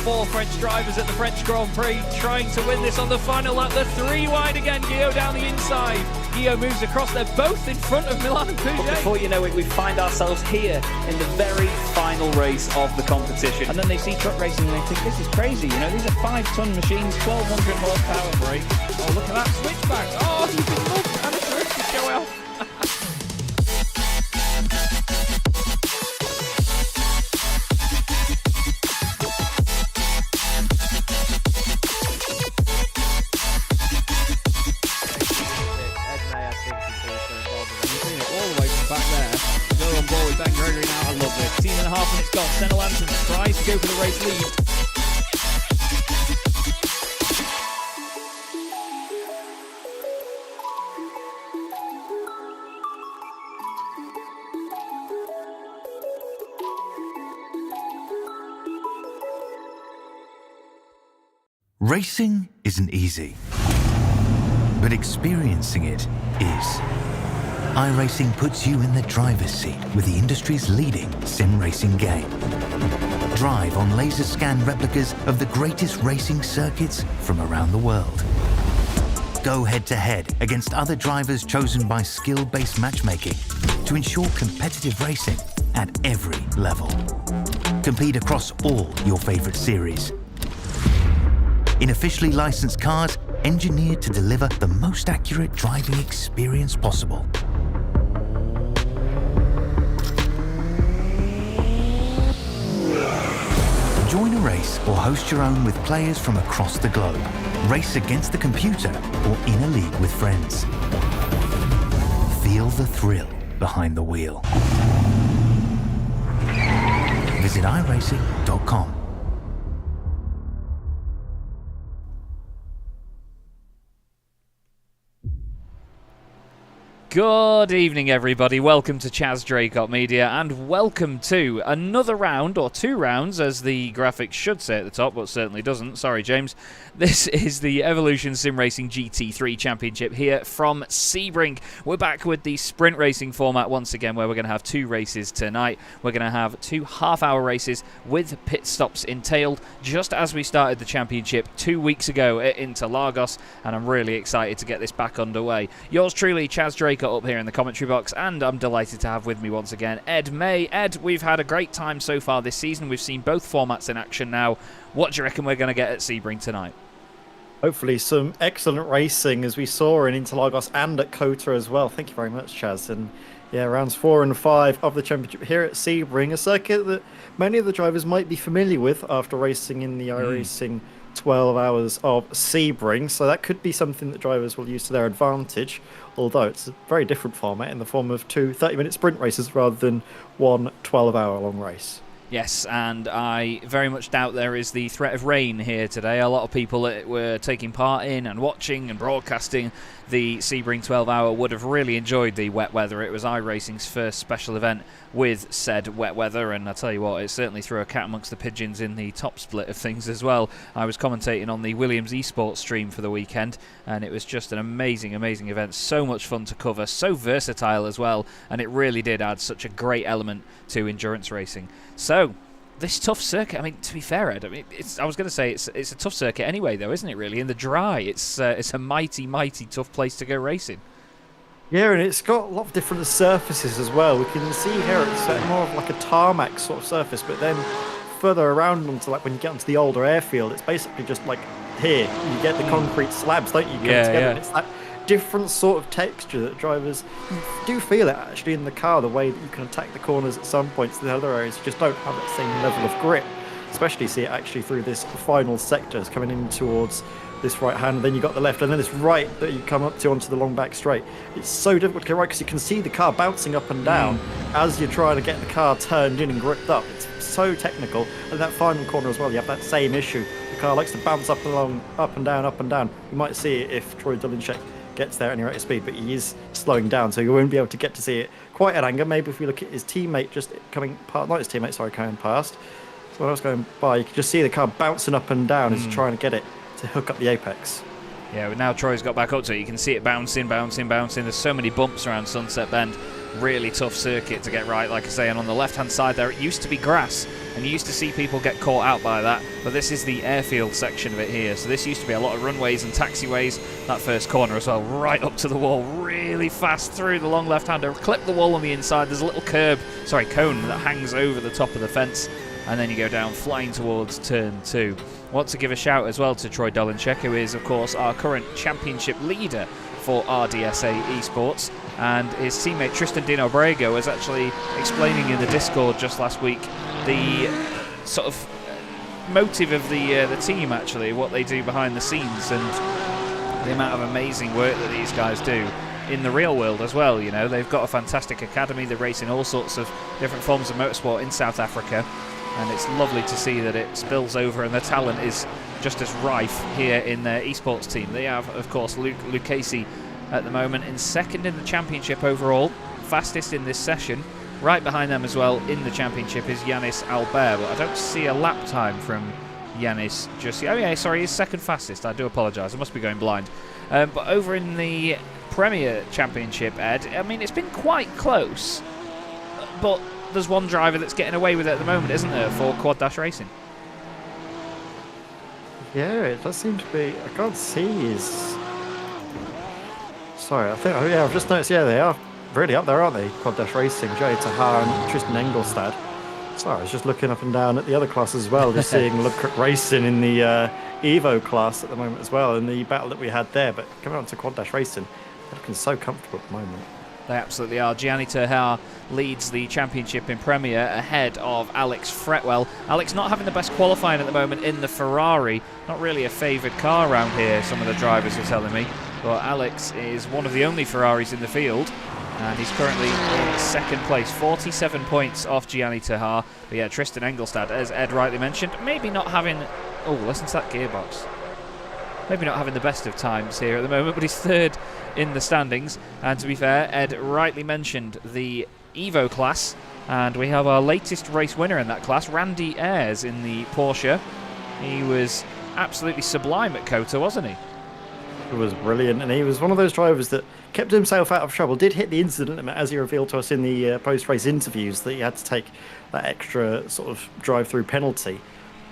4 French drivers at the French Grand Prix trying to win this on the final lap. The 3 wide again, Guillaume down the inside. Guillaume moves across, they're both in front of Milan and Pouget. But before you know it, we find ourselves here in the very final race of the competition. And then they see truck racing and they think, this is crazy, you know, these are 5-ton machines, 1200 horsepower brake. Oh, look at that switchback. Oh, you can look and a drift to go out. Ben Gregory now, I love this. 10.5 minutes gone. Senna Lanson tries to go for the race lead. Racing isn't easy, but experiencing it is. iRacing puts you in the driver's seat with the industry's leading sim racing game. Drive on laser scan replicas of the greatest racing circuits from around the world. Go head to head against other drivers chosen by skill-based matchmaking to ensure competitive racing at every level. Compete across all your favorite series. In officially licensed cars, engineered to deliver the most accurate driving experience possible. Join a race or host your own with players from across the globe. Race against the computer or in a league with friends. Feel the thrill behind the wheel. Visit iRacing.com. Good evening, everybody. Welcome to Chaz Draycott Media, and welcome to another round, or 2 rounds, as the graphics should say at the top, but certainly doesn't. Sorry, James. This is the Evolution Sim Racing GT3 Championship here from Sebring. We're back with the sprint racing format once again, where we're going to have 2 races tonight. We're going to have 2 half-hour races with pit stops entailed, just as we started the championship 2 weeks ago at Interlagos, and I'm really excited to get this back underway. Yours truly, Chaz Draycott, up here in the commentary box, and I'm delighted to have with me once again Ed May. Ed, we've had a great time so far this season. We've seen both formats in action now. What do you reckon we're going to get at Sebring tonight? Hopefully some excellent racing, as we saw in Interlagos and at Kota as well. Thank you very much, Chaz. And yeah, rounds 4 and 5 of the championship here at Sebring, a circuit that many of the drivers might be familiar with after racing in the iRacing 12 hours of Sebring, so that could be something that drivers will use to their advantage, although it's a very different format in the form of 2 30-minute sprint races rather than 1 12-hour long race. Yes, and I very much doubt there is the threat of rain here today. A lot of people that were taking part in and watching and broadcasting the Sebring 12-hour would have really enjoyed the wet weather. It was iRacing's first special event with said wet weather, and I tell you what, it certainly threw a cat amongst the pigeons in the top split of things as well. I was commentating on the Williams eSports stream for the weekend, and it was just an amazing, amazing event. So much fun to cover, so versatile as well, and it really did add such a great element to endurance racing. So, this tough circuit, I mean, to be fair, Ed, I mean, I was going to say it's a tough circuit anyway, though, isn't it, really? In the dry, it's a mighty, mighty tough place to go racing. Yeah, and it's got a lot of different surfaces as well. We can see here it's more of like a tarmac sort of surface, but then further around onto, like, when you get onto the older airfield, it's basically just like here, you get the concrete slabs, don't you? And it's that different sort of texture that drivers do feel it actually in the car, the way that you can attack the corners at some points. The other areas just don't have that same level of grip, especially see it actually through this final sector. It's coming in towards this right hand, then you got the left, and then this right that you come up to onto the long back straight. It's so difficult to get right because you can see the car bouncing up and down as you're trying to get the car turned in and gripped up. It's so technical. And that final corner as well, you have that same issue. The car likes to bounce up and down, up and down. You might see it if Troy Dillonchek gets there at any rate of speed, but he is slowing down, so you won't be able to get to see it quite at anger. Maybe if we look at his teammate just coming past, not his teammate, sorry, coming past, someone else going by, you can just see the car bouncing up and down as he's trying to get it to hook up the apex. Yeah, but now Troy's got back up to it. You can see it bouncing, bouncing, bouncing. There's so many bumps around Sunset Bend. Really tough circuit to get right, like I say. And on the left-hand side there, it used to be grass. and you used to see people get caught out by that, but this is the airfield section of it here. So this used to be a lot of runways and taxiways. That first corner as well, right up to the wall, really fast through the long left-hander, clip the wall on the inside. There's a little cone that hangs over the top of the fence, and then you go down flying towards turn 2. I want to give a shout as well to Troy Dolenchek, who is, of course, our current championship leader for RDSA Esports, and his teammate Tristan Dino Brego was actually explaining in the Discord just last week the sort of motive of the team, actually, what they do behind the scenes, and the amount of amazing work that these guys do in the real world as well. You know, they've got a fantastic academy. They're racing all sorts of different forms of motorsport in South Africa, and it's lovely to see that it spills over and the talent is just as rife here in their esports team. They have, of course, Luke Casey at the moment in second in the championship overall, fastest in this session. Right behind them as well in the championship is Yanis Albert, but I don't see a lap time from Yanis just yet. Oh yeah, sorry, he's second fastest. I do apologise, I must be going blind. But over in the Premier Championship, Ed, I mean, it's been quite close, but there's one driver that's getting away with it at the moment, isn't there, for Quad Dash Racing? Yeah, it does seem to be. I can't see his. Sorry, I think. Oh yeah, I've just noticed. Yeah, they are really up there, aren't they? Quad Dash Racing, Jay Tahar and Tristan Engelstad. Sorry, I was just looking up and down at the other classes as well, just seeing Look Racing in the Evo class at the moment as well, in the battle that we had there. But coming on to Quad Dash Racing, they're looking so comfortable at the moment. They absolutely are. Gianni Terhar leads the championship in Premier ahead of Alex Fretwell. Alex not having the best qualifying at the moment in the Ferrari. Not really a favoured car around here, some of the drivers are telling me. But Alex is one of the only Ferraris in the field, and he's currently in second place, 47 points off Gianni Terhar. But yeah, Tristan Engelstad, as Ed rightly mentioned, maybe not having... Oh, listen to that gearbox. Maybe not having the best of times here at the moment, but he's third in the standings. And to be fair, Ed rightly mentioned the Evo class, and we have our latest race winner in that class, Randy Ayres in the Porsche. He was absolutely sublime at COTA, wasn't he? It was brilliant, and he was one of those drivers that kept himself out of trouble. Did hit the incident limit, as he revealed to us in the post-race interviews, that he had to take that extra sort of drive-through penalty.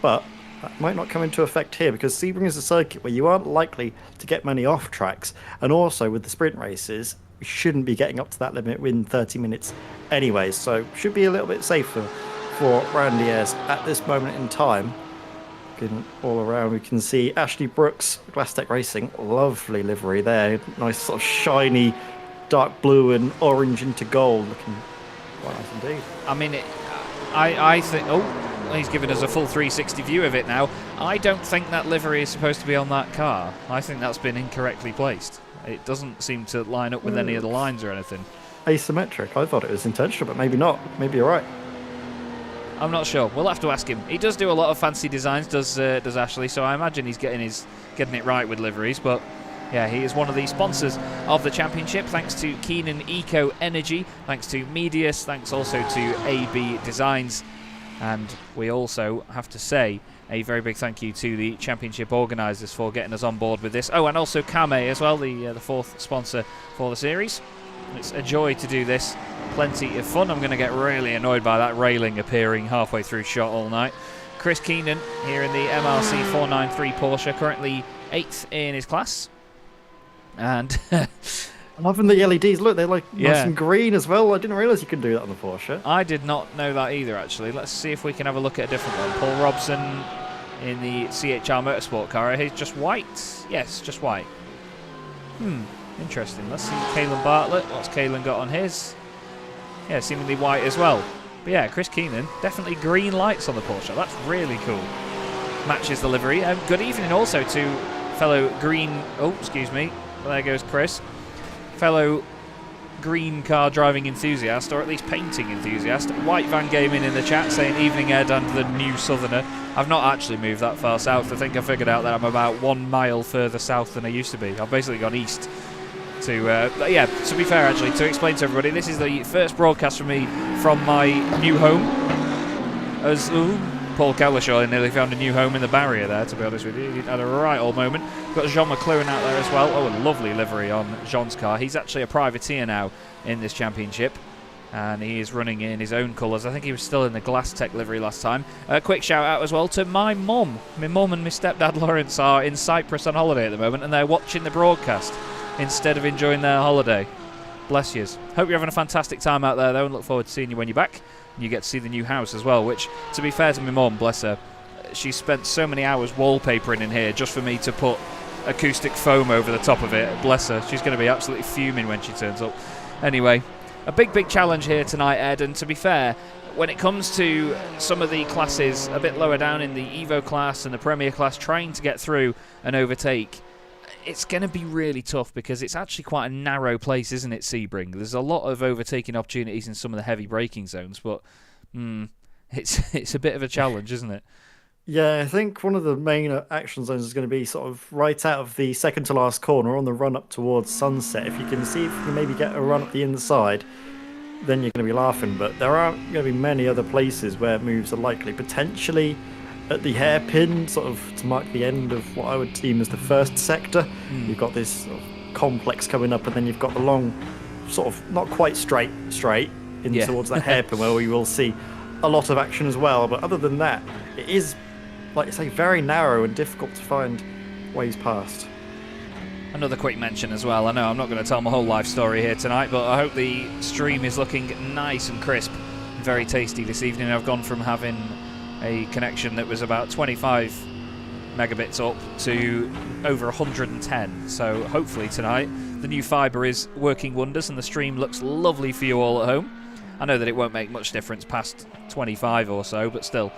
But that might not come into effect here, because Sebring is a circuit where you aren't likely to get many off tracks, and also with the sprint races, we shouldn't be getting up to that limit within 30 minutes anyway, so should be a little bit safer for Randy Ayres at this moment in time. Looking all around, we can see Ashley Brooks, Glasstec Racing, lovely livery there, nice sort of shiny dark blue and orange into gold, looking quite nice indeed. I mean, I think... Oh, he's given us a full 360 view of it now. I don't think that livery is supposed to be on that car. I think that's been incorrectly placed. It doesn't seem to line up with any of the lines or anything. Asymmetric. I thought it was intentional, but maybe not. Maybe you're right. I'm not sure. We'll have to ask him. He does do a lot of fancy designs, does Ashley, so I imagine he's getting it right with liveries, but yeah, he is one of the sponsors of the championship, thanks to Keenan Eco Energy, thanks to Medius, thanks also to AB Designs. And we also have to say a very big thank you to the championship organisers for getting us on board with this. Oh, and also Kame as well, the fourth sponsor for the series. It's a joy to do this. Plenty of fun. I'm going to get really annoyed by that railing appearing halfway through shot all night. Chris Keenan here in the MRC 493 Porsche, currently 8th in his class. And... I'm loving the LEDs. Look, they're like nice and green as well. I didn't realise you could do that on the Porsche. I did not know that either, actually. Let's see if we can have a look at a different one. Paul Robson in the CHR Motorsport car. He's just white. Yes, just white. Interesting. Let's see Caelan Bartlett. What's Caelan got on his? Yeah, seemingly white as well. But yeah, Chris Keenan, definitely green lights on the Porsche. That's really cool. Matches the livery. Good evening also to fellow green... Oh, excuse me. There goes Chris. Fellow green car driving enthusiast, or at least painting enthusiast. White Van Gaming in the chat saying evening Ed and the new Southerner. I've not actually moved that far south. I think I figured out that I'm about 1 mile further south than I used to be. I've basically gone east to... yeah, to be fair, actually, to explain to everybody, this is the first broadcast from me from my new home. As Paul Cowlishaw nearly found a new home in the barrier there, to be honest with you. He had a right old moment. We've got Jean McLuhan out there as well. Oh, a lovely livery on Jean's car. He's actually a privateer now in this championship. And he is running in his own colours. I think he was still in the Glass Tech livery last time. A quick shout out as well to my mum. My mum and my stepdad Lawrence are in Cyprus on holiday at the moment, and they're watching the broadcast instead of enjoying their holiday. Bless yous. Hope you're having a fantastic time out there though, and look forward to seeing you when you're back. And you get to see the new house as well, which, to be fair to my mum, bless her, she spent so many hours wallpapering in here just for me to put acoustic foam over the top of it. Bless her. She's going to be absolutely fuming when she turns up. Anyway, a big challenge here tonight, Ed, and to be fair, when it comes to some of the classes a bit lower down in the Evo class and the Premier class, trying to get through and overtake, it's going to be really tough because it's actually quite a narrow place, isn't it, Sebring? There's a lot of overtaking opportunities in some of the heavy braking zones, but it's a bit of a challenge, isn't it? Yeah, I think one of the main action zones is going to be sort of right out of the second to last corner on the run up towards Sunset. If you can see if you can maybe get a run up the inside, then you're going to be laughing. But there aren't going to be many other places where moves are likely. Potentially at the hairpin, sort of to mark the end of what I would deem as the first sector. You've got this sort of complex coming up, and then you've got the long, sort of not quite straight in towards that hairpin where we will see a lot of action as well. But other than that, it is, like I say, very narrow and difficult to find ways past. Another quick mention as well. I know I'm not going to tell my whole life story here tonight, but I hope the stream is looking nice and crisp and very tasty this evening. I've gone from having a connection that was about 25 megabits up to over 110. So hopefully tonight the new fibre is working wonders and the stream looks lovely for you all at home. I know that it won't make much difference past 25 or so, but still,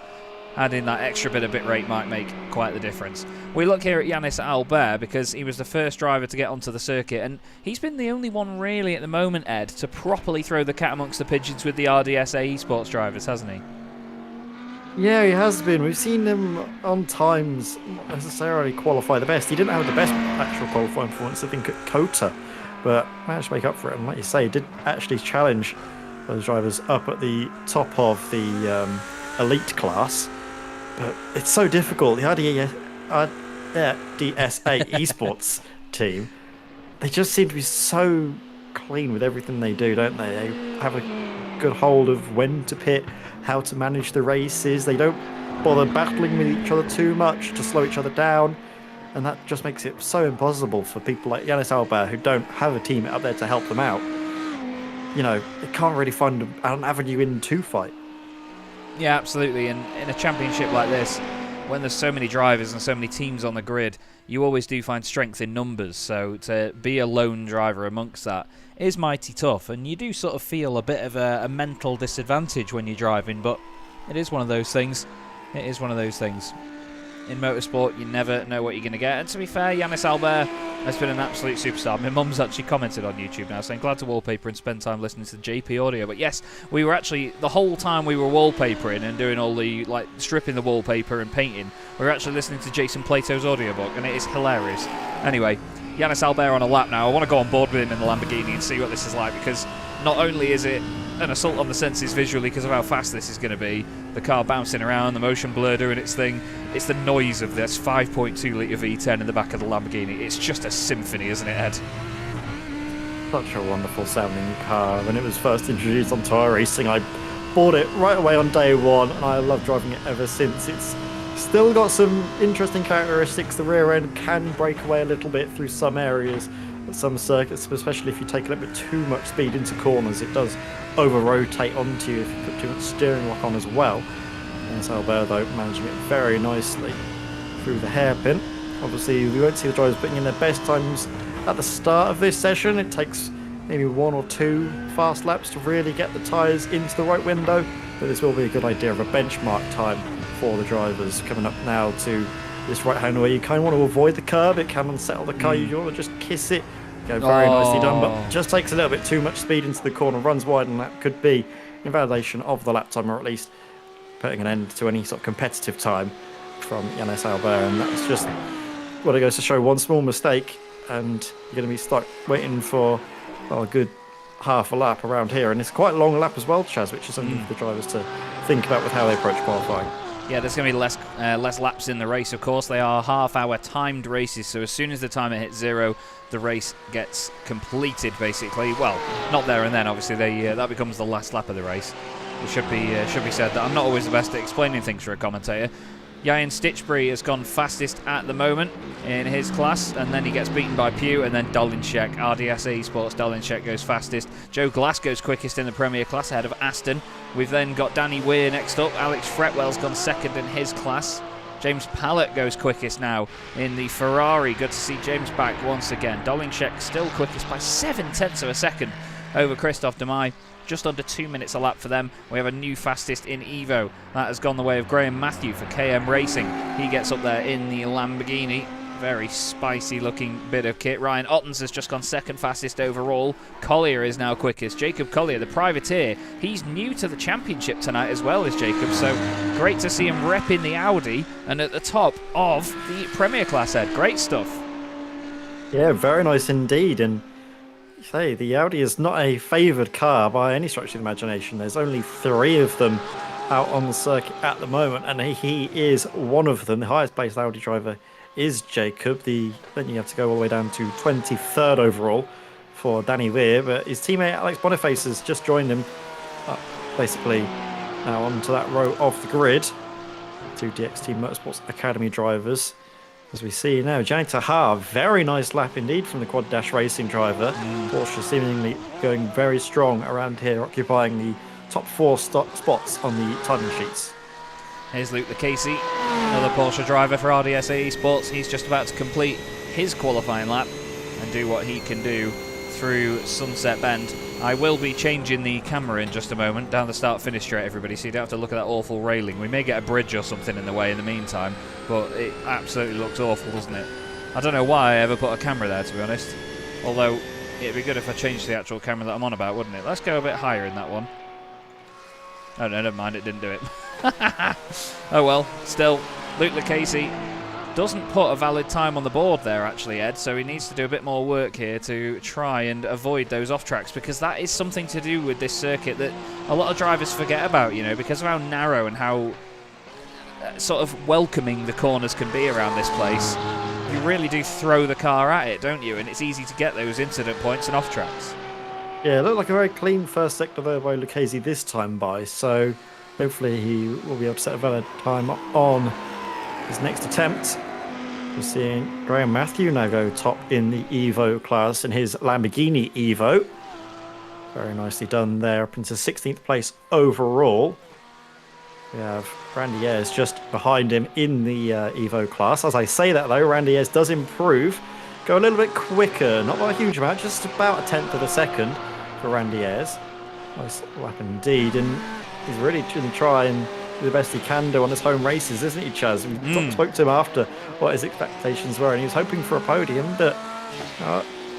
adding that extra bit of bitrate might make quite the difference. We look here at Yannis Albert because he was the first driver to get onto the circuit, and he's been the only one really at the moment, Ed, to properly throw the cat amongst the pigeons with the RDSA esports drivers, hasn't he? Yeah, he has been. We've seen him on times not necessarily qualify the best. He didn't have the best actual qualifying performance, I think, at Kota, but managed to make up for it. And like you say, he did actually challenge those drivers up at the top of the elite class. But it's so difficult. The RDSA esports team, they just seem to be so clean with everything they do, don't they? They have a good hold of when to pit, how to manage the races. They don't bother battling with each other too much to slow each other down. And that just makes it so impossible for people like Yannis Albert, who don't have a team up there to help them out. You know, they can't really find an avenue in to fight. Yeah, absolutely. And in a championship like this, when there's so many drivers and so many teams on the grid, you always do find strength in numbers. So to be a lone driver amongst that is mighty tough. And you do sort of feel a bit of a mental disadvantage when you're driving, but it is one of those things. It is one of those things. In motorsport, you never know what you're going to get. And to be fair, Yannis Albert has been an absolute superstar. My mum's actually commented on YouTube now saying, glad to wallpaper and spend time listening to the JP audio. But yes, we were actually, the whole time we were wallpapering and doing all the, like, stripping the wallpaper and painting, we were actually listening to Jason Plato's audiobook, and it is hilarious. Anyway, Yannis Albert on a lap now. I want to go on board with him in the Lamborghini and see what this is like, because not only is it an assault on the senses visually because of how fast this is going to be, the car bouncing around, the motion blur doing its thing, it's the noise of this 5.2 litre V10 in the back of the Lamborghini. It's just a symphony, isn't it, Ed? Such a wonderful sounding car. When it was first introduced on Tour Racing, I bought it right away on day one, and I love driving it ever since. It's still got some interesting characteristics. The rear end can break away a little bit through some areas at some circuits, especially if you take a little bit too much speed into corners. It does over-rotate onto you if you put too much steering lock on as well. And Albert, though, managing it very nicely through the hairpin. Obviously, we won't see the drivers putting in their best times at the start of this session. It takes maybe 1 or 2 fast laps to really get the tyres into the right window, but this will be a good idea of a benchmark time for the drivers coming up now to this right-hand where you kind of want to avoid the curb. It can unsettle the car. You want to just kiss it. Go very nicely done, but just takes a little bit too much speed into the corner, runs wide, and that could be invalidation of the lap time, or at least putting an end to any sort of competitive time from Yannis Albert. And that's just what it goes to show, one small mistake and you're going to be stuck waiting for a good half a lap around here. And it's quite a long lap as well, Chaz, which is something for the drivers to think about with how they approach qualifying. Yeah, there's going to be less laps in the race, of course. They are half-hour timed races, so as soon as the timer hits 0, the race gets completed, basically. Well, not there and then, obviously. That becomes the last lap of the race. It should be said that I'm not always the best at explaining things for a commentator. Ryan Stitchbury has gone fastest at the moment in his class, and then he gets beaten by Pugh, and then Dolinchek, RDS Esports, Dolinchek goes fastest. Joe Glass goes quickest in the Premier class ahead of Aston. We've then got Danny Weir next up. Alex Fretwell's gone second in his class. James Pallett goes quickest now in the Ferrari. Good to see James back once again. Dolinchek still quickest by 0.7 of a second over Christophe Demay. Just under 2 minutes a lap for them. We have a new fastest in Evo. That has gone the way of Graham Matthew for KM Racing. He gets up there in the Lamborghini. Very spicy looking bit of kit. Ryan Ottens has just gone second fastest overall. Collier is now quickest. Jacob Collier, the privateer, he's new to the championship tonight as well as Jacob, so great to see him repping the Audi and at the top of the Premier class, Ed. Great stuff. Yeah, very nice indeed. And say the Audi is not a favoured car by any stretch of the imagination. There's only 3 of them out on the circuit at the moment, and he is one of them. The highest placed Audi driver is Jacob. Then you have to go all the way down to 23rd overall for Danny Weir, but his teammate Alex Boniface has just joined him up basically now onto that row of the grid. 2 DXT Motorsports Academy drivers. As we see now, Gianni Tahar, very nice lap indeed from the Quad Dash Racing driver. Porsche seemingly going very strong around here, occupying the top 4 spots on the timing sheets. Here's Luke Lucchese, another Porsche driver for RDSA Esports. He's just about to complete his qualifying lap and do what he can do through Sunset Bend. I will be changing the camera in just a moment down the start-finish straight, everybody, so you don't have to look at that awful railing. We may get a bridge or something in the way in the meantime, but it absolutely looks awful, doesn't it? I don't know why I ever put a camera there, to be honest. Although, it'd be good if I changed the actual camera that I'm on about, wouldn't it? Let's go a bit higher in that one. Oh no, never mind, it didn't do it. Oh well, still, Luke Lucchese doesn't put a valid time on the board there actually, Ed, so he needs to do a bit more work here to try and avoid those off tracks, because that is something to do with this circuit that a lot of drivers forget about, you know, because of how narrow and how sort of welcoming the corners can be around this place. You really do throw the car at it, don't you? And it's easy to get those incident points and off tracks. Yeah, it looked like a very clean first sector there by Lucchese this time by, so hopefully he will be able to set a valid time on his next attempt. We're seeing Graham Matthew now go top in the Evo class in his Lamborghini Evo. Very nicely done there, up into 16th place overall. We have Randy Ayres just behind him in the Evo class. As I say that though, Randy Ayres does improve, go a little bit quicker, not by a huge amount, just about a 1/10 of a second for Randy Ayres. Nice lap indeed, and he's really going to try and do the best he can do on his home races, isn't he, Chaz? We spoke to him after what his expectations were, and he was hoping for a podium, but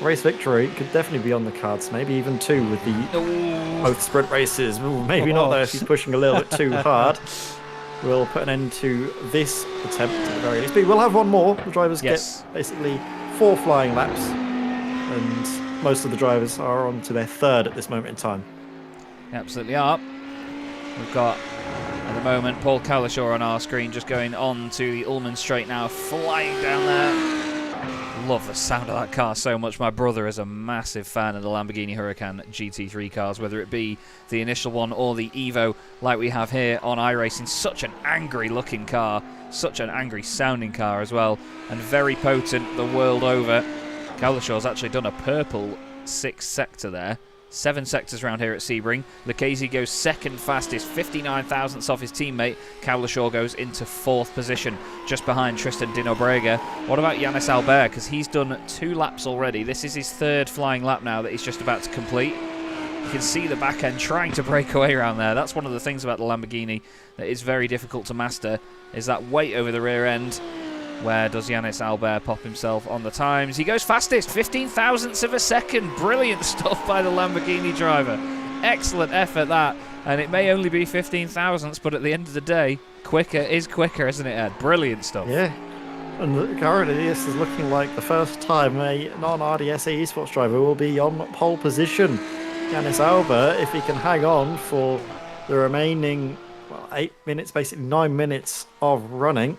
race victory could definitely be on the cards, maybe even 2 with the both sprint races. Ooh, maybe not though if he's pushing a little bit too hard. We'll put an end to this attempt at the very least, but we'll have one more. The drivers get basically 4 flying laps, and most of the drivers are on to their 3rd at this moment in time. Absolutely are. We've got, at the moment, Paul Cowlishaw on our screen just going on to the Ullman Straight now, flying down there. Love the sound of that car so much. My brother is a massive fan of the Lamborghini Huracan GT3 cars, whether it be the initial one or the Evo like we have here on iRacing. Such an angry looking car, such an angry sounding car as well, and very potent the world over. Cowlishaw's actually done a purple 6th sector there. 7 sectors around here at Sebring. Lucchese goes 2nd fastest, 59 thousandths off his teammate. Cowlishaw goes into 4th position, just behind Tristan Dinobrega. What about Yannis Albert? Because he's done 2 laps already. This is his 3rd flying lap now that he's just about to complete. You can see the back end trying to break away around there. That's one of the things about the Lamborghini that is very difficult to master, is that weight over the rear end. Where does Yannis Albert pop himself on the times? He goes fastest, 15 thousandths of a second. Brilliant stuff by the Lamborghini driver. Excellent effort that. And it may only be 15 thousandths, but at the end of the day, quicker is quicker, isn't it, Ed? Brilliant stuff. Yeah. And currently this is looking like the first time a non-RDSA esports driver will be on pole position. Yannis Albert, if he can hang on for the remaining well, 8 minutes, basically 9 minutes of running.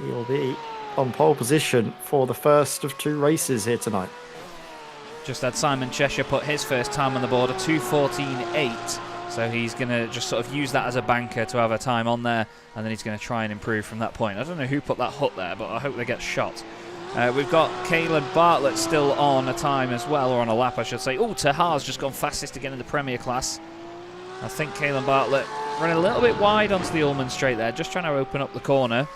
He'll be on pole position for the first of 2 races here tonight. Just had Simon Cheshire put his first time on the board, a 2:14.8. So he's going to just sort of use that as a banker to have a time on there, and then he's going to try and improve from that point. I don't know who put that hut there, but I hope they get shot. We've got Caelan Bartlett still on a time as well, or on a lap I should say. Oh, Tahar's just gone fastest again in the Premier class. I think Caelan Bartlett running a little bit wide onto the Ullman straight there, just trying to open up the corner.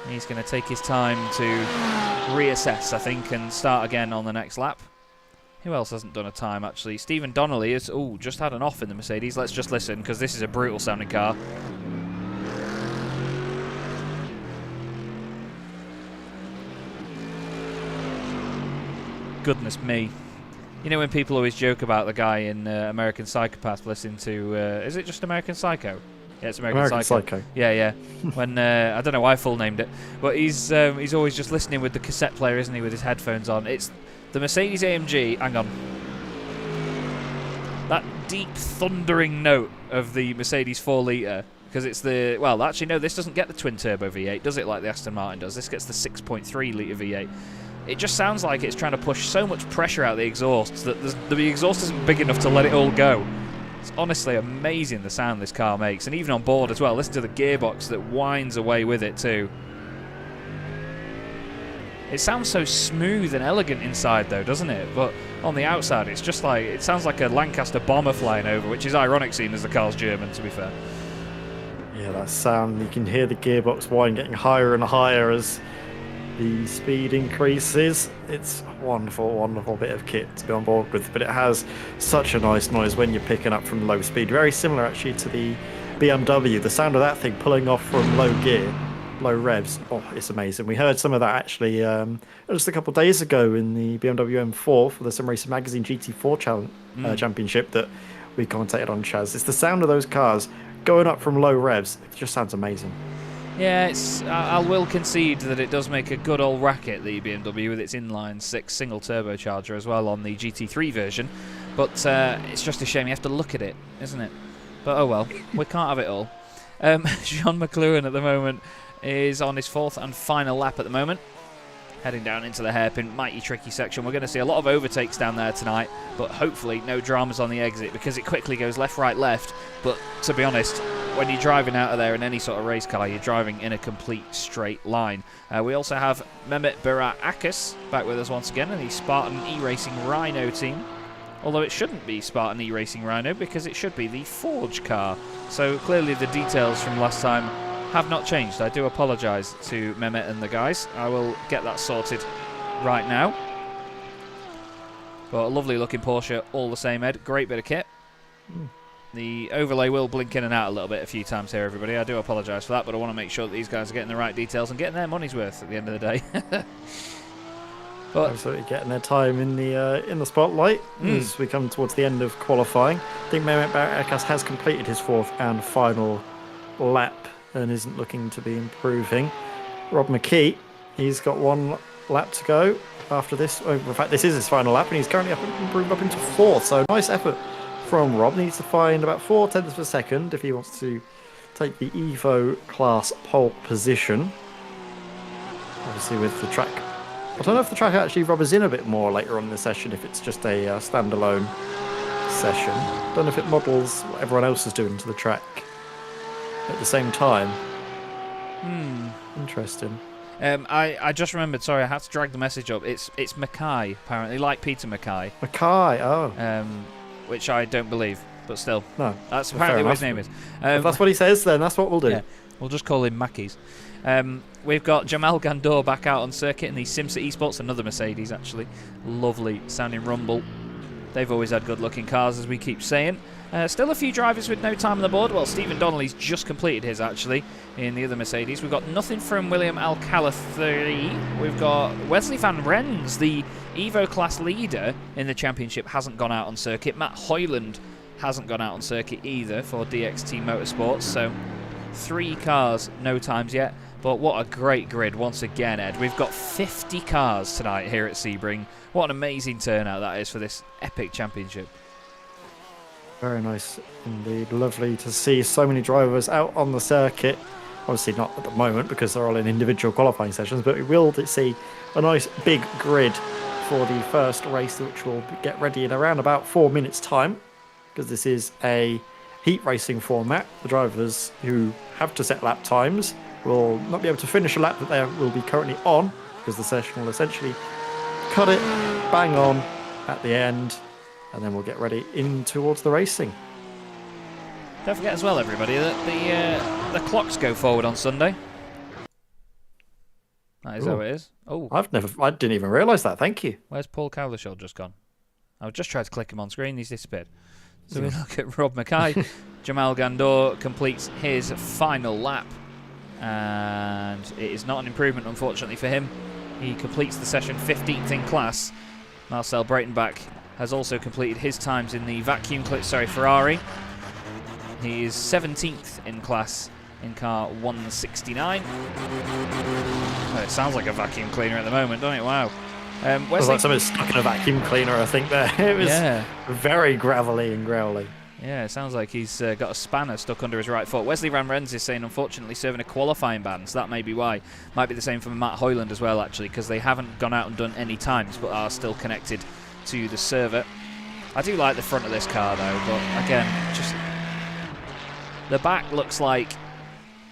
He's going to take his time to reassess, I think, and start again on the next lap. Who else hasn't done a time, actually? Stephen Donnelly has just had an off in the Mercedes. Let's just listen, because this is a brutal sounding car. Goodness me. You know when people always joke about the guy in American Psychopath listening to... is it just American Psycho? Yeah, it's American Psycho. Yeah. When I don't know why I full named it, but he's always just listening with the cassette player, isn't he, with his headphones on? It's the Mercedes AMG. Hang on. That deep thundering note of the Mercedes 4-litre, because it's the... Well, actually, no, this doesn't get the twin-turbo V8, does it, like the Aston Martin does? This gets the 6.3-litre V8. It just sounds like it's trying to push so much pressure out the exhaust that the exhaust isn't big enough to let it all go. It's honestly amazing the sound this car makes, and even on board as well. Listen to the gearbox that winds away with it too. It sounds so smooth and elegant inside though, doesn't it? But on the outside it's just like, it sounds like a Lancaster bomber flying over, which is ironic seeing as the car's German, to be fair. Yeah, that sound, you can hear the gearbox whine getting higher and higher as the speed increases. It's a wonderful, wonderful bit of kit to be on board with, but it has such a nice noise when you're picking up from low speed. Very similar actually to the BMW. The sound of that thing pulling off from low gear, low revs, oh, it's amazing. We heard some of that actually just a couple of days ago in the BMW M4 for the Sim Racing Magazine GT4 Championship that we commentated on, Chaz. It's the sound of those cars going up from low revs. It just sounds amazing. Yeah, I will concede that it does make a good old racket, the BMW, with its inline 6 single turbocharger as well on the GT3 version. But it's just a shame you have to look at it, isn't it? But oh well, we can't have it all. John McLuhan at the moment is on his 4th and final lap at the moment. Heading down into the hairpin, mighty tricky section. We're going to see a lot of overtakes down there tonight, but hopefully no dramas on the exit because it quickly goes left, right, left. But to be honest, when you're driving out of there in any sort of race car, you're driving in a complete straight line. We also have Mehmet Berat-Akis back with us once again in the Spartan E-Racing Rhino team. Although it shouldn't be Spartan E-Racing Rhino because it should be the Forge car. So clearly the details from last time have not changed. I do apologise to Mehmet and the guys. I will get that sorted right now. But a lovely looking Porsche all the same, Ed. Great bit of kit. The overlay will blink in and out a little bit a few times here, everybody. I do apologise for that, but I want to make sure that these guys are getting the right details and getting their money's worth at the end of the day. But absolutely getting their time in the spotlight as we come towards the end of qualifying. I think Mehmet Berat-Akis has completed his 4th and final lap and isn't looking to be improving. Rob McKee, he's got 1 lap to go after this. In fact, this is his final lap, and he's currently improved up into 4th. So nice effort from Rob. Needs to find about 0.4 of a second if he wants to take the Evo class pole position. Obviously, with the track, I don't know if the track actually rubbers in a bit more later on in the session. If it's just a standalone session, don't know if it models what everyone else is doing to the track at the same time. Interesting. I just remembered, sorry, I had to drag the message up. It's Mackay, apparently, like Peter Mackay. Mackay, oh. Which I don't believe, but still. No. That's apparently what his name is. If that's what he says, then that's what we'll do. Yeah, we'll just call him Mackies. We've got Jamal Gandor back out on circuit in the SimCity Esports, another Mercedes, actually. Lovely sounding rumble. They've always had good looking cars, as we keep saying. Still a few drivers with no time on the board. Well, Stephen Donnelly's just completed his, actually, in the other Mercedes. We've got nothing from William Alcalathri. We've got Wesley van Rens, the Evo class leader in the championship, hasn't gone out on circuit. Matt Hoyland hasn't gone out on circuit either for DXT Motorsports. So 3 cars, no times yet. But what a great grid once again, Ed. We've got 50 cars tonight here at Sebring. What an amazing turnout that is for this epic championship. Very nice indeed. Lovely to see so many drivers out on the circuit. Obviously not at the moment because they're all in individual qualifying sessions, but we will see a nice big grid for the first race, which will get ready in around about 4 minutes' time, because this is a heat racing format. The drivers who have to set lap times will not be able to finish a lap that they will be currently on, because the session will essentially cut it bang on at the end, and then we'll get ready in towards the racing. Don't forget as well, everybody, that the clocks go forward on Sunday. That is how it is. Oh, I didn't even realise that. Thank you. Where's Paul Cowlishaw just gone? I just tried to click him on screen. He's disappeared. So we look at Rob Mackay. Jamal Gandor completes his final lap, and it is not an improvement, unfortunately, for him. He completes the session 15th in class. Marcel Breitenbach has also completed his times in the Ferrari. He is 17th in class in car 169. Well, it sounds like a vacuum cleaner at the moment, doesn't it? Wow. It was like something stuck in a vacuum cleaner, I think, there. It was very gravelly and growly. Yeah, it sounds like he's got a spanner stuck under his right foot. Wesley Van Rens is saying, unfortunately, serving a qualifying ban, so that may be why. Might be the same for Matt Hoyland as well, actually, because they haven't gone out and done any times, but are still connected to the server. I do like the front of this car, though, but again, just the back looks like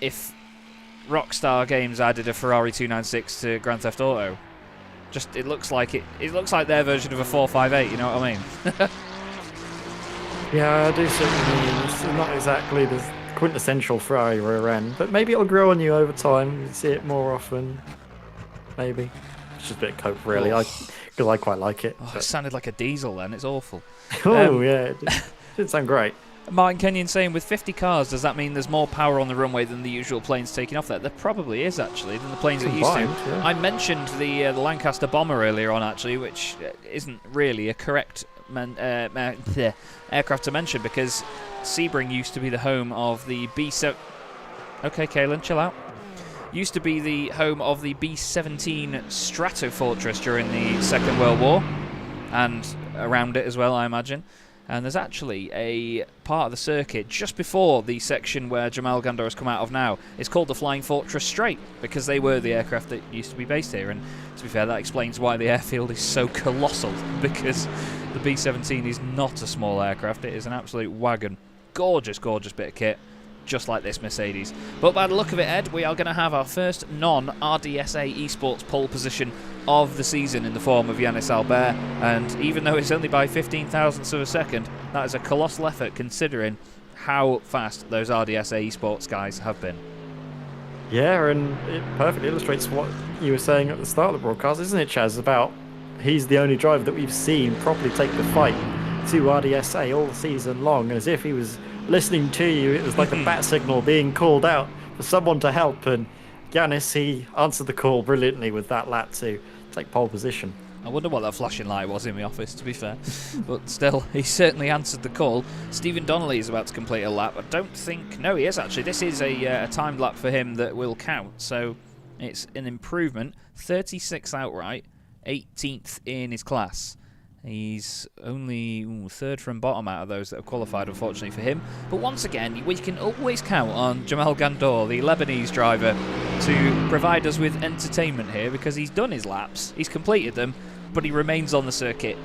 if Rockstar Games added a Ferrari 296 to Grand Theft Auto. Just it looks like looks like their version of a 458. You know what I mean? Yeah, I do see what you mean. It's not exactly the quintessential Ferrari rear end, but maybe it'll grow on you over time. You see it more often. Maybe. It's just a bit of cope, really. Because I quite like it. It sounded like a diesel then. It's awful. Oh, yeah. It didn't sound great. Martin Kenyon saying, with 50 cars, does that mean there's more power on the runway than the usual planes taking off there? There probably is, actually, than the planes that used to. Yeah. I mentioned the Lancaster Bomber earlier on, actually, which isn't really a correct aircraft to mention, because Sebring used to be the home of the B7... Okay, Kaylin, chill out. Used to be the home of the B-17 Stratofortress during the Second World War, and around it as well, I imagine. And there's actually a part of the circuit just before the section where Jamal Gandor has come out of now. It's called the Flying Fortress Straight, because they were the aircraft that used to be based here. And to be fair, that explains why the airfield is so colossal, because the B-17 is not a small aircraft. It is an absolute wagon. Gorgeous, gorgeous bit of kit, just like this Mercedes. But by the look of it, Ed, we are going to have our first non-RDSA esports pole position of the season in the form of Yannis Albert, and even though it's only by 15,000ths of a second, that is a colossal effort considering how fast those RDSA esports guys have been. Yeah, and it perfectly illustrates what you were saying at the start of the broadcast, isn't it, Chaz, about he's the only driver that we've seen properly take the fight to RDSA all season long, and as if he was listening to you, it was like a bat signal being called out for someone to help, and Yannis, he answered the call brilliantly with that lap to take pole position. I wonder what that flashing light was in the office, to be fair. But still, he certainly answered the call. Stephen Donnelly is about to complete a lap. I don't think... No, he is actually. This is a timed lap for him that will count. So it's an improvement. 36th outright, 18th in his class. He's only third from bottom out of those that have qualified, unfortunately for him. But once again, we can always count on Jamal Gandor, the Lebanese driver, to provide us with entertainment here, because he's done his laps, he's completed them, but he remains on the circuit,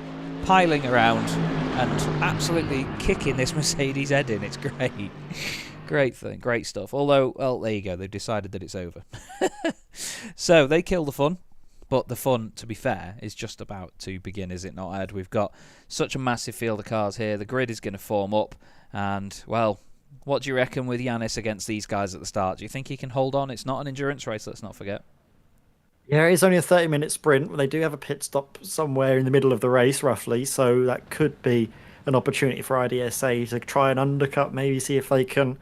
piling around and absolutely kicking this Mercedes head in. It's great. Great thing, great stuff. Although, well, there you go, they've decided that it's over. So, they kill the fun. But the fun, to be fair, is just about to begin, is it not, Ed? We've got such a massive field of cars here. The grid is going to form up. And, well, what do you reckon with Yannis against these guys at the start? Do you think he can hold on? It's not an endurance race, let's not forget. Yeah, it's only a 30-minute sprint. They do have a pit stop somewhere in the middle of the race, roughly. So that could be an opportunity for IDSA to try and undercut, maybe see if they can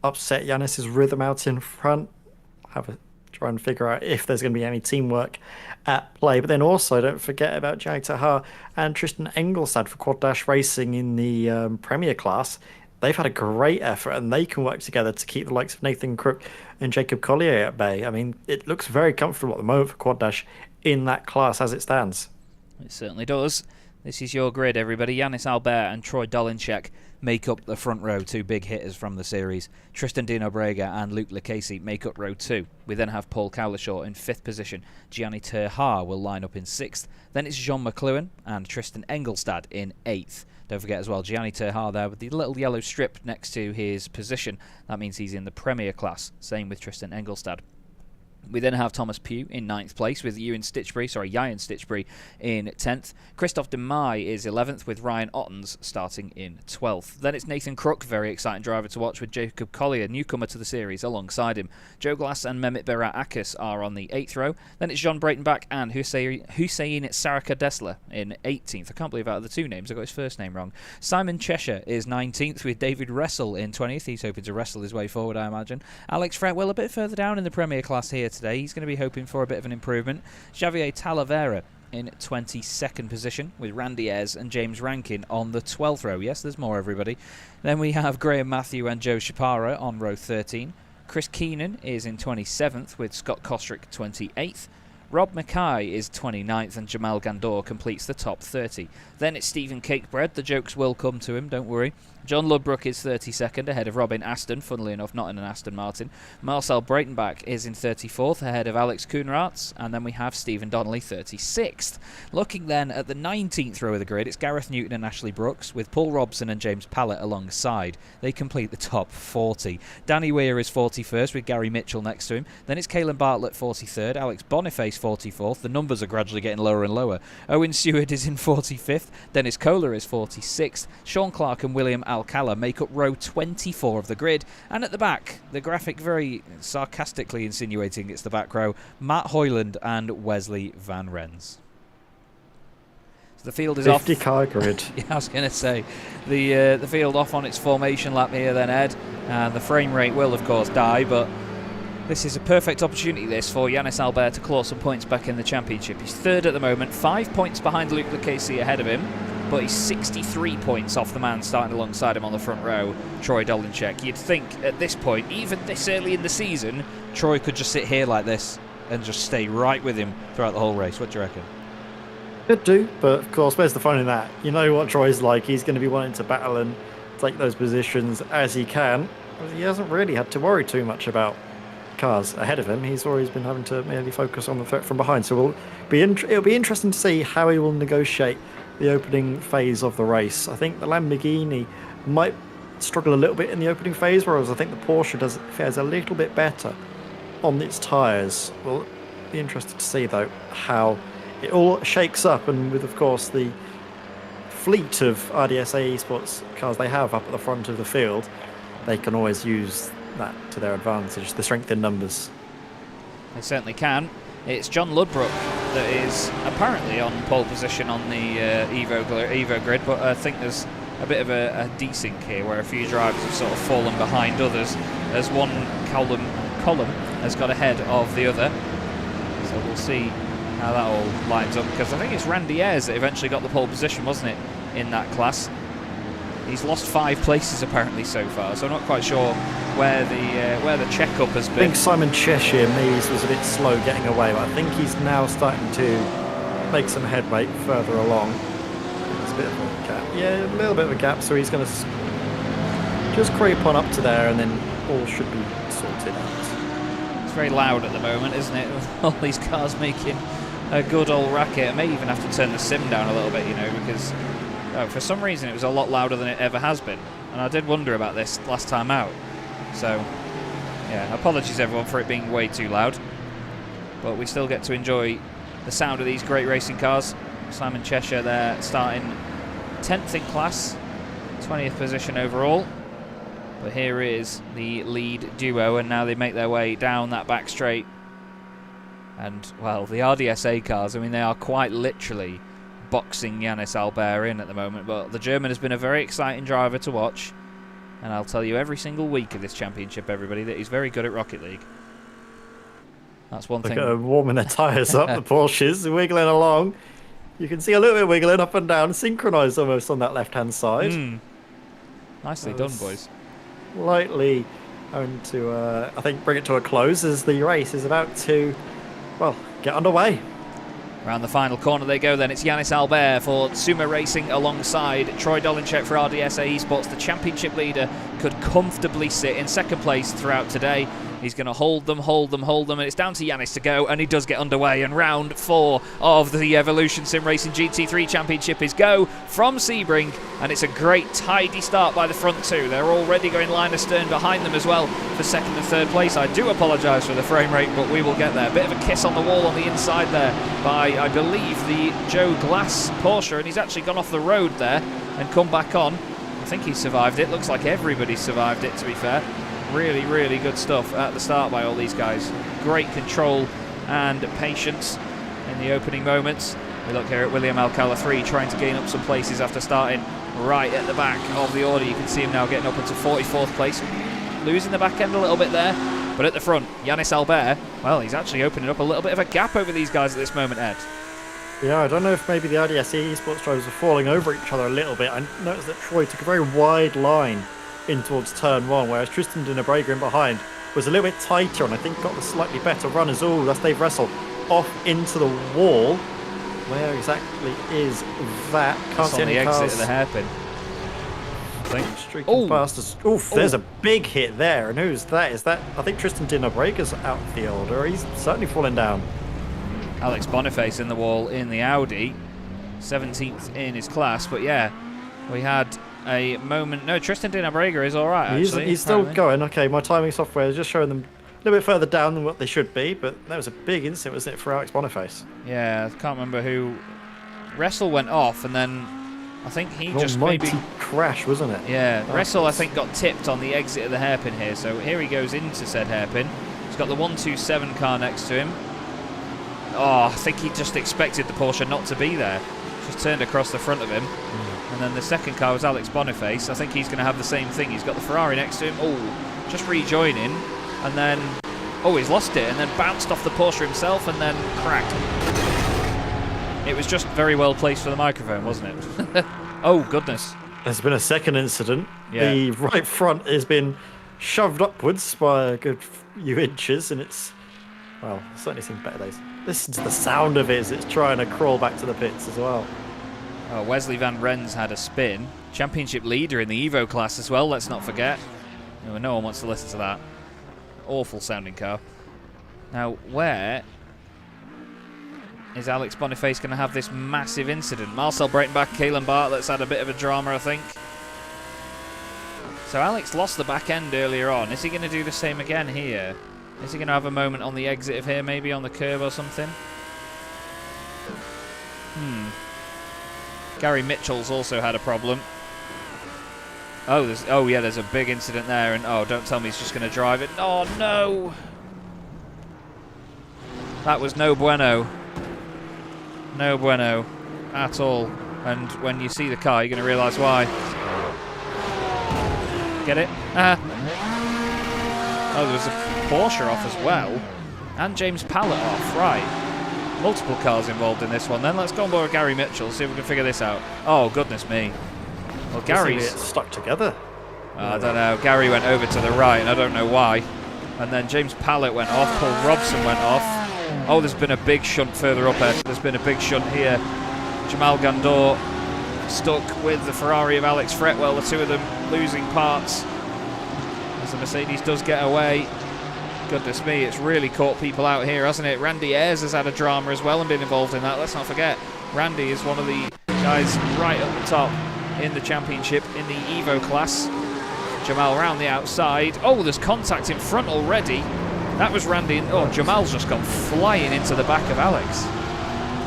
upset Yannis's rhythm out in front. Try and figure out if there's going to be any teamwork at play. But then also don't forget about Jai Tahar and Tristan Engelstad for Quad Dash Racing in the Premier class. They've had a great effort, and they can work together to keep the likes of Nathan Crook and Jacob Collier at bay. I mean, it looks very comfortable at the moment for Quad Dash in that class as it stands. It certainly does. This is your grid, everybody. Yannis Albert and Troy Dolinchek make up the front row, 2 big hitters from the series. Tristan Dino Brega and Luke Lucchesi make up row 2. We then have Paul Cowlishaw in 5th position. Gianni Terhaar will line up in 6th. Then it's Jean McLuhan and Tristan Engelstad in 8th. Don't forget as well, Gianni Terhaar there with the little yellow strip next to his position. That means he's in the Premier class. Same with Tristan Engelstad. We then have Thomas Pugh in 9th place with Ian Stitchbury in 10th. Christophe de Mai is 11th with Ryan Ottens starting in 12th. Then it's Nathan Crook, very exciting driver to watch, with Jacob Collier, newcomer to the series, alongside him. Joe Glass and Mehmet Berat Akis are on the 8th row. Then it's John Breitenbach and Hussein Saraka Dessler in 18th. I can't believe out of the 2 names I got his first name wrong. Simon Cheshire is 19th with David Ressel in 20th. He's hoping to wrestle his way forward, I imagine. Alex Fretwell a bit further down in the Premier class here today. He's going to be hoping for a bit of an improvement. Xavier Talavera in 22nd position with Randy Ayres and James Rankin on the 12th row. Yes, there's more, everybody. Then we have Graham Matthew and Joe Shapara on row 13. Chris Keenan is in 27th with Scott Kostrick 28th. Rob Mackay is 29th and Jamal Gandor completes the top 30. Then it's Stephen Cakebread. The jokes will come to him, don't worry. John Ludbrook is 32nd ahead of Robin Aston, funnily enough not in an Aston Martin. Marcel Breitenbach is in 34th ahead of Alex Kuhnraerts, and then we have Stephen Donnelly 36th. Looking then at the 19th row of the grid, it's Gareth Newton and Ashley Brooks with Paul Robson and James Pallett alongside. They complete the top 40. Danny Weir is 41st with Gary Mitchell next to him. Then it's Caelan Bartlett 43rd, Alex Boniface 44th. The numbers are gradually getting lower and lower. Owen Seward is in 45th. Dennis Kohler is 46th. Sean Clark and William Alcala make up row 24 of the grid. And at the back, the graphic very sarcastically insinuating it's the back row, Matt Hoyland and Wesley Van Rens. So the field is 50 off. 50-car grid. Yeah, I was going to say, the field off on its formation lap here then, Ed. And the frame rate will, of course, die, but this is a perfect opportunity, this, for Yannis Albert to claw some points back in the championship. He's 3rd at the moment, 5 points behind Luke Lucchesi ahead of him, but he's 63 points off the man starting alongside him on the front row, Troy Dolinchek. You'd think at this point, even this early in the season, Troy could just sit here like this and just stay right with him throughout the whole race. What do you reckon? Could do, but of course, where's the fun in that? You know what Troy's like. He's going to be wanting to battle and take those positions as he can. He hasn't really had to worry too much about cars ahead of him. He's always been having to merely focus on the threat from behind. So it'll be interesting to see how he will negotiate the opening phase of the race. I think the Lamborghini might struggle a little bit in the opening phase, whereas I think the Porsche fares a little bit better on its tyres. We'll be interested to see, though, how it all shakes up, and with, of course, the fleet of RDSA esports cars they have up at the front of the field, they can always use that to their advantage, the strength in numbers. They certainly can. It's John Ludbrook that is apparently on pole position on the Evo grid, but I think there's a bit of a desync here where a few drivers have sort of fallen behind others as one column has got ahead of the other. So we'll see how that all lines up, because I think it's Randy Ayres that eventually got the pole position, wasn't it, in that class? He's lost 5 places apparently so far, so I'm not quite sure where the checkup has been. I think Simon Cheshire maybe was a bit slow getting away, but I think he's now starting to make some headway further along. There's a bit of a gap. Yeah, a little bit of a gap, so he's going to just creep on up to there, and then all should be sorted out. It's very loud at the moment, isn't it? With all these cars making a good old racket. I may even have to turn the sim down a little bit, you know, because for some reason it was a lot louder than it ever has been, and I did wonder about this last time out. So yeah, apologies everyone for it being way too loud, but we still get to enjoy the sound of these great racing cars. Simon Cheshire there starting 10th in class, 20th position overall, but here is the lead duo, and now they make their way down that back straight. And well, the RDSA cars, I mean, they are quite literally boxing Yannis Albert in at the moment, but the German has been a very exciting driver to watch, and I'll tell you every single week of this championship, everybody, that he's very good at Rocket League. That's one thing. Look at them warming their tyres up, the Porsches wiggling along. You can see a little bit of wiggling up and down, synchronised almost on that left-hand side. Nicely done, boys. Lightly going to, I think, bring it to a close as the race is about to, well, get underway. Around the final corner they go then. It's Yanis Albert for Sumo Racing alongside Troy Dolinchek for RDSA Esports. The championship leader could comfortably sit in second place throughout today. He's going to hold them, and it's down to Yanis to go, and he does get underway. And round 4 of the Evolution Sim Racing GT3 Championship is go from Sebring, and it's a great tidy start by the front two. They're already going line astern behind them as well for second and third place. I do apologise for the frame rate, but we will get there. Bit of a kiss on the wall on the inside there by, I believe, the Joe Glass Porsche, and he's actually gone off the road there and come back on. I think he survived it. Looks like everybody survived it, to be fair. Really, really good stuff at the start by all these guys. Great control and patience in the opening moments. We look here at William Alcala 3 trying to gain up some places after starting right at the back of the order. You can see him now getting up into 44th place. Losing the back end a little bit there. But at the front, Yanis Albert, well, he's actually opening up a little bit of a gap over these guys at this moment, Ed. Yeah, I don't know if maybe the RDSE esports drivers are falling over each other a little bit. I noticed that Troy took a very wide line in towards turn 1, whereas Tristan Dinabrega in behind was a little bit tighter and I think got the slightly better runners. Oh, that's Dave Russell off into the wall. Where exactly is that? Can't see any cars. On the exit of the hairpin. Streaking past us. Oof, there's a big hit there. And who's that? Is that, I think Tristan Dinabra's out of the order. He's certainly falling down. Alex Boniface in the wall in the Audi. 17th in his class. But yeah, we had a moment. No, Tristan Dinabrega is all right, actually. He's still going. Okay, my timing software is just showing them a little bit further down than what they should be, but that was a big incident, wasn't it, for Alex Boniface? Yeah, I can't remember who. Wrestle went off, and then I think he just mighty maybe crash, wasn't it? Yeah, Wrestle I think got tipped on the exit of the hairpin here, so here he goes into said hairpin. He's got the 127 car next to him. Oh, I think he just expected the Porsche not to be there. Just turned across the front of him. And then the second car was Alex Boniface. I think he's going to have the same thing. He's got the Ferrari next to him. Oh, just rejoining. And then, oh, he's lost it. And then bounced off the Porsche himself and then cracked. It was just very well placed for the microphone, wasn't it? Oh, goodness. There's been a second incident. Yeah. The right front has been shoved upwards by a good few inches, and it's, well, certainly seen better days. Listen to the sound of it as it's trying to crawl back to the pits as well. Oh, Wesley Van Rens had a spin. Championship leader in the Evo class as well, let's not forget. No one wants to listen to that. Awful sounding car. Now, where is Alex Boniface going to have this massive incident? Marcel Breitenbach, Kalen Bartlett's had a bit of a drama, I think. So Alex lost the back end earlier on. Is he going to do the same again here? Is he going to have a moment on the exit of here, maybe on the curve or something? Gary Mitchell's also had a problem. Oh, yeah, there's a big incident there, and oh, don't tell me he's just going to drive it. Oh, no! That was no bueno. No bueno at all. And when you see the car, you're going to realise why. Get it? Oh, there was a Porsche off as well. And James Pallett off, right. Multiple cars involved in this one. Then let's go on board with Gary Mitchell, see if we can figure this out. Oh, goodness me. Well, Gary's stuck together. I don't know. Gary went over to the right, and I don't know why. And then James Pallett went off. Paul Robson went off. Oh, there's been a big shunt further up, Ed. There's been a big shunt here. Jamal Gandor stuck with the Ferrari of Alex Fretwell, the two of them losing parts. As the Mercedes does get away. Goodness me, it's really caught people out here, hasn't it? Randy Ayres has had a drama as well and been involved in that. Let's not forget, Randy is one of the guys right at the top in the championship in the Evo class. Jamal around the outside. Oh, there's contact in front already. That was Randy. Oh, Jamal's just gone flying into the back of Alex.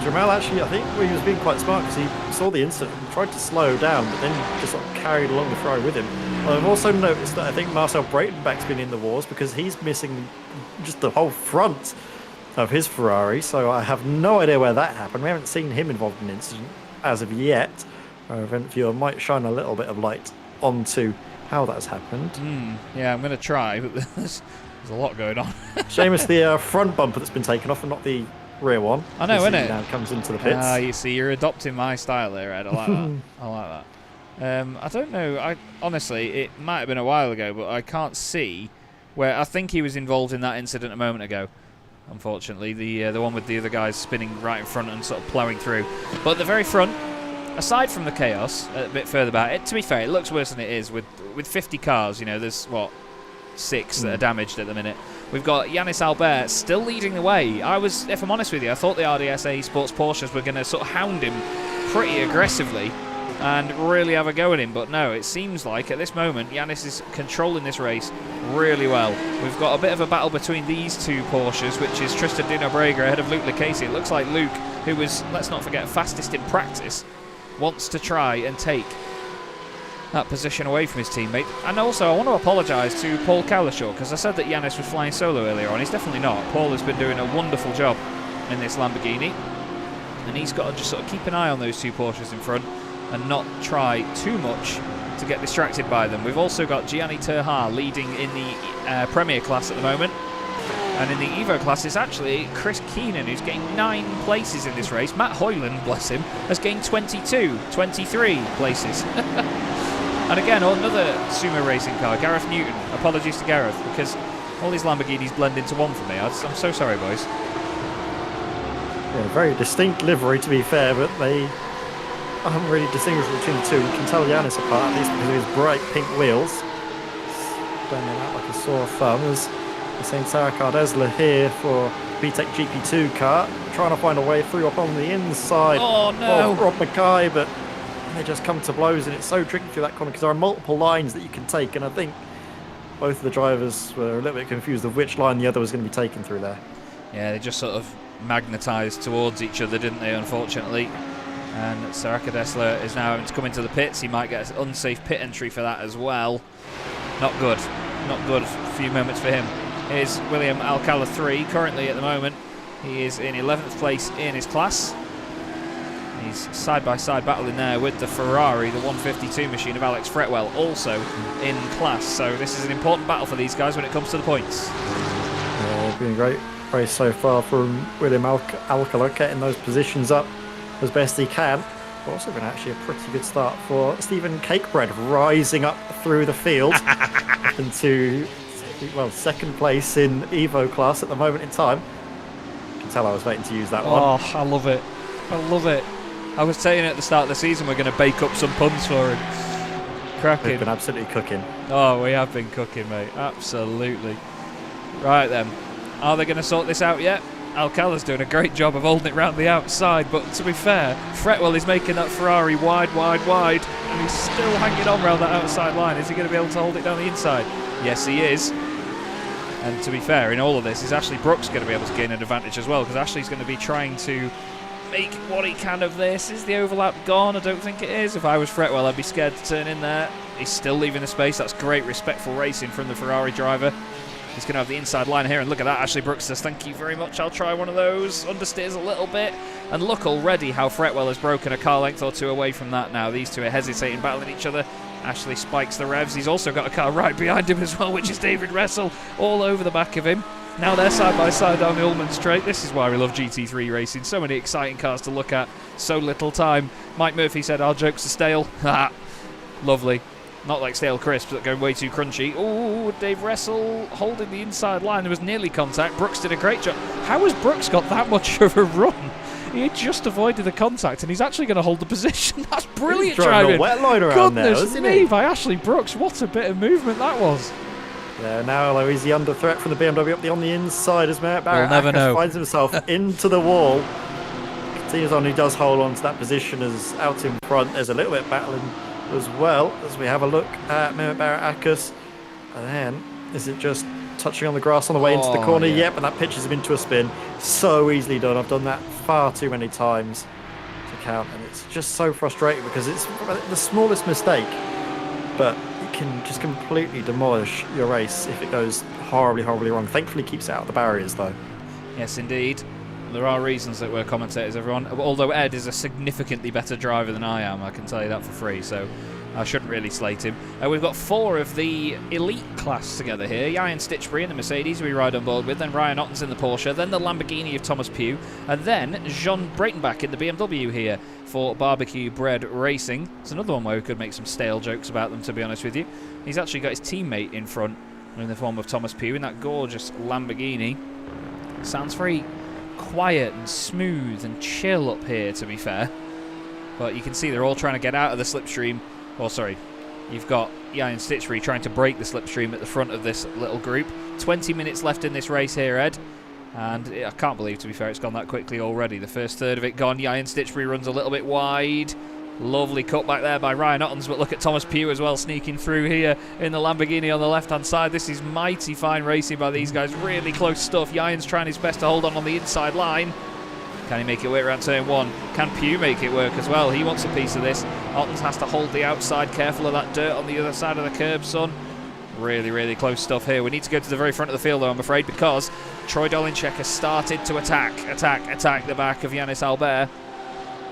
Jamal actually, I think he was being quite smart because he saw the incident and tried to slow down, but then just sort of carried along the Ferrari with him. I've also noticed that I think Marcel Breitenbach's been in the wars because he's missing just the whole front of his Ferrari, so I have no idea where that happened. We haven't seen him involved in an incident as of yet. Our event viewer might shine a little bit of light onto how that's happened. Yeah, I'm going to try, but there's a lot going on. Seamus, the front bumper that's been taken off and not the rear one. I know, isn't it? Now comes into the pits. You see, you're adopting my style there, Ed. I like that. I like that. I don't know. Honestly, it might have been a while ago, but I can't see where. I think he was involved in that incident a moment ago. unfortunately. The one with the other guys spinning right in front and sort of ploughing through. But at the very front, aside from the chaos, a bit further back, to be fair, it looks worse than it is. With 50 cars, you know, there's, what, 6 that are damaged at the minute. We've got Yannis Albert still leading the way. If I'm honest with you, I thought the RDSA Sports Porsches were going to sort of hound him pretty aggressively and really have a go at him, but no, it seems like at this moment Yannis is controlling this race really well. We've got a bit of a battle between these two Porsches, which is Tristan Dino Brega ahead of Luke Lucchese. It looks like Luke, who was, let's not forget, fastest in practice, wants to try and take that position away from his teammate. And also, I want to apologise to Paul Cowlishaw, because I said that Yannis was flying solo earlier on. He's definitely not. Paul has been doing a wonderful job in this Lamborghini, and he's got to just sort of keep an eye on those two Porsches in front and not try too much to get distracted by them. We've also got Gianni Terha leading in the Premier class at the moment. And in the Evo class, it's actually Chris Keenan who's getting 9 places in this race. Matt Hoyland, bless him, has gained 23 places. And again, another sumo racing car, Gareth Newton. Apologies to Gareth, because all these Lamborghinis blend into one for me. I'm so sorry, boys. Yeah, very distinct livery, to be fair, but they haven't really distinguished between the two. You can tell Yannis apart, at least because of his bright pink wheels. Standing out like a sore thumb. As the same Sarah Cardesla here for BTEC GP2 car, trying to find a way through up on the inside of Rob Mackay, but they just come to blows, and it's so tricky through that corner because there are multiple lines that you can take, and I think both of the drivers were a little bit confused of which line the other was going to be taken through there. Yeah, they just sort of magnetised towards each other, didn't they, unfortunately. And Saraka Dessler is now having to come into the pits. He might get an unsafe pit entry for that as well. Not good. Not good. A few moments for him. Here's William Alcala 3, currently at the moment. He is in 11th place in his class. He's side-by-side battling there with the Ferrari, the 152 machine of Alex Fretwell, also in class. So this is an important battle for these guys when it comes to the points. Yeah, it's been a great race so far from William Alcala, getting those positions up as best he can. Also been actually a pretty good start for Stephen Cakebread, rising up through the field into, well, second place in Evo class at the moment in time. You can tell I was waiting to use that one. Oh, I love it. I love it. I was saying at the start of the season we're going to bake up some puns for him. Cracking. We've been absolutely cooking. Oh, we have been cooking, mate. Absolutely. Right then. Are they going to sort this out yet? Alcala's doing a great job of holding it round the outside, but to be fair, Fretwell is making that Ferrari wide, and he's still hanging on round that outside line. Is he going to be able to hold it down the inside? Yes, he is. And to be fair, in all of this, is Ashley Brooks going to be able to gain an advantage as well, because Ashley's going to be trying to make what he can of this. Is the overlap gone? I don't think it is. If I was Fretwell, I'd be scared to turn in there. He's still leaving the space. That's great, respectful racing from the Ferrari driver. He's going to have the inside line here, and look at that. Ashley Brooks says, thank you very much, I'll try one of those. Understeers a little bit, and look already how Fretwell has broken a car length or two away from that now. These two are hesitating, battling each other. Ashley spikes the revs. He's also got a car right behind him as well, which is David Russell, all over the back of him. Now they're side by side down the Ullman Straight. This is why we love GT3 racing. So many exciting cars to look at, so little time. Mike Murphy said our jokes are stale. Lovely. Not like stale crisps that go way too crunchy. Oh, Dave Russell holding the inside line. There was nearly contact. Brooks did a great job. How has Brooks got that much of a run? He just avoided the contact, and he's actually going to hold the position. That's brilliant driving. A wet line around there, Goodness me, by Ashley Brooks. What a bit of movement that was. Yeah, now though, is he under threat from the BMW up on the inside as Merritt Barrett we'll never know. Finds himself into the wall. Continues on, he does hold on to that position as out in front. There's a little bit of battling as well as we have a look at Merritt Barrett Akkus. And then, is it just touching on the grass on the way into the corner? Yeah. Yep, and that pitches him into a spin. So easily done. I've done that far too many times to count, and it's just so frustrating because it's the smallest mistake, but it can just completely demolish your race if it goes horribly wrong. Thankfully keeps it out of the barriers though. Yes, indeed. There are reasons that we're commentators, everyone. Although Ed is a significantly better driver than I am, I can tell you that for free, so I shouldn't really slate him. We've got 4 of the elite class together here. Ian Stitchbury in the Mercedes we ride on board with, then Ryan Ottens in the Porsche, then the Lamborghini of Thomas Pugh, and then Jean Breitenbach in the BMW here for Barbecue Bread Racing. It's another one where we could make some stale jokes about them, to be honest with you. He's actually got his teammate in front in the form of Thomas Pugh in that gorgeous Lamborghini. Sounds very quiet and smooth and chill up here, to be fair. But you can see they're all trying to get out of the slipstream. Oh, sorry. You've got Ian Stitchery trying to break the slipstream at the front of this little group. 20 minutes left in this race here, Ed. And I can't believe, to be fair, it's gone that quickly already. The first third of it gone. Ian Stitchery runs a little bit wide. Lovely cut back there by Ryan Ottens, but look at Thomas Pugh as well sneaking through here in the Lamborghini on the left-hand side. This is mighty fine racing by these guys. Really close stuff. Ian's trying his best to hold on the inside line. Can he make it work around turn 1? Can Pugh make it work as well? He wants a piece of this. Ottens has to hold the outside. Careful of that dirt on the other side of the curb, son. Really, really close stuff here. We need to go to the very front of the field, though, I'm afraid, because Troy Dolinchek has started to attack the back of Yannis Albert.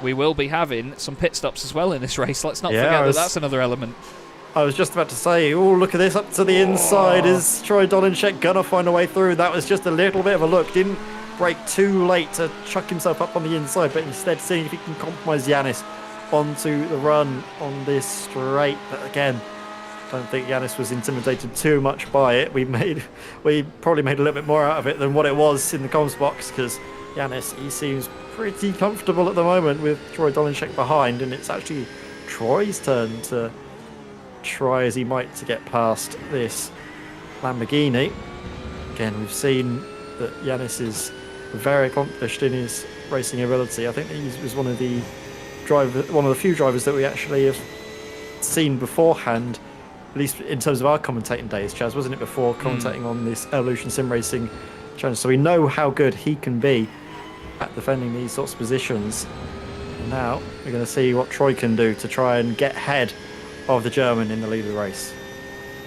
We will be having some pit stops as well in this race. Let's not forget that that's another element. I was just about to say, oh, look at this, up to the inside. Is Troy Dolinchek going to find a way through? That was just a little bit of a look. Didn't break too late to chuck himself up on the inside, but instead seeing if he can compromise Yannis onto the run on this straight. But again, I don't think Yannis was intimidated too much by it. We probably made a little bit more out of it than what it was in the comms box, because Yannis, he seems pretty comfortable at the moment with Troy Dolinchek behind, and it's actually Troy's turn to try as he might to get past this Lamborghini. Again, we've seen that Yannis is very accomplished in his racing ability. I think he was one of the few drivers that we actually have seen beforehand, at least in terms of our commentating days, Chaz, wasn't it, before commentating on this Evolution Sim Racing challenge? So we know how good he can be at defending these sorts of positions. And now we're going to see what Troy can do to try and get ahead of the German in the lead of the race.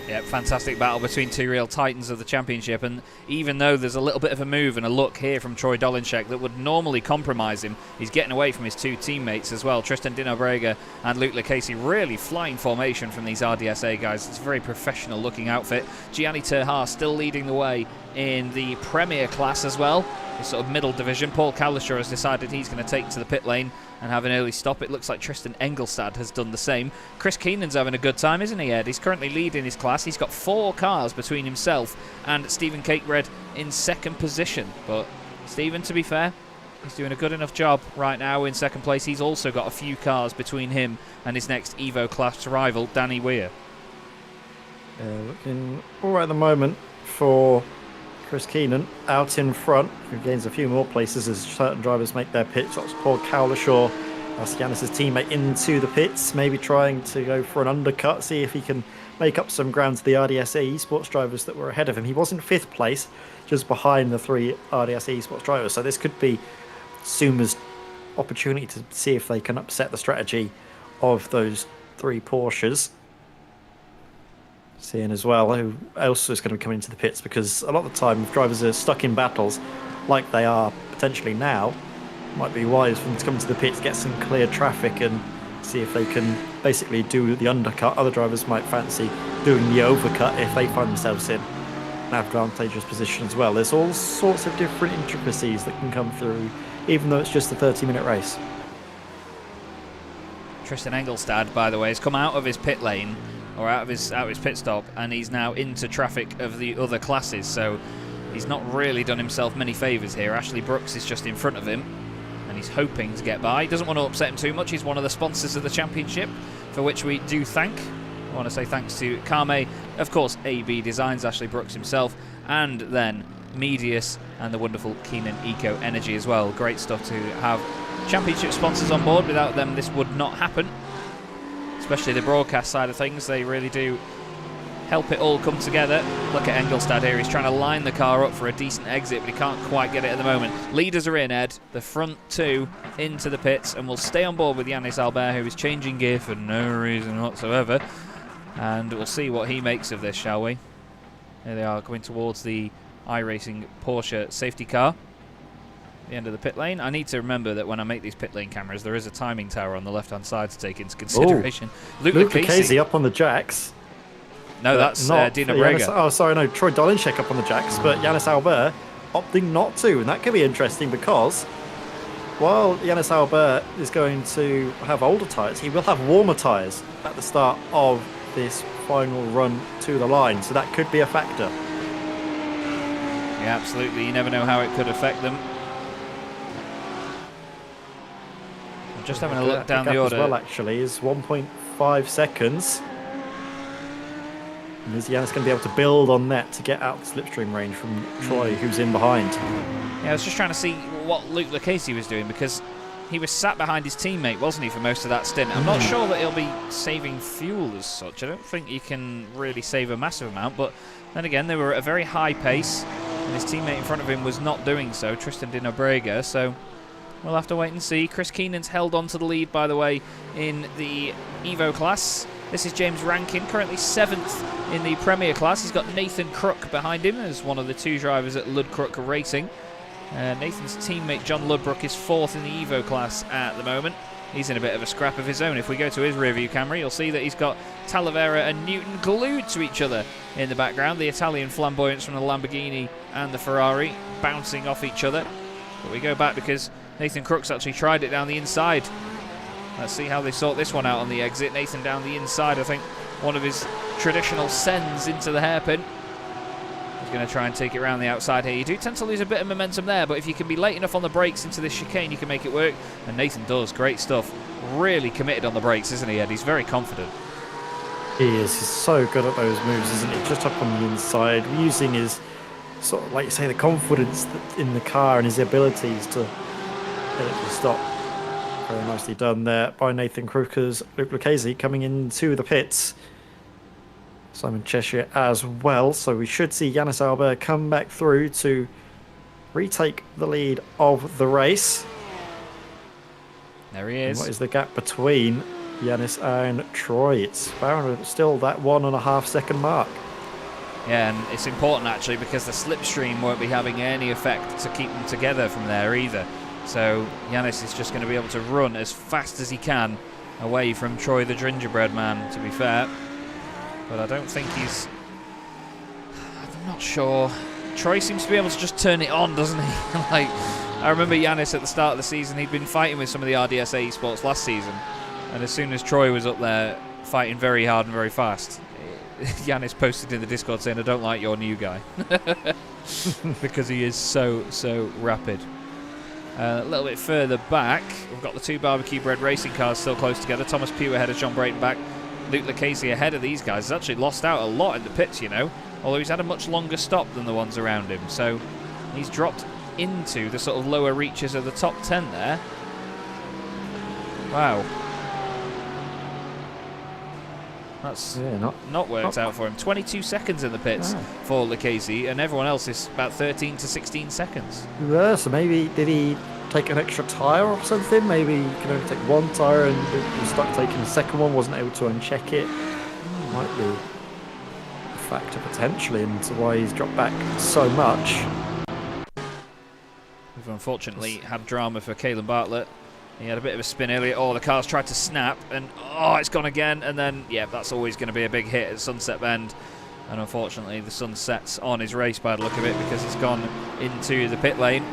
Yeah, fantastic battle between two real titans of the championship, and even though there's a little bit of a move and a look here from Troy Dolinchek that would normally compromise him, he's getting away from his two teammates as well. Tristan Dinobrega and Luke Lucchese, really flying formation from these RDSA guys. It's a very professional looking outfit. Gianni Terhar still leading the way in the Premier class as well, the sort of middle division. Paul Cowlishaw has decided he's going to take to the pit lane and have an early stop. It looks like Tristan Engelstad has done the same. Chris Keenan's having a good time, isn't he, Ed? He's currently leading his class. He's got 4 cars between himself and Stephen Cakered in second position. But Stephen, to be fair, he's doing a good enough job right now in second place. He's also got a few cars between him and his next Evo class rival, Danny Weir. Looking all right at the moment for Chris Keenan out in front, who gains a few more places as certain drivers make their pit stops. Paul Cowlishaw, Yannis' teammate, into the pits, maybe trying to go for an undercut, see if he can make up some ground to the RDSA esports drivers that were ahead of him. He was in 5th place, just behind the 3 RDSA esports drivers, so this could be Suma's opportunity to see if they can upset the strategy of those 3 Porsches. Seeing as well who else is going to be coming into the pits, because a lot of the time if drivers are stuck in battles like they are potentially now, it might be wise for them to come to the pits, get some clear traffic and see if they can basically do the undercut. Other drivers might fancy doing the overcut if they find themselves in an advantageous position as well. There's all sorts of different intricacies that can come through, even though it's just a 30-minute race. Tristan Engelstad, by the way, has come out of his pit lane, or out of his pit stop, and he's now into traffic of the other classes, so he's not really done himself many favours here. Ashley Brooks is just in front of him, and he's hoping to get by. He doesn't want to upset him too much. He's one of the sponsors of the championship, for which we do thank. I want to say thanks to Carme, of course, AB Designs, Ashley Brooks himself, and then Medius and the wonderful Keenan Eco Energy as well. Great stuff to have championship sponsors on board. Without them, this would not happen. Especially the broadcast side of things, they really do help it all come together. Look at Engelstad here, he's trying to line the car up for a decent exit, but he can't quite get it at the moment. Leaders are in, Ed, the front 2 into the pits, and we'll stay on board with Yannis Albert, who is changing gear for no reason whatsoever, and we'll see what he makes of this, shall we? Here they are, going towards the iRacing Porsche safety car. The end of the pit lane. I need to remember that when I make these pit lane cameras, there is a timing tower on the left-hand side to take into consideration. Luke Lucchese up on the jacks. No, that's Dino Brega. Oh, sorry, no, Troy Dolinchek up on the jacks, but Yannis Albert opting not to, and that could be interesting because while Yannis Albert is going to have older tyres, he will have warmer tyres at the start of this final run to the line, so that could be a factor. Yeah, absolutely. You never know how it could affect them. I'm just having a look down the order. As well, actually, is 1.5 seconds. And is Yanis going to be able to build on that to get out the slipstream range from Troy, who's in behind? Yeah, I was just trying to see what Luke Lucchese was doing, because he was sat behind his teammate, wasn't he, for most of that stint. I'm not sure that he'll be saving fuel as such. I don't think you can really save a massive amount, but then again, they were at a very high pace, and his teammate in front of him was not doing so, Tristan Di Nobrega, so we'll have to wait and see. Chris Keenan's held on to the lead, by the way, in the Evo class. This is James Rankin, currently 7th in the Premier class. He's got Nathan Crook behind him as one of the 2 drivers at Ludbrook Racing. Nathan's teammate John Ludbrook is 4th in the Evo class at the moment. He's in a bit of a scrap of his own. If we go to his rearview camera, you'll see that he's got Talavera and Newton glued to each other in the background. The Italian flamboyance from the Lamborghini and the Ferrari bouncing off each other. But we go back because Nathan Crook's actually tried it down the inside. Let's see how they sort this one out on the exit. Nathan down the inside, I think one of his traditional sends into the hairpin. He's going to try and take it around the outside here. You do tend to lose a bit of momentum there, but if you can be late enough on the brakes into this chicane, you can make it work. And Nathan does. Great stuff. Really committed on the brakes, isn't he, Ed? He's very confident. He is. He's so good at those moves, isn't he? Just up on the inside, using his, sort of, like you say, the confidence in the car and his abilities to get it to stop. Very nicely done there by Nathan Crookers. Luke Lucchese coming into the pits. Simon Cheshire as well. So we should see Yanis Albert come back through to retake the lead of the race. There he is. And what is the gap between Yanis and Troy? It's found still that 1.5 second mark. Yeah, and it's important actually because the slipstream won't be having any effect to keep them together from there either. So Yanis is just going to be able to run as fast as he can away from Troy the gingerbread man, to be fair. But I don't think he's... I'm not sure. Troy seems to be able to just turn it on, doesn't he? Like, I remember Yanis at the start of the season, he'd been fighting with some of the RDSA esports last season. And as soon as Troy was up there fighting very hard and very fast, Yanis posted in the Discord saying, I don't like your new guy. Because he is so rapid. A little bit further back, we've got the 2 barbecue bread racing cars still close together. Thomas Pugh ahead of John Breitenbach. Luke Lucchese ahead of these guys. He's actually lost out a lot in the pits, you know, although he's had a much longer stop than the ones around him. So he's dropped into the sort of lower reaches of the top 10 there. Wow. That's not worked out for him. 22 seconds in the pits for Lucchese, and everyone else is about 13 to 16 seconds. Yeah, so maybe did he take an extra tyre or something? Maybe he can only take 1 tyre and was stuck taking the second one, wasn't able to uncheck it. Might be a factor potentially into why he's dropped back so much. We've unfortunately had drama for Caelan Bartlett. He had a bit of a spin earlier. Oh, the car's tried to snap, and oh, it's gone again. And then, yeah, that's always going to be a big hit at Sunset Bend. And unfortunately, the sun sets on his race by the look of it because he's gone into the pit lane.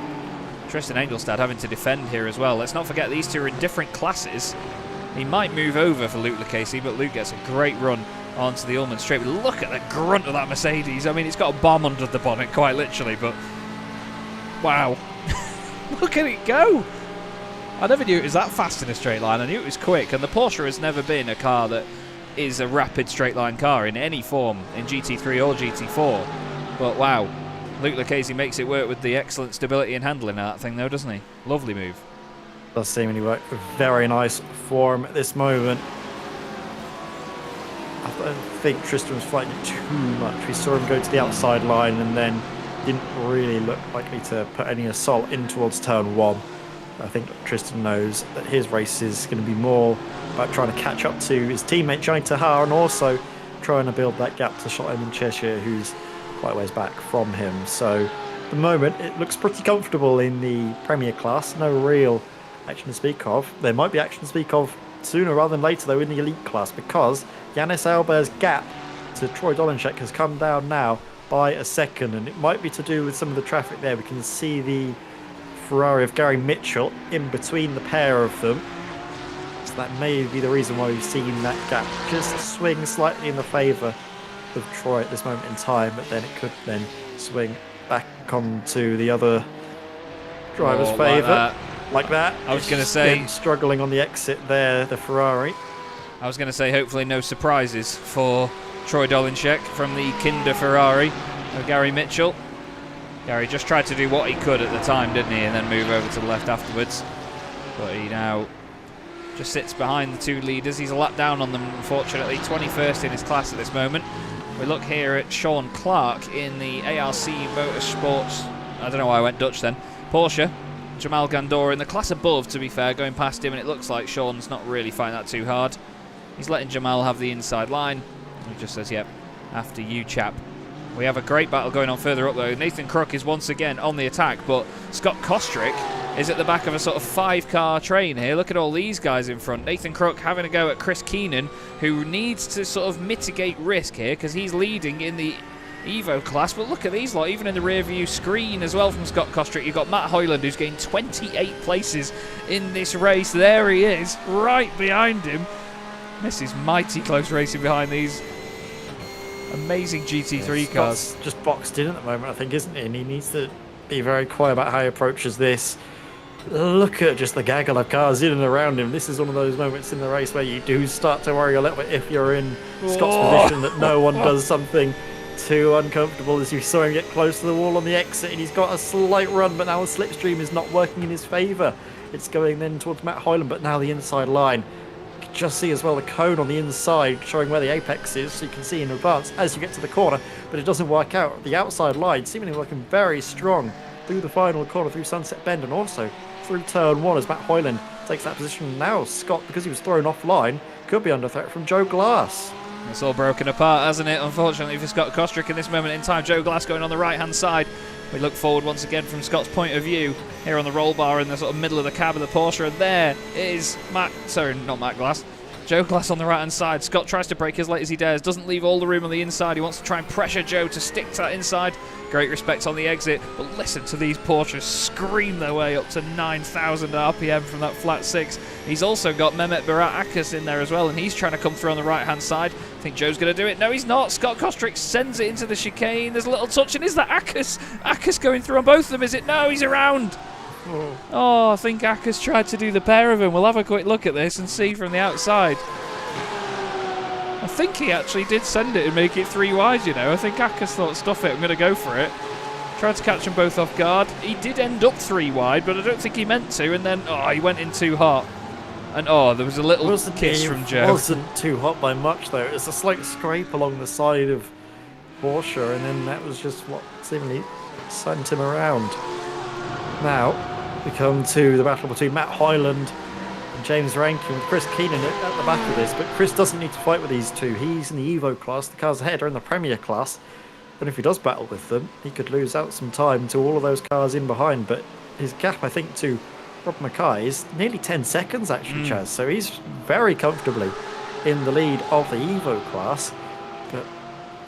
Tristan Engelstad having to defend here as well. Let's not forget these two are in different classes. He might move over for Luke Lucchese, but Luke gets a great run onto the Ullman straight. Look at the grunt of that Mercedes. I mean, it's got a bomb under the bonnet, quite literally, but wow. Look at it go. I never knew it was that fast in a straight line. I knew it was quick, and the Porsche has never been a car that is a rapid straight line car in any form in GT3 or GT4. But wow, Luke Lucchese makes it work with the excellent stability and handling of that thing though, doesn't he? Lovely move. Does seemingly work with very nice form at this moment. I don't think Tristan was fighting it too much. We saw him go to the outside line and then didn't really look likely to put any assault in towards turn 1. I think Tristan knows that his race is going to be more about trying to catch up to his teammate Johnny Tahar and also trying to build that gap to Simon Cheshire, who's quite a ways back from him. So at the moment it looks pretty comfortable in the Premier class. No real action to speak of. There might be action to speak of sooner rather than later though in the Elite class, because Yanis Albert's gap to Troy Dolenchek has come down now by a second, and it might be to do with some of the traffic there. We can see the Ferrari of Gary Mitchell in between the pair of them, so that may be the reason why we've seen that gap just swing slightly in the favour of Troy at this moment in time, but then it could then swing back onto the other driver's Oh, favour. Like that. I was going to It's say... again struggling on the exit there, the Ferrari. I was going to say, hopefully no surprises for Troy Dolinczek from the Kinder Ferrari of Gary Mitchell. Gary just tried to do what he could at the time, didn't he, and then move over to the left afterwards. But he now just sits behind the two leaders. He's a lap down on them, unfortunately. 21st in his class at this moment. We look here at Sean Clark in the ARC Motorsports. I don't know why I went Dutch then. Porsche. Jamal Gandora in the class above, to be fair, going past him, and it looks like Sean's not really fighting that too hard. He's letting Jamal have the inside line. He just says, yep, after you, chap. We have a great battle going on further up, though. Nathan Crook is once again on the attack, but Scott Kostrick is at the back of a sort of 5-car train here. Look at all these guys in front. Nathan Crook having a go at Chris Keenan, who needs to sort of mitigate risk here because he's leading in the Evo class. But look at these lot, even in the rear view screen as well from Scott Kostrick. You've got Matt Hoyland, who's gained 28 places in this race. There he is, right behind him. This is mighty close racing behind these amazing GT3 cars. Scott's just boxed in at the moment, I think, isn't he? And he needs to be very quiet about how he approaches this. Look at just the gaggle of cars in and around him. This is one of those moments in the race where you do start to worry a little bit if you're in Scott's position, that no one does something too uncomfortable. As you saw him get close to the wall on the exit, and he's got a slight run, but now the slipstream is not working in his favour. It's going then towards Matt Hoyland, but now the inside line. Just see as well the cone on the inside showing where the apex is, so you can see in advance as you get to the corner, but it doesn't work out. The outside line seemingly looking very strong through the final corner, through Sunset Bend, and also through turn 1 as Matt Hoyland takes that position. Now Scott, because he was thrown offline, could be under threat from Joe Glass. It's all broken apart, hasn't it? Unfortunately for Scott Kostrick in this moment in time. Joe Glass going on the right-hand side. We look forward once again from Scott's point of view here on the roll bar in the sort of middle of the cab of the Porsche, and there is not Matt Glass. Joe Glass on the right-hand side. Scott tries to brake as late as he dares. Doesn't leave all the room on the inside. He wants to try and pressure Joe to stick to that inside. Great respect on the exit. But listen to these Porsches scream their way up to 9,000 RPM from that flat 6. He's also got Mehmet Barat-Akas in there as well, and he's trying to come through on the right-hand side. I think Joe's going to do it. No, he's not. Scott Kostrick sends it into the chicane. There's a little touch, and is that Akas? Akas going through on both of them, is it? No, he's around. Oh, I think Akas tried to do the pair of them. We'll have a quick look at this and see from the outside. I think he actually did send it and make it 3 wide, you know. I think Akas thought, stuff it, I'm going to go for it. Tried to catch them both off guard. He did end up 3 wide, but I don't think he meant to. And then, he went in too hot. And, there was a little kiss from Joe. It wasn't too hot by much, though. It was a slight scrape along the side of Porsche, and then that was just what seemingly sent him around. Now, we come to the battle between Matt Hoyland and James Rankin, with Chris Keenan at the back of this. But Chris doesn't need to fight with these two. He's in the Evo class. The cars ahead are in the Premier class. And if he does battle with them, he could lose out some time to all of those cars in behind. But his gap, I think, to Rob Mackay is nearly 10 seconds, actually, Chaz. So he's very comfortably in the lead of the Evo class. But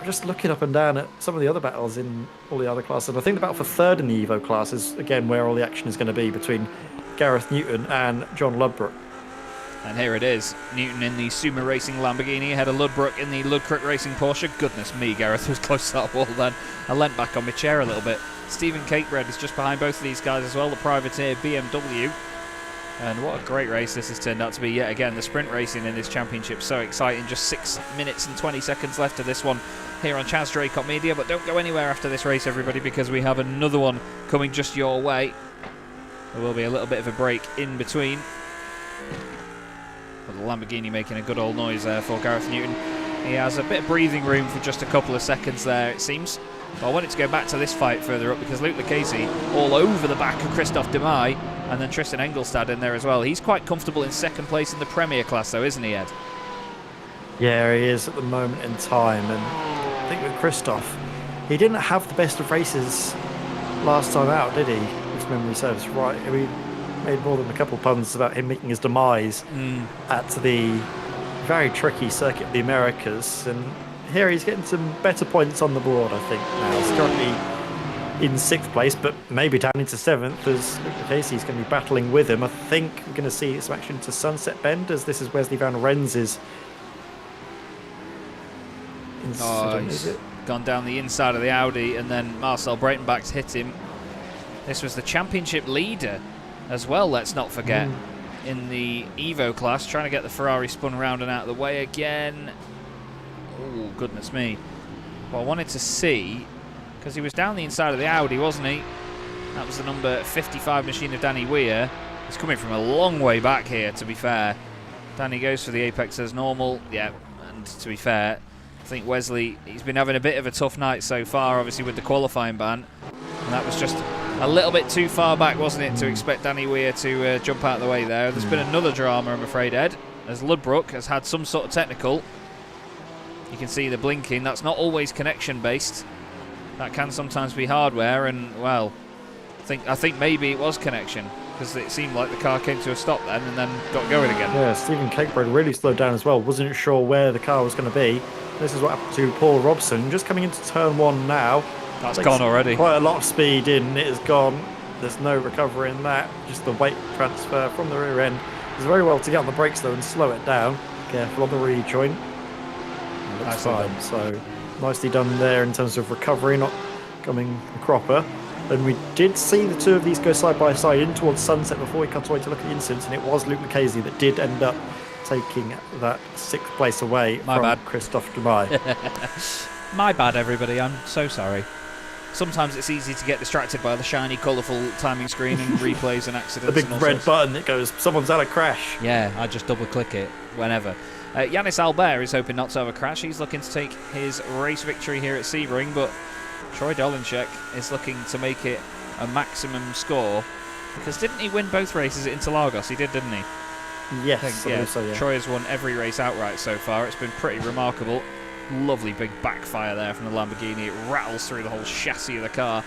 just looking up and down at some of the other battles in all the other classes, and I think the battle for third in the Evo class is, again, where all the action is going to be between Gareth Newton and John Ludbrook. And here it is. Newton in the Sumer Racing Lamborghini ahead of Ludbrook in the Ludcrook Racing Porsche. Goodness me, Gareth was close to that wall then. I leant back on my chair a little bit. Stephen Capered is just behind both of these guys as well, the privateer BMW. And what a great race this has turned out to be yet again. The sprint racing in this championship so exciting. Just 6 minutes and 20 seconds left of this one here on Chaz Draycott Media. But don't go anywhere after this race, everybody, because we have another one coming just your way. There will be a little bit of a break in between. But the Lamborghini making a good old noise there for Gareth Newton. He has a bit of breathing room for just a couple of seconds there, it seems. But I wanted to go back to this fight further up because Luke Lucchese all over the back of Christophe Demay, and then Tristan Engelstad in there as well. He's quite comfortable in second place in the Premier class though, isn't he, Ed? Yeah, he is at the moment in time. And I think with Christophe, he didn't have the best of races last time out, did he? If memory serves right. We made more than a couple of puns about him making his demise at the very tricky circuit of the Americas. And here he's getting some better points on the board, I think, now. He's currently in 6th place, but maybe down into 7th, as Luke Casey's going to be battling with him. I think we're going to see some action to Sunset Bend, as this is Wesley Van Rens's. gone down the inside of the Audi, and then Marcel Breitenbach's hit him. This was the championship leader as well, let's not forget, in the Evo class, trying to get the Ferrari spun around and out of the way again. Oh, goodness me. Well, I wanted to see, because he was down the inside of the Audi, wasn't he? That was the number 55 machine of Danny Weir. He's coming from a long way back here, to be fair. Danny goes for the apex as normal. Yeah, and to be fair, I think Wesley, he's been having a bit of a tough night so far, obviously with the qualifying ban. And that was just a little bit too far back, wasn't it, to expect Danny Weir to jump out of the way there. There's been another drama, I'm afraid, Ed, as Ludbrook has had some sort of technical. You can see the blinking. That's not always connection-based. That can sometimes be hardware, and, well, I think maybe it was connection, because it seemed like the car came to a stop then and then got going again. Yeah, Stephen Cakebread really slowed down as well. Wasn't sure where the car was going to be. This is what happened to Paul Robson. Just coming into turn 1 now. That's gone already. Quite a lot of speed in. It is gone. There's no recovery in that. Just the weight transfer from the rear end. It's very well to get on the brakes though and slow it down. Careful on the rejoin. Looks fine. So nicely done there in terms of recovery, not coming a cropper. And we did see the two of these go side by side in towards sunset before we cut away to look at the incident, and it was Luke Lucchese that did end up taking that 6th place away from Christophe Dubai. My bad, everybody. I'm so sorry. Sometimes it's easy to get distracted by the shiny, colourful timing screen and replays and accidents. The big red button that goes, someone's had a crash. Yeah, I just double click it. Whenever. Yannis Albert is hoping not to have a crash. He's looking to take his race victory here at Sebring, but Troy Dolinchek is looking to make it a maximum score, because didn't he win both races at Interlagos? He did, didn't he? Yes, I think so, yeah. Troy has won every race outright so far. It's been pretty remarkable. Lovely big backfire there from the Lamborghini. It rattles through the whole chassis of the car.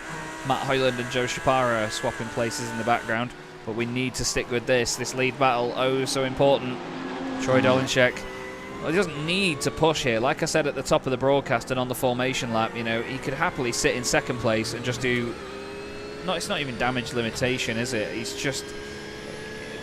Matt Hoyland and Joe Shapara are swapping places in the background, but we need to stick with this lead battle. Oh, so important. Troy Dolinchek, well, he doesn't need to push here. Like I said at the top of the broadcast and on the formation lap, you know, he could happily sit in 2nd place and just do... it's not even damage limitation, is it? He's just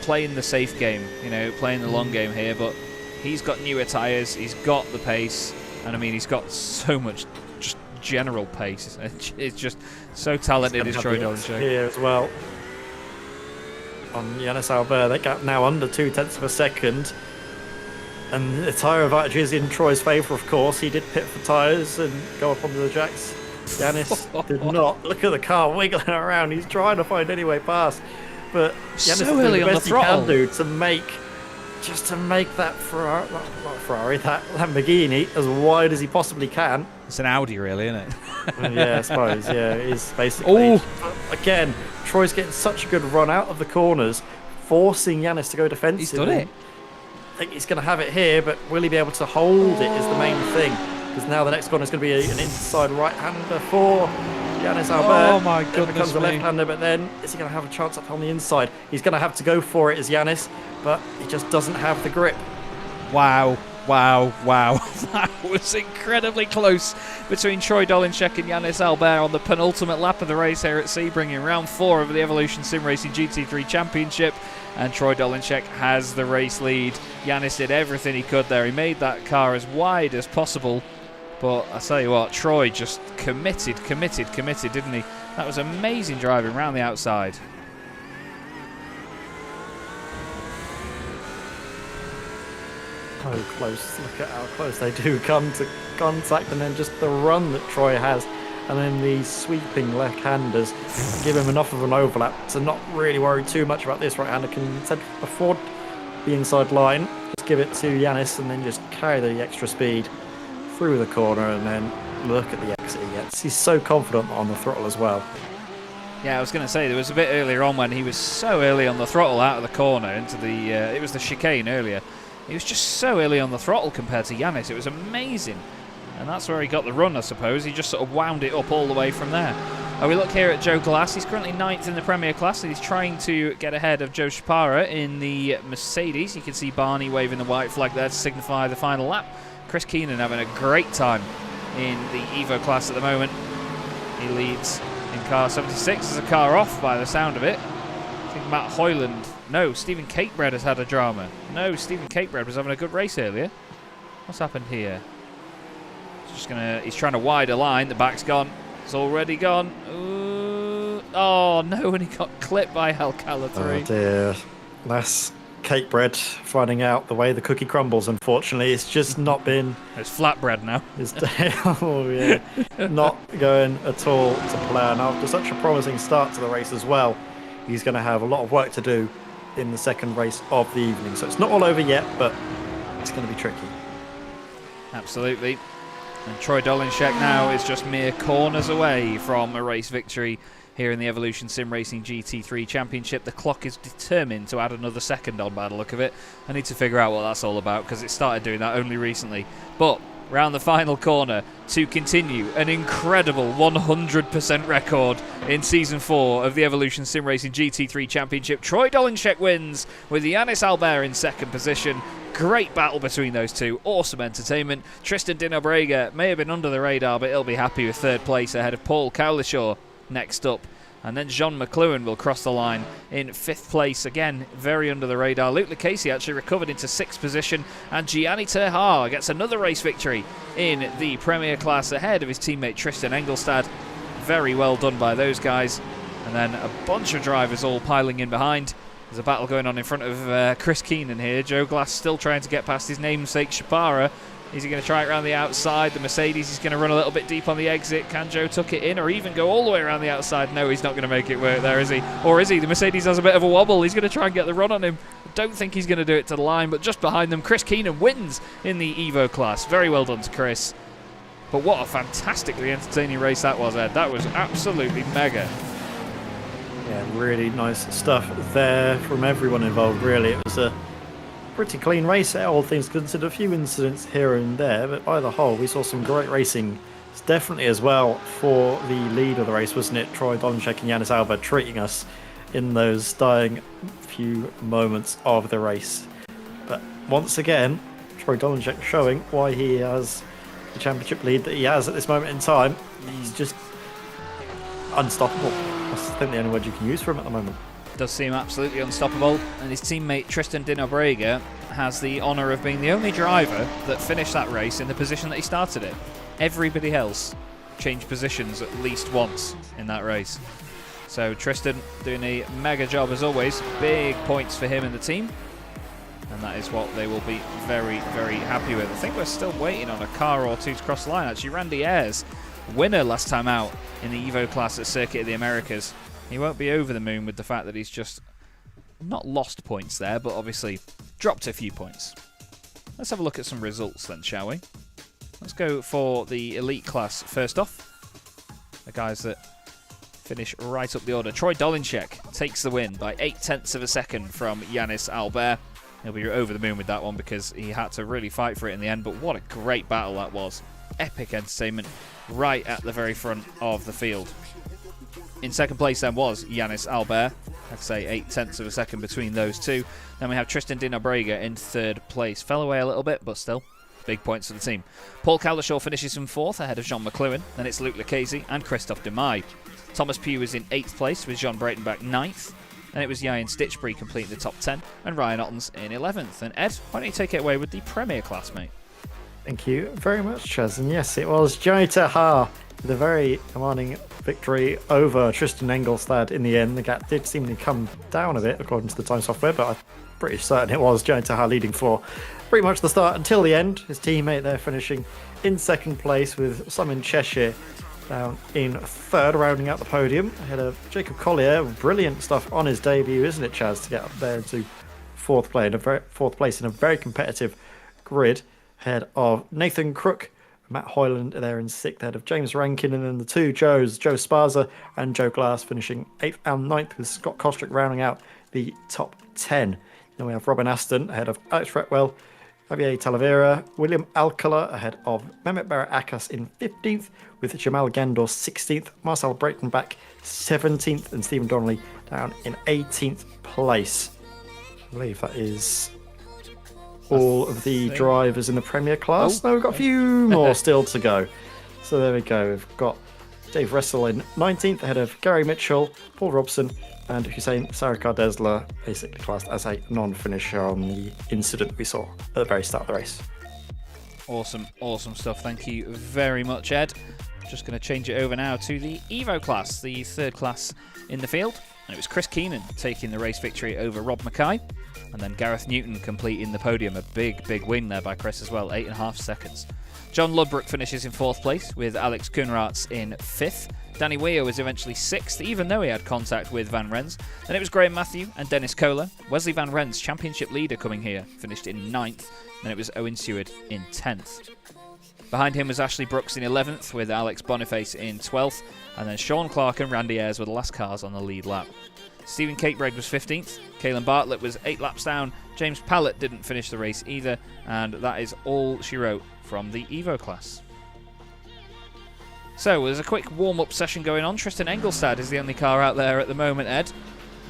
playing the safe game, you know, playing the long game here, but he's got newer tyres, he's got the pace, and I mean, he's got so much just general pace. It's just so talented, is Troy Dolinchek. Here as well. On Yannis Albert, they gap now under 0.2 of a second. And the tyre advantage is in Troy's favour, of course. He did pit for tyres and go up onto the jacks. Yannis did not. Look at the car wiggling around. He's trying to find any way past. But Yannis so early did the on best the throttle. he can do to make that Ferrari, that Lamborghini as wide as he possibly can. It's an Audi, really, isn't it? Yeah, I suppose. Yeah, it is basically. Ooh. But again, Troy's getting such a good run out of the corners, forcing Yannis to go defensive. He's done it. I think he's going to have it here, but will he be able to hold it is the main thing. Because now the next corner is going to be an inside right-hander for Yannis Albert. Oh my Then goodness becomes a me. left-hander, but then is he going to have a chance up on the inside? He's going to have to go for it as Yannis, but he just doesn't have the grip. Wow. That was incredibly close between Troy Dolinchek and Yannis Albert on the penultimate lap of the race here at Sebring in round 4 of the Evolution Sim Racing GT3 Championship. And Troy Dolinchek has the race lead. Yannis did everything he could there. He made that car as wide as possible. But I tell you what, Troy just committed, didn't he? That was amazing driving around the outside. So close. Look at how close they do come to contact, and then just the run that Troy has. And then the sweeping left-handers give him enough of an overlap to not really worry too much about this. Right-hander can instead afford the inside line, just give it to Yannis and then just carry the extra speed through the corner, and then look at the exit he gets. He's so confident on the throttle as well. Yeah, I was going to say, there was a bit earlier on when he was so early on the throttle out of the corner into the... it was the chicane earlier. He was just so early on the throttle compared to Yannis. It was amazing. And that's where he got the run, I suppose. He just sort of wound it up all the way from there. We look here at Joe Glass. He's currently 9th in the Premier class, and he's trying to get ahead of Joe Shapara in the Mercedes. You can see Barney waving the white flag there to signify the final lap. Chris Keenan having a great time in the Evo class at the moment. He leads in car 76. There's a car off by the sound of it. I think Matt Hoyland... No, Stephen Cakebread has had a drama. No, Stephen Cakebread was having a good race earlier. What's happened here? He's trying to wide a line. The back's gone. It's already gone. Ooh. Oh no, and he got clipped by Alcala 3. Oh dear. That's cakebread finding out the way the cookie crumbles, unfortunately. It's just not been... It's flatbread now. Oh yeah. Not going at all to plan. After such a promising start to the race as well, he's going to have a lot of work to do in the second race of the evening. So it's not all over yet, but it's going to be tricky. Absolutely. And Troy Dolinshek now is just mere corners away from a race victory here in the Evolution Sim Racing GT3 Championship. The clock is determined to add another second on by the look of it. I need to figure out what that's all about because it started doing that only recently. But round the final corner to continue an incredible 100% record in Season 4 of the Evolution Sim Racing GT3 Championship. Troy Dolinshek wins with Yannis Albert in second position. Great battle between those two. Awesome entertainment. Tristan Dinobrega may have been under the radar, but he'll be happy with third place ahead of Paul Cowlishaw next up. And then Jean McLuhan will cross the line in fifth place. Again, very under the radar. Luke Lucchese actually recovered into sixth position. And Gianni Terhar gets another race victory in the Premier class ahead of his teammate Tristan Engelstad. Very well done by those guys. And then a bunch of drivers all piling in behind. There's a battle going on in front of Chris Keenan here. Joe Glass still trying to get past his namesake Shapara. Is he going to try it around the outside? The Mercedes is going to run a little bit deep on the exit. Can Joe tuck it in or even go all the way around the outside? No, he's not going to make it work there, is he? Or is he? The Mercedes has a bit of a wobble. He's going to try and get the run on him. Don't think he's going to do it to the line, but just behind them, Chris Keenan wins in the Evo class. Very well done to Chris. But what a fantastically entertaining race that was, Ed. That was absolutely mega. Yeah, really nice stuff there from everyone involved, really. It was a pretty clean race, all things considered. A few incidents here and there, but by the whole, we saw some great racing. It's definitely as well for the lead of the race, wasn't it? Troy Dolinshek and Yannis Albert treating us in those dying few moments of the race. But once again, Troy Dolinshek showing why he has the championship lead that he has at this moment in time. He's just unstoppable. That's I think the only word you can use for him at the moment. Does seem absolutely unstoppable, and his teammate Tristan Dinobrega has the honour of being the only driver that finished that race in the position that he started it. Everybody else changed positions at least once in that race. So Tristan doing a mega job as always. Big points for him and the team, and that is what they will be very, very happy with. I think we're still waiting on a car or two to cross the line. Actually, Randy Ayres, winner last time out in the Evo class at Circuit of the Americas. He won't be over the moon with the fact that he's just not lost points there, but obviously dropped a few points. Let's have a look at some results then, shall we? Let's go for the elite class first off. The guys that finish right up the order. Troy Dolinshek takes the win by 0.8 of a second from Yannis Albert. He'll be over the moon with that one because he had to really fight for it in the end, but what a great battle that was. Epic entertainment right at the very front of the field. In second place then was Yannis Albert. I'd say 0.8 of a second between those two. Then we have Tristan Dinobrega in third place. Fell away a little bit, but still big points for the team. Paul Cowlishaw finishes in fourth ahead of Jean McLuhan. Then it's Luke Lucchese and Christophe Demay. Thomas Pugh was in 8th place with John Breitenbach 9th. Then it was Ian Stitchbury completing the top 10 and Ryan Ottens in 11th. And Ed, why don't you take it away with the Premier class, mate? Thank you very much, Chaz. And yes, it was Gianni Terhar with a very commanding victory over Tristan Engelstad in the end. The gap did seemingly come down a bit according to the time software, but I'm pretty certain it was Gianni Terhar leading for pretty much the start until the end. His teammate there finishing in second place with Simon Cheshire down in third, rounding out the podium ahead of Jacob Collier. Brilliant stuff on his debut, isn't it, Chaz, to get up there into fourth place in a very competitive grid ahead of Nathan Crook, Matt Hoyland there in sixth, ahead of James Rankin, and then the two Joes, Joe Sparza and Joe Glass, finishing 8th and 9th, with Scott Kostrick rounding out the top 10. Then we have Robin Aston ahead of Alex Fretwell, Javier Talavera, William Alcala ahead of Mehmet Barra-Akas in 15th, with Jamal Gandor 16th, Marcel Breitenbach 17th, and Stephen Donnelly down in 18th place. I believe that is all of the drivers in the Premier class. No, we've got a few more still to go. So there we go. We've got Dave Russell in 19th ahead of Gary Mitchell, Paul Robson, and Hussein Sarikar-Desla, basically classed as a non-finisher on the incident we saw at the very start of the race. Awesome, awesome stuff. Thank you very much, Ed. Just going to change it over now to the Evo class, the third class in the field. And it was Chris Keenan taking the race victory over Rob Mackay. And then Gareth Newton completing the podium. A big, big win there by Chris as well, 8.5 seconds. John Ludbrook finishes in 4th place with Alex Koenraerts in 5th. Danny Weir was eventually 6th, even though he had contact with Van Rens. Then it was Graham Matthew and Dennis Kohler. Wesley Van Rens, championship leader coming here, finished in 9th. Then it was Owen Seward in 10th. Behind him was Ashley Brooks in 11th with Alex Boniface in 12th. And then Sean Clark and Randy Ayres were the last cars on the lead lap. Stephen Catebread was 15th. Caelan Bartlett was 8 laps down. James Pallett didn't finish the race either. And that is all she wrote from the Evo class. So there's a quick warm-up session going on. Tristan Engelstad is the only car out there at the moment, Ed.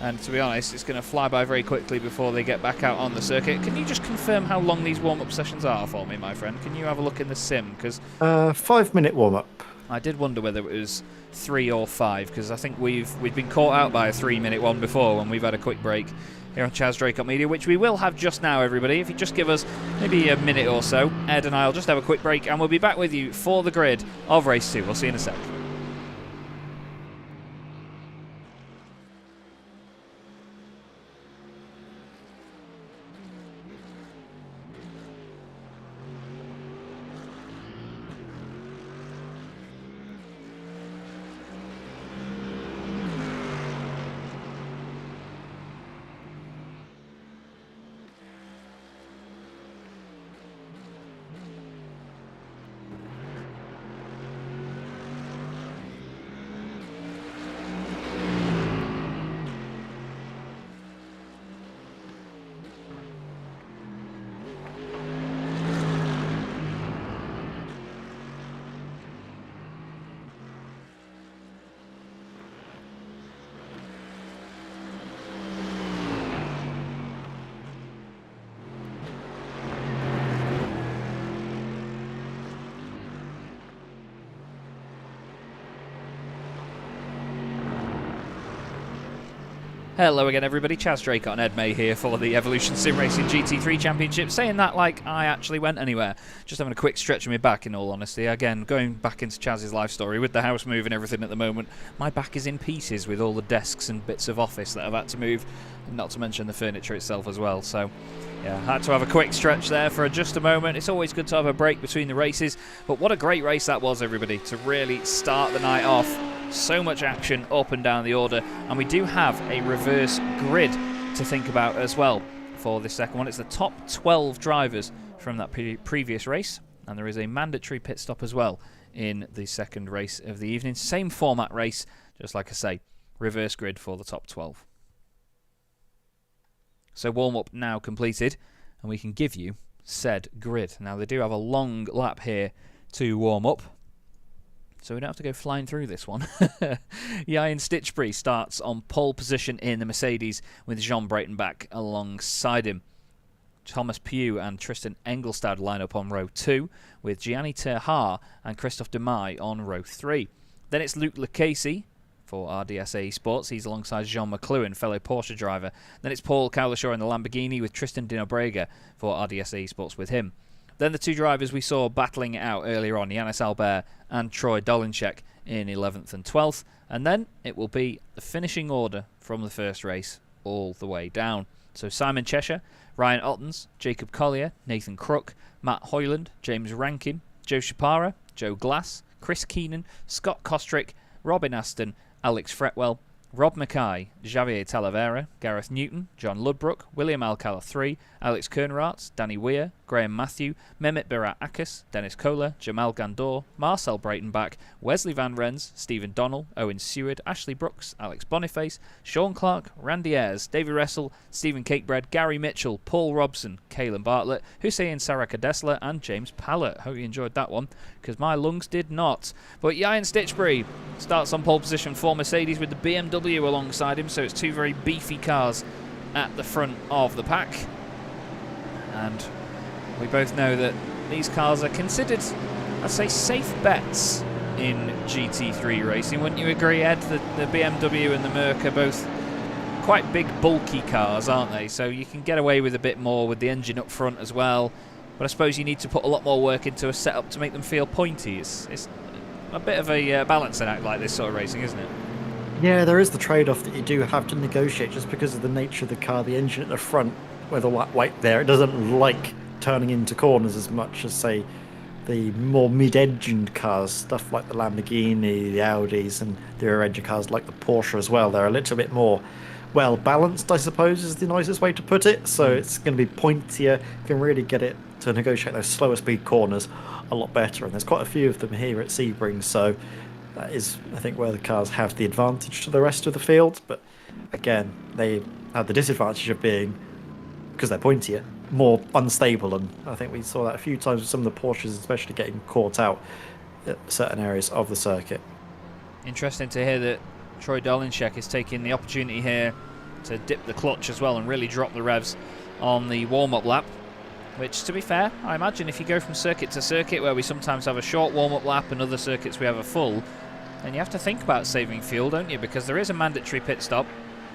And to be honest, it's going to fly by very quickly before they get back out on the circuit. Can you just confirm how long these warm-up sessions are for me, my friend? Can you have a look in the sim? Because 5-minute warm-up. I did wonder whether it was 3 or 5, because I think we've been caught out by a 3-minute one before when we've had a quick break here on Chaz Draycott Media, which we will have just now, everybody. If you just give us maybe a minute or so, Ed and I will just have a quick break, and we'll be back with you for the grid of race 2. We'll see you in a sec. Hello again, everybody. Chaz Draycott and Ed May here for the Evolution Sim Racing GT3 Championship. Saying that like I actually went anywhere. Just having a quick stretch of my back, in all honesty. Again, going back into Chaz's life story, with the house move and everything at the moment, my back is in pieces with all the desks and bits of office that I've had to move, not to mention the furniture itself as well. So, yeah, had to have a quick stretch there for just a moment. It's always good to have a break between the races, but what a great race that was, everybody, to really start the night off. So much action up and down the order, and we do have a reverse grid to think about as well for this second one. It's the top 12 drivers from that previous race, and there is a mandatory pit stop as well in the second race of the evening. Same format race, just like I say, reverse grid for the top 12. So warm-up now completed, and we can give you said grid. Now they do have a long lap here to warm up, so we don't have to go flying through this one. Ian Stitchbury starts on pole position in the Mercedes with Jean Breitenbach alongside him. Thomas Pugh and Tristan Engelstad line up on row 2 with Gianni Terhar and Christophe Demay on row 3. Then it's Luke Lucchese for RDSA Esports. He's alongside Jean McLuhan, fellow Porsche driver. Then it's Paul Cowlishaw in the Lamborghini with Tristan Dinobrega for RDSA Esports with him. Then the two drivers we saw battling it out earlier on, Yannis Albert and Troy Dolinchek in 11th and 12th. And then it will be the finishing order from the first race all the way down. So Simon Cheshire, Ryan Ottens, Jacob Collier, Nathan Crook, Matt Hoyland, James Rankin, Joe Shapara, Joe Glass, Chris Keenan, Scott Kostrick, Robin Aston, Alex Fretwell, Rob Mackay, Javier Talavera, Gareth Newton, John Ludbrook, William Alcala 3, Alex Koenraerts, Danny Weir, Graham Matthew, Mehmet Berat-Akis, Dennis Kohler, Jamal Gandor, Marcel Breitenbach, Wesley Van Rens, Stephen Donnell, Owen Seward, Ashley Brooks, Alex Boniface, Sean Clark, Randy Ayres, David Ressel, Stephen Catebread, Gary Mitchell, Paul Robson, Caelan Bartlett, Hussein Sarakadesla and James Pallett. Hope you enjoyed that one, because my lungs did not. But Ian Stitchbury starts on pole position for Mercedes with the BMW alongside him, so it's two very beefy cars at the front of the pack. And we both know that these cars are considered, I'd say, safe bets in GT3 racing. Wouldn't you agree, Ed? The BMW and the Merc are both quite big, bulky cars, aren't they? So you can get away with a bit more with the engine up front as well. but I suppose you need to put a lot more work into a setup to make them feel pointy. It's a bit of a balancing act like this sort of racing, isn't it? Yeah, there is the trade-off that you do have to negotiate just because of the nature of the car, the engine at the front, with all that weight there. It doesn't like turning into corners as much as, say, the more mid-engined cars, stuff like the Lamborghini, the Audis, and the rear-engine cars like the Porsche as well. They're a little bit more well-balanced, I suppose, is the nicest way to put it. So it's going to be pointier. You can really get it to negotiate those slower speed corners a lot better. And there's quite a few of them here at Sebring, so that is, I think, where the cars have the advantage to the rest of the field. But again, they have the disadvantage of being, because they're pointier, more unstable, and I think we saw that a few times with some of the Porsches, especially getting caught out at certain areas of the circuit. Interesting to hear that Troy Dolinschek is taking the opportunity here to dip the clutch as well and really drop the revs on the warm-up lap, which, to be fair, I imagine if you go from circuit to circuit where we sometimes have a short warm-up lap and other circuits we have a full, then you have to think about saving fuel, don't you? Because there is a mandatory pit stop,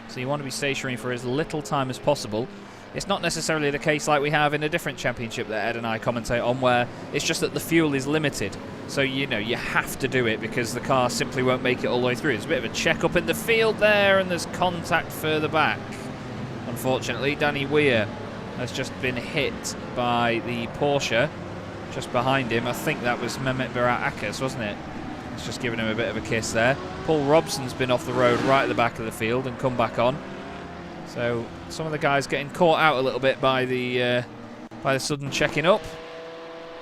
so you want to be stationary for as little time as possible. It's not necessarily the case like we have in a different championship that Ed and I commentate on, where it's just that the fuel is limited. So, you know, you have to do it because the car simply won't make it all the way through. There's a bit of a check-up in the field there, and there's contact further back. Unfortunately, Danny Weir has just been hit by the Porsche just behind him. I think that was Mehmet Berat Akers, wasn't it? It's just giving him a bit of a kiss there. Paul Robson's been off the road right at the back of the field and come back on. So some of the guys getting caught out a little bit by the sudden checking up.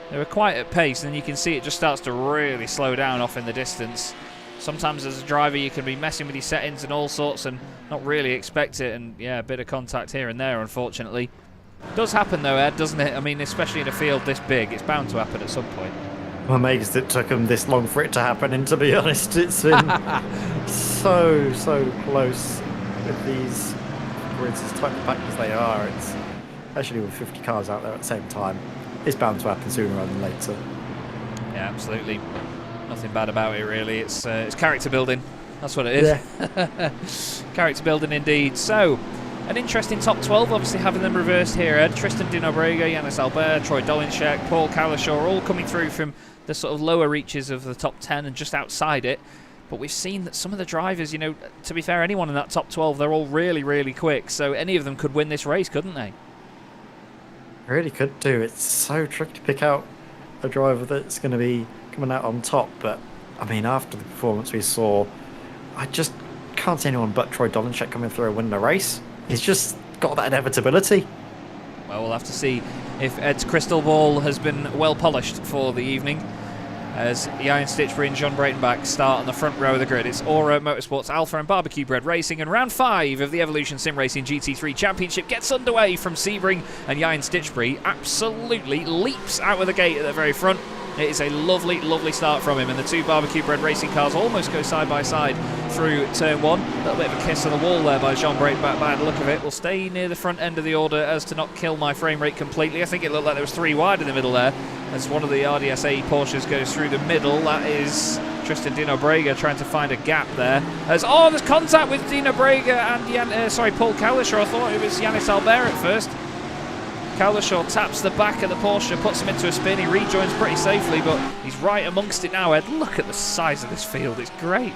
They were quite at pace, and you can see it just starts to really slow down off in the distance. Sometimes as a driver you can be messing with your settings and all sorts and not really expect it, and yeah, a bit of contact here and there, unfortunately. Does happen though, Ed, doesn't it? I mean, especially in a field this big, it's bound to happen at some point. I'm amazed it took them this long for it to happen, and to be honest, it's been so close with these grids as tight packed as they are. It's especially with 50 cars out there at the same time. It's bound to happen sooner rather than later. Yeah, absolutely. Nothing bad about it, really. It's character building. That's what it is. Yeah. Character building indeed. So, an interesting top 12, obviously having them reversed here, Ed. Tristan Di Nobrega, Yannis Albert, Troy Dolinschek, Paul Calishaw, all coming through from the sort of lower reaches of the top 10 and just outside it. But we've seen that some of the drivers, you know, to be fair, anyone in that top 12, they're all really, really quick. So any of them could win this race, couldn't they? Really could do. It's so tricky to pick out a driver that's going to be coming out on top. But, I mean, after the performance we saw, I just can't see anyone but Troy Dolinschek coming through and winning the race. He's just got that inevitability. Well, we'll have to see if Ed's crystal ball has been well polished for the evening, as Ian Stitchbury and John Breitenbach start on the front row of the grid. It's Aura Motorsports Alpha and Barbecue Bread Racing, and round 5 of the Evolution Sim Racing GT3 Championship gets underway from Sebring, and Ian Stitchbury absolutely leaps out of the gate at the very front. It is a lovely, lovely start from him, and the two Barbecue Bread Racing cars almost go side by side through turn 1. A little bit of a kiss on the wall there by John Breitenbach by the look of it. Will stay near the front end of the order as to not kill my frame rate completely. I think it looked like there was 3 wide in the middle there as one of the RDSA Porsches goes through the middle. That is Tristan Di Nobrega trying to find a gap there. There's contact with Di Nobrega and Paul Calishaw. I thought it was Yannis Albert at first. Calishaw taps the back of the Porsche, puts him into a spin. He rejoins pretty safely, but he's right amongst it now, Ed. Look at the size of this field. It's great.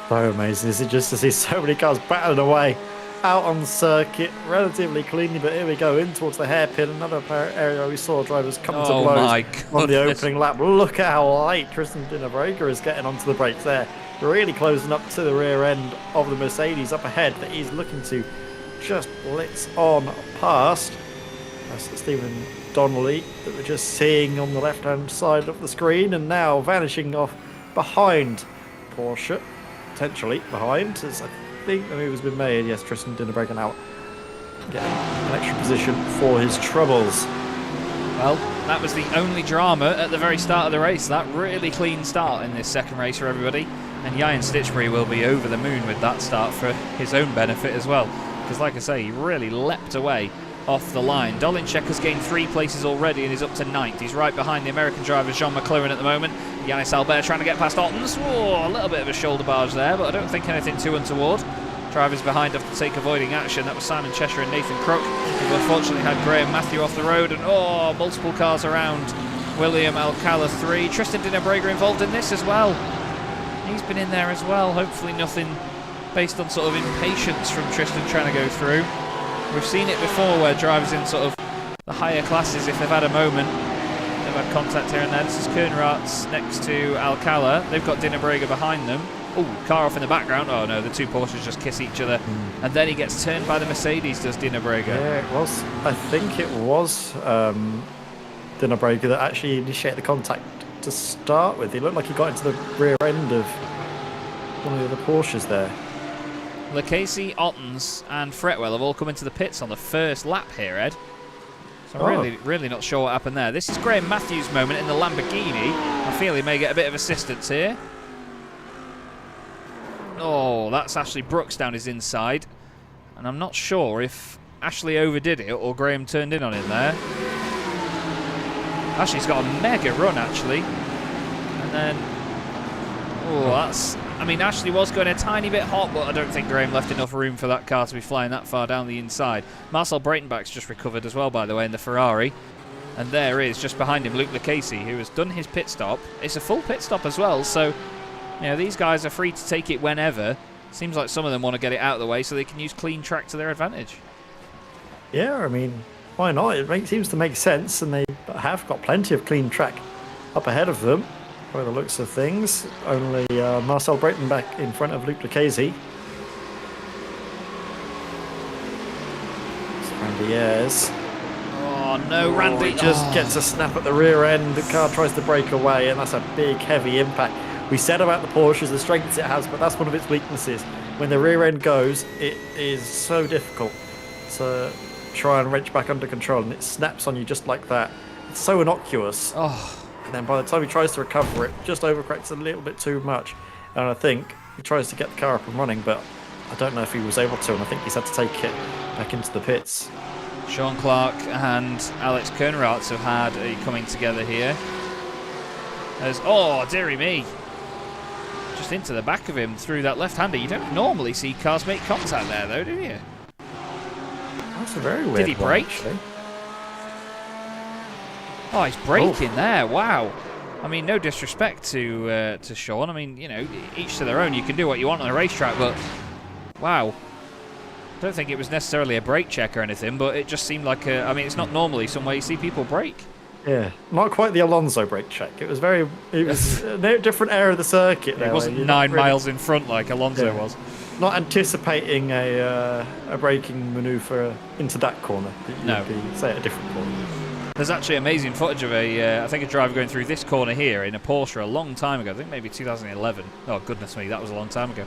So amazing. Is it just to see so many cars battling away out on the circuit relatively cleanly, but here we go in towards the hairpin. Another area where we saw drivers come to blows on the opening lap. Look at how light Tristan Di Nobrega is getting onto the brakes there. Really closing up to the rear end of the Mercedes up ahead that he's looking to just blitz on past. That's Stephen Donnelly that we're just seeing on the left hand side of the screen, and now vanishing off behind Porsche, potentially behind, as I think the move has been made. Yes, Tristan Di Nobrega now getting an extra position for his troubles. Well, that was the only drama at the very start of the race. That really clean start in this second race for everybody, and Ian Stitchbury will be over the moon with that start for his own benefit as well. Because, like I say, he really leapt away off the line. Dolinschek has gained 3 places already and is up to 9th. He's right behind the American driver Jean McLaren at the moment. Yannis Albert trying to get past Ottens. Whoa, a little bit of a shoulder barge there, but I don't think anything too untoward. Drivers behind have to take avoiding action. That was Simon Cheshire and Nathan Crook, who unfortunately had Graham Matthew off the road, and multiple cars around William Alcala 3. Tristan Dinnebrager involved in this as well. He's been in there as well. Hopefully nothing based on sort of impatience from Tristan trying to go through. We've seen it before where drivers in sort of the higher classes, if they've had a moment, they've had contact here and there. This is Koenraerts next to Alcala. They've got Dinnebrager behind them. Oh, car off in the background. Oh no, the two Porsches just kiss each other. And then he gets turned by the Mercedes, does Dinnebrager. Yeah, it was. I think it was Dinnebrager that actually initiated the contact to start with. He looked like he got into the rear end of one of the other Porsches there. Lucchese, Ottens and Fretwell have all come into the pits on the first lap here, Ed. So I'm really not sure what happened there. This is Graham Matthews' moment in the Lamborghini. I feel he may get a bit of assistance here. Oh, that's Ashley Brooks down his inside. And I'm not sure if Ashley overdid it or Graham turned in on him there. Ashley's got a mega run, actually. And then... oh, that's... I mean, Ashley was going a tiny bit hot, but I don't think Graham left enough room for that car to be flying that far down the inside. Marcel Breitenbach's just recovered as well, by the way, in the Ferrari. And there is, just behind him, Luke Lucchese, who has done his pit stop. It's a full pit stop as well, so... you know, these guys are free to take it whenever. Seems like some of them want to get it out of the way so they can use clean track to their advantage. Yeah, I mean, why not? It seems to make sense, and they have got plenty of clean track up ahead of them, by the looks of things. Only Marcel Breitenbach in front of Luke Lucchese. It's Randy Ayres. Oh no, Randy Just gets a snap at the rear end. The car tries to break away, and that's a big, heavy impact. We said about the Porsches, the strengths it has, but that's one of its weaknesses. When the rear end goes, it is so difficult to try and wrench back under control, and it snaps on you just like that. It's so innocuous. Oh. And then by the time he tries to recover it, just overcorrects a little bit too much. And I think he tries to get the car up and running, but I don't know if he was able to, and I think he's had to take it back into the pits. Sean Clark and Alex Koenraerts have had a coming together here. Oh, dearie me. Just into the back of him through that left-hander. You don't normally see cars make contact there, though, do you? That's a very weird Did he brake? Actually. Oh, he's braking there. Wow. I mean, no disrespect to Sean. I mean, you know, each to their own. You can do what you want on a racetrack, but wow. I don't think it was necessarily a brake check or anything, but it just seemed like a... I mean, it's not normally somewhere you see people brake. Yeah, not quite the Alonso brake check. It was very... it was a different area of the circuit there. It wasn't 9 miles in front like Alonso was. Not anticipating a braking manoeuvre into that corner. No. Say, a different corner. There's actually amazing footage of I think a driver going through this corner here in a Porsche a long time ago. I think maybe 2011. Oh, goodness me, that was a long time ago.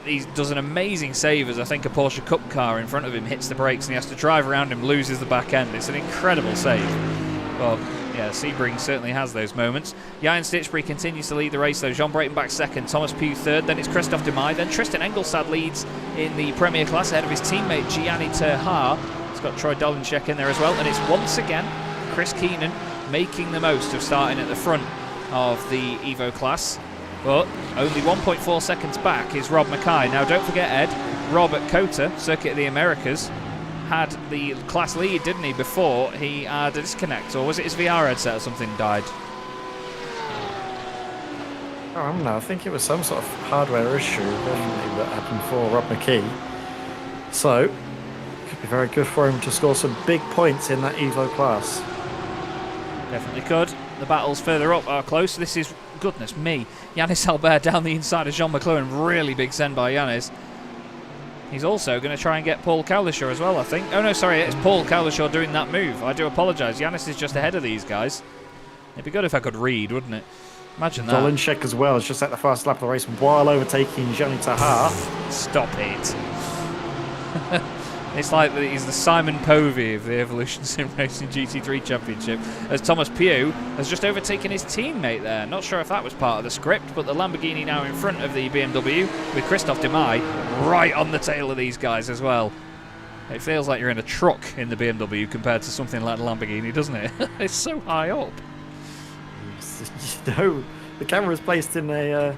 He does an amazing save as I think a Porsche Cup car in front of him hits the brakes and he has to drive around him, loses the back end. It's an incredible save. Well, yeah, Sebring certainly has those moments. Jan Stitchbury continues to lead the race, though. Jean Breitenbach second, Thomas Pugh third, then it's Christophe Demay, then Tristan Engelstad leads in the Premier class ahead of his teammate Gianni Terhar. He's got Troy Dolenchek in there as well, and it's once again Chris Keenan making the most of starting at the front of the Evo class. But only 1.4 seconds back is Rob Mackay. Now, don't forget, Ed, Rob at COTA, Circuit of the Americas, had the class lead, didn't he, before he had a disconnect? Or was it his VR headset or something died? I don't know. I think it was some sort of hardware issue definitely that happened for Rob McKee. So, it could be very good for him to score some big points in that Evo class. Definitely could. The battles further up are close. This is, goodness me, Yannis Albert down the inside of Jean McLaren. Really big send by Yannis. He's also going to try and get Paul Cowlishaw as well, I think. Oh no, sorry, it's Paul Cowlishaw doing that move. I do apologise. Yannis is just ahead of these guys. It'd be good if I could read, wouldn't it? Imagine that. Dolenchek as well. It's just at the fastest lap of the race while overtaking Gianni Terhar. Stop it. It's like he's the Simon Povey of the Evolution Sim Racing GT3 Championship, as Thomas Pugh has just overtaken his teammate there. Not sure if that was part of the script, but the Lamborghini now in front of the BMW with Christophe Demay right on the tail of these guys as well. It feels like you're in a truck in the BMW compared to something like the Lamborghini, doesn't it? It's so high up. No, the camera is placed in a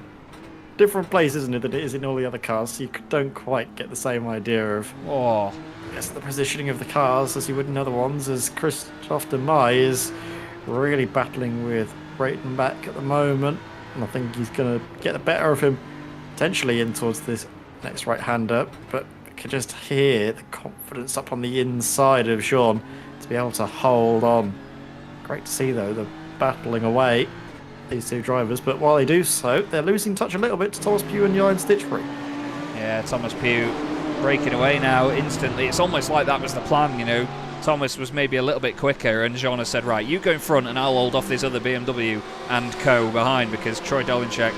different place, isn't it, than it is in all the other cars, so you don't quite get the same idea of Oh, I guess the positioning of the cars as you would in other ones, as Christophe Demay is really battling with Brayton back at the moment, and I think he's going to get the better of him potentially in towards this next right-hander, but you can just hear the confidence up on the inside of Sean to be able to hold on. Great to see, though, the battling away, these two drivers, but while they do so, they're losing touch a little bit to Thomas Pugh and Johan Stitchbury. yeah, Thomas Pugh breaking away now instantly. It's almost like that was the plan, you know. Thomas was maybe a little bit quicker, and Jean has said, right, you go in front and I'll hold off this other BMW and co behind, because Troy Dolinchek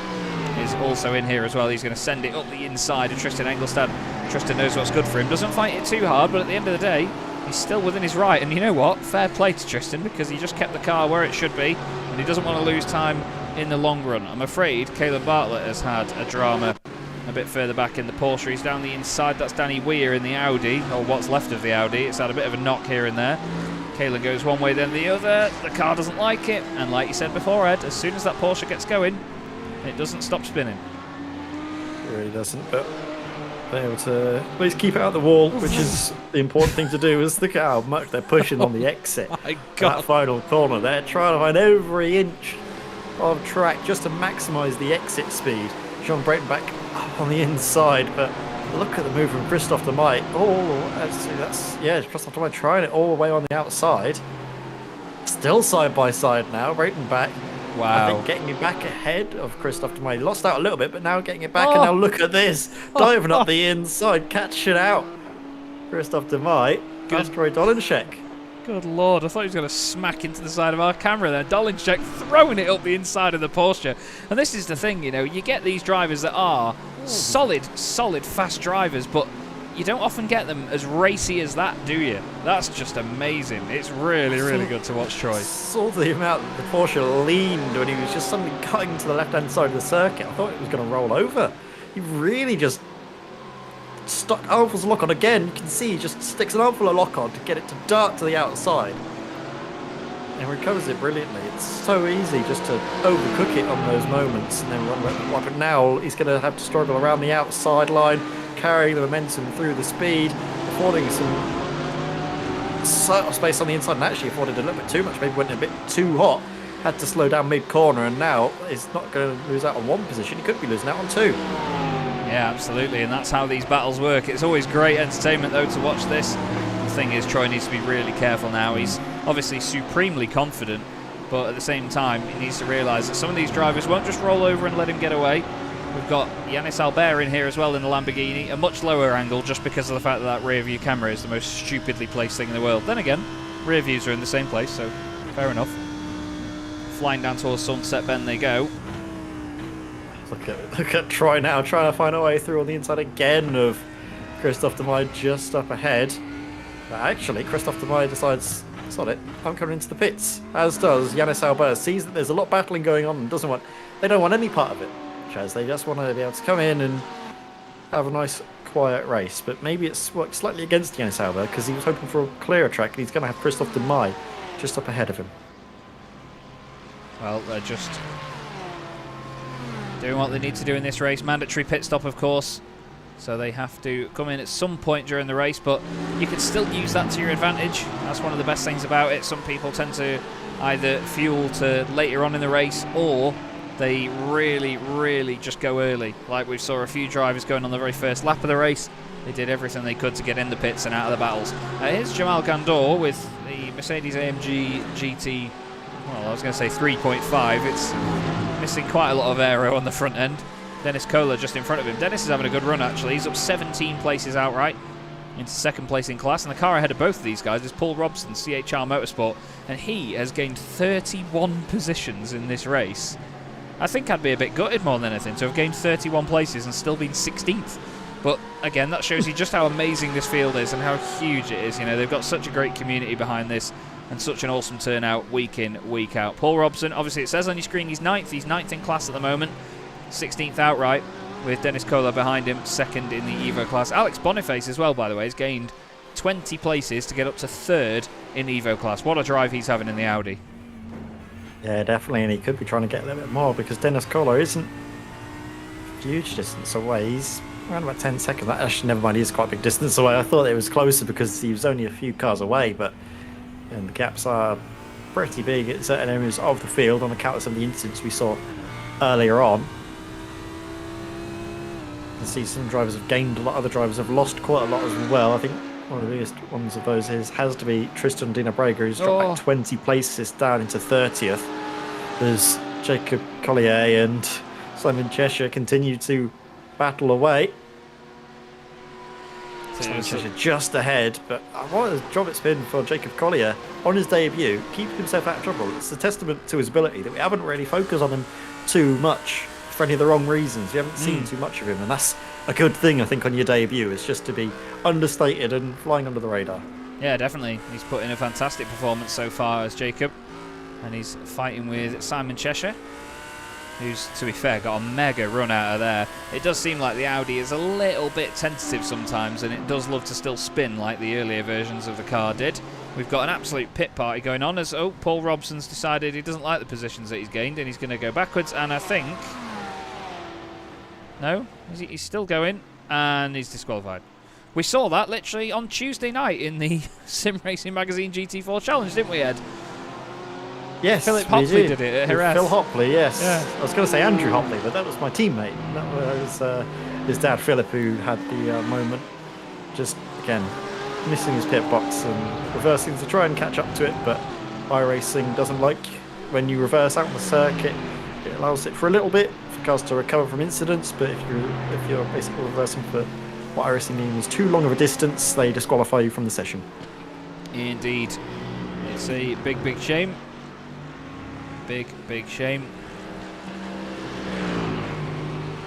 is also in here as well. He's going to send it up the inside of Tristan Engelstad. Tristan knows what's good for him. Doesn't fight it too hard, but at the end of the day, he's still within his right. And you know what? Fair play to Tristan, because he just kept the car where it should be, and he doesn't want to lose time in the long run. I'm afraid Caleb Bartlett has had a drama a bit further back in the Porsche. He's down the inside. That's Danny Weir in the Audi, or what's left of the Audi. It's had a bit of a knock here and there. Kayla goes one way, then the other. The car doesn't like it, and like you said before, Ed, as soon as that Porsche gets going, it doesn't stop spinning. It really doesn't, but they're able to at least keep it out of the wall, which is the important thing to do. Is look at how much they're pushing on the exit. My God. That final corner, they're trying to find every inch of track just to maximise the exit speed. Sean Brayton back up on the inside, but look at the move from Christophe Demay. Christophe Demay trying it all the way on the outside. Still side by side now, Brayton back. Wow. I think getting it back ahead of Christophe Demay. Lost out a little bit, but now getting it back, and now look at this. Diving up the inside, catching out Christophe Demay. That's Troy Dolinchek. Good Lord, I thought he was going to smack into the side of our camera there. Dolinchek throwing it up the inside of the Porsche. And this is the thing, you know, you get these drivers that are solid, fast drivers, but you don't often get them as racy as that, do you? That's just amazing. It's really, really good to watch Troy. Saw the amount that the Porsche leaned when he was just suddenly cutting to the left-hand side of the circuit. I thought it was going to roll over. He really just stuck armfuls of lock on again. You can see he just sticks an armful of lock on to get it to dart to the outside. And recovers it brilliantly. It's so easy just to overcook it on those moments and then run away. But now he's going to have to struggle around the outside line, carrying the momentum through the speed, affording some space on the inside, and actually afforded a little bit too much. Maybe went a bit too hot. Had to slow down mid-corner, and now he's not going to lose out on one position. He could be losing out on two. Yeah, absolutely, and that's how these battles work. It's always great entertainment, though, to watch this. The thing is, Troy needs to be really careful now. He's obviously supremely confident, but at the same time, he needs to realise that some of these drivers won't just roll over and let him get away. We've got Yannis Albert in here as well in the Lamborghini, a much lower angle just because of the fact that rear view camera is the most stupidly placed thing in the world. Then again, rear views are in the same place, so fair enough. Flying down towards Sunset Bend they go. Look at Troy now trying to find a way through on the inside again of Christophe Demay just up ahead. But actually, Christophe Demay decides, sod it, I'm coming into the pits. As does Yannis Albert. Sees that there's a lot of battling going on and they don't want any part of it. Chaz, they just want to be able to come in and have a nice quiet race. But maybe it's worked slightly against Yannis Albert because he was hoping for a clearer track and he's going to have Christophe Demay just up ahead of him. Well, they're just doing what they need to do in this race. Mandatory pit stop, of course, so they have to come in at some point during the race, but you can still use that to your advantage. That's one of the best things about it. Some people tend to either fuel to later on in the race, or they really just go early. Like we saw a few drivers going on the very first lap of the race. They did everything they could to get in the pits and out of the battles. Here's Jamal Gandor with the Mercedes AMG GT, well, I was going to say 3.5. It's missing quite a lot of aero on the front end. Dennis Kohler just in front of him. Dennis is having a good run, actually. He's up 17 places outright into second place in class, and the car ahead of both of these guys is Paul Robson, CHR Motorsport, and he has gained 31 positions in this race. I think I'd be a bit gutted more than anything to have gained 31 places and still been 16th. But again, that shows you just how amazing this field is and how huge it is. You know, they've got such a great community behind this and such an awesome turnout week in, week out. Paul Robson, obviously it says on your screen he's 9th. He's 9th in class at the moment, 16th outright, with Dennis Kohler behind him, 2nd in the Evo class. Alex Boniface as well, by the way, has gained 20 places to get up to 3rd in Evo class. What a drive he's having in the Audi. Yeah, definitely, and he could be trying to get a little bit more because Dennis Kohler isn't huge distance away. He's around about 10 seconds. Actually, never mind, he is quite a big distance away. I thought it was closer because he was only a few cars away, but and the gaps are pretty big at certain areas of the field on account of some of the incidents we saw earlier on. You can see some drivers have gained a lot, other drivers have lost quite a lot as well. I think one of the biggest ones of those has to be Tristan Dina Braga, who's dropped like 20 places down into 30th. There's Jacob Collier and Simon Cheshire continue to battle away. Simon Cheshire just ahead, but what a job it's been for Jacob Collier on his debut, keeping himself out of trouble. It's a testament to his ability that we haven't really focused on him too much for any of the wrong reasons. We haven't seen too much of him, and that's a good thing, I think, on your debut, is just to be understated and flying under the radar. Yeah, definitely. He's put in a fantastic performance so far as Jacob, and he's fighting with Simon Cheshire, who's, to be fair, got a mega run out of there. It does seem like the Audi is a little bit tentative sometimes, and it does love to still spin like the earlier versions of the car did. We've got an absolute pit party going on as, Paul Robson's decided he doesn't like the positions that he's gained, and he's going to go backwards, and I think... No? He's still going, and he's disqualified. We saw that literally on Tuesday night in the Sim Racing Magazine GT4 Challenge, didn't we, Ed? Yes, Philip Hopley did it at Jerez. Phil Hopley, yes. Yeah. I was going to say Andrew Hopley, but that was my teammate. That was his dad, Philip, who had the moment. Just, again, missing his pit box and reversing to try and catch up to it, but iRacing doesn't like when you reverse out on the circuit. It allows it for a little bit for cars to recover from incidents, but if you're basically reversing for what iRacing means too long of a distance, they disqualify you from the session. Indeed. It's a big shame. Big shame.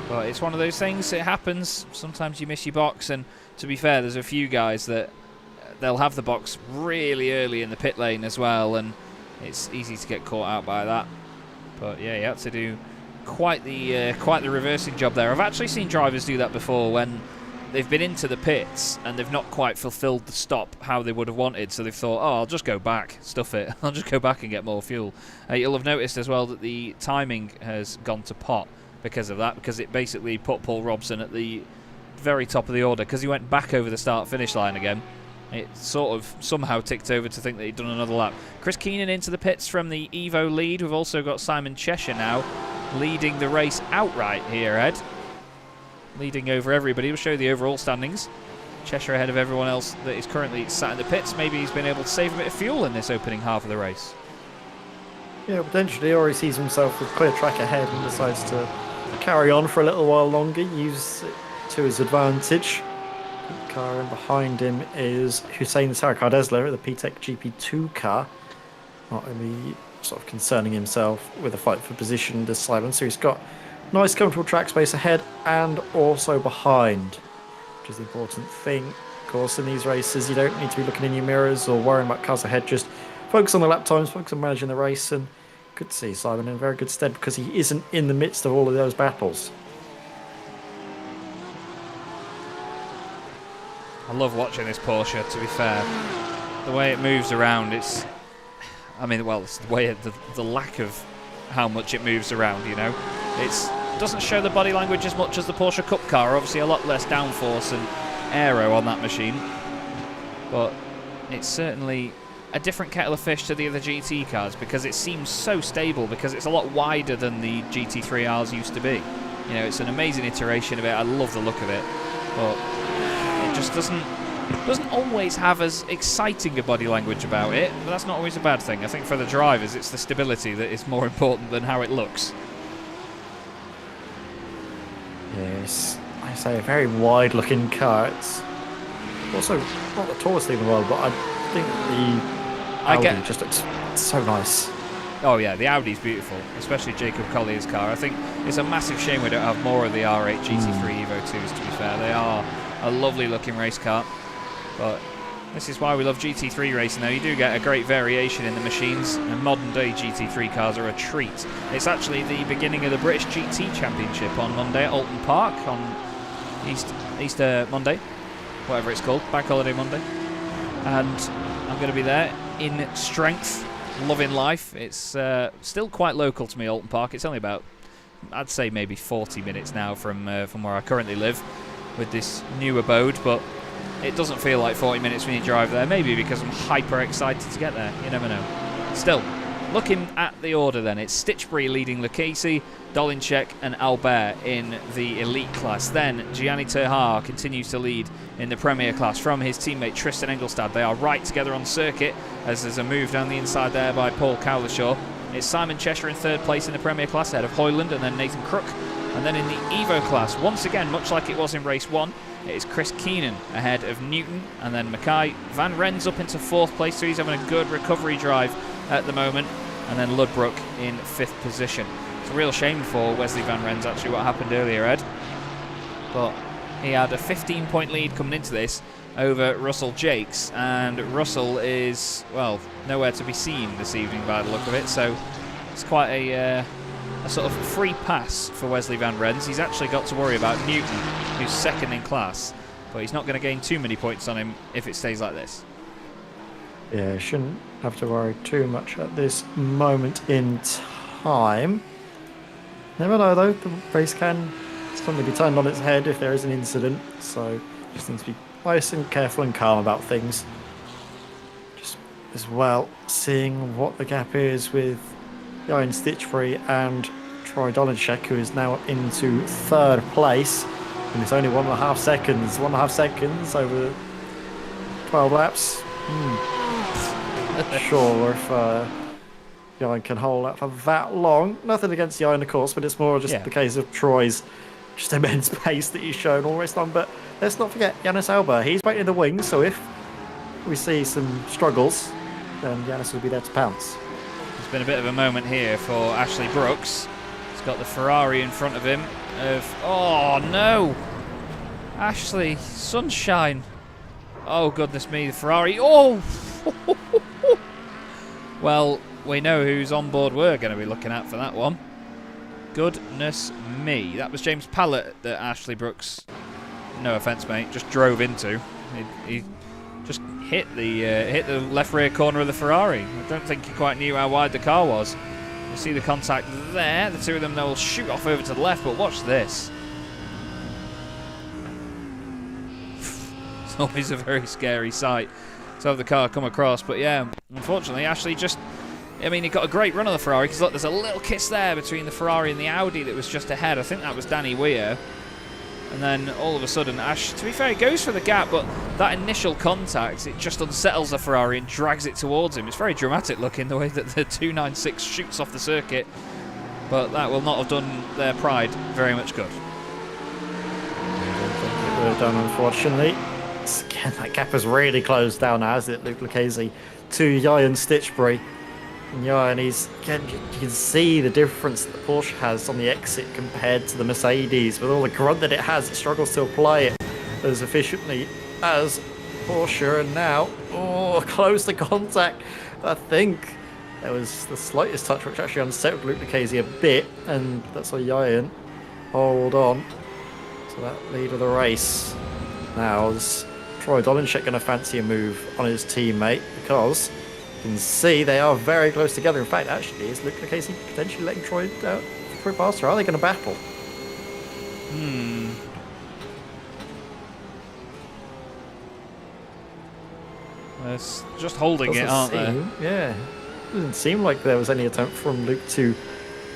But it's one of those things, it happens. Sometimes you miss your box, and to be fair, there's a few guys that they'll have the box really early in the pit lane as well, and it's easy to get caught out by that. But yeah, you had to do quite the reversing job there. I've actually seen drivers do that before when they've been into the pits and they've not quite fulfilled the stop how they would have wanted, so they've thought, I'll just go back, stuff it, I'll just go back and get more fuel. You'll have noticed as well that the timing has gone to pot because of that, because it basically put Paul Robson at the very top of the order because he went back over the start-finish line again. It sort of somehow ticked over to think that he'd done another lap. Chris Keenan into the pits from the Evo lead. We've also got Simon Cheshire now leading the race outright here, Ed. Leading over everybody. We'll show you the overall standings. Cheshire ahead of everyone else that is currently sat in the pits. Maybe he's been able to save a bit of fuel in this opening half of the race. Yeah, potentially, or he sees himself with clear track ahead and decides to carry on for a little while longer, use it to his advantage. The car in behind him is Hussein Sarakardesler at the PTEC GP2 car. Not only sort of concerning himself with a fight for position this time, so he's got nice comfortable track space ahead and also behind, which is the important thing. Of course, in these races you don't need to be looking in your mirrors or worrying about cars ahead, just focus on the lap times, focus on managing the race, and good to see Simon in very good stead because he isn't in the midst of all of those battles. I love watching this Porsche, to be fair. The way it moves around, it's the way the lack of how much it moves around, you know. It doesn't show the body language as much as the Porsche Cup car. Obviously a lot less downforce and aero on that machine, but it's certainly a different kettle of fish to the other GT cars because it seems so stable, because it's a lot wider than the GT3Rs used to be. You know, it's an amazing iteration of it. I love the look of it, but it just doesn't always have as exciting a body language about it, but that's not always a bad thing. I think for the drivers it's the stability that is more important than how it looks. Yes, I say a very wide looking car. It's also not the tallest thing in the world, but I think the Audi just looks so nice. Oh yeah, the Audi's beautiful, especially Jacob Collier's car. I think it's a massive shame we don't have more of the R8 GT3 Evo 2s, to be fair. They are a lovely looking race car, but this is why we love GT3 racing though. You do get a great variation in the machines, and modern day GT3 cars are a treat. It's actually the beginning of the British GT Championship on Monday at Alton Park, on Easter Monday, whatever it's called, Bank Holiday Monday. And I'm going to be there in strength, loving life. It's still quite local to me, Alton Park. It's only about I'd say maybe 40 minutes now from where I currently live with this new abode, but it doesn't feel like 40 minutes when you drive there. Maybe because I'm hyper excited to get there. You never know. Still, looking at the order then, it's Stitchbury leading Lucchese, Dolinchek and Albert in the elite class. Then Gianni Terhar continues to lead in the Premier class from his teammate Tristan Engelstad. They are right together on circuit as there's a move down the inside there by Paul Cowlishaw. It's Simon Cheshire in third place in the Premier class ahead of Hoyland and then Nathan Crook. And then in the Evo class, once again, much like it was in race 1, it is Chris Keenan ahead of Newton and then Mackay. Van Ren's up into 4th place, so he's having a good recovery drive at the moment. And then Ludbrook in 5th position. It's a real shame for Wesley Van Ren's actually what happened earlier, Ed. But he had a 15-point lead coming into this over Russell Jakes, and Russell is, well, nowhere to be seen this evening by the look of it, so it's quite a sort of free pass for Wesley Van Ren's. He's actually got to worry about Newton, who's 2nd in class, but he's not going to gain too many points on him if it stays like this. Yeah, shouldn't have to worry too much at this moment in time. Never know though, the race can suddenly be turned on its head if there is an incident, so just need to be nice and careful and calm about things. Just as well, seeing what the gap is with Ian Stitchbury and Troy Dolinchek, who is now into 3rd place, and it's only 1.5 seconds. 1.5 seconds over 12 laps. Sure, if Ian can hold that for that long. Nothing against Ian, of course, but it's more just the case of Troy's just immense pace that he's shown all race long. But let's not forget Yannis Albert. He's waiting in the wings, so if we see some struggles, then Yannis will be there to pounce. There's been a bit of a moment here for Ashley Brooks. He's got the Ferrari in front of him. Oh no! Ashley, sunshine. Oh goodness me, the Ferrari. Oh! Well, we know whose on board we're going to be looking at for that one. Goodness me. That was James Pallett that Ashley Brooks, no offence mate, just drove into. He just hit the left rear corner of the Ferrari. I don't think he quite knew how wide the car was. You see the contact there. The two of them, they'll shoot off over to the left, but watch this. It's always a very scary sight to have the car come across, but yeah, unfortunately Ashley just, I mean, he got a great run on the Ferrari, because look, there's a little kiss there between the Ferrari and the Audi that was just ahead. I think that was Danny Weir. And then all of a sudden, Ash, to be fair, he goes for the gap, but that initial contact, it just unsettles the Ferrari and drags it towards him. It's very dramatic looking, the way that the 296 shoots off the circuit. But that will not have done their pride very much good. I don't think it would have done, unfortunately. Again, that gap has really closed down now, hasn't it, Luke Lucchese, to Ian Stitchbury. And Ian, again, you can see the difference that Porsche has on the exit compared to the Mercedes. With all the grunt that it has, it struggles to apply it as efficiently as Porsche. And now, close to contact. I think there was the slightest touch which actually unsettled Luke Lucchese a bit, and that's why Ian hold on to that lead of the race. Now, is Troy Dolinchek going to fancy a move on his teammate, because you can see they are very close together. In fact, actually, is Luke Lucchese potentially letting Troy past her? Are they going to battle? They're just holding it, aren't they? Yeah. Doesn't seem like there was any attempt from Luke to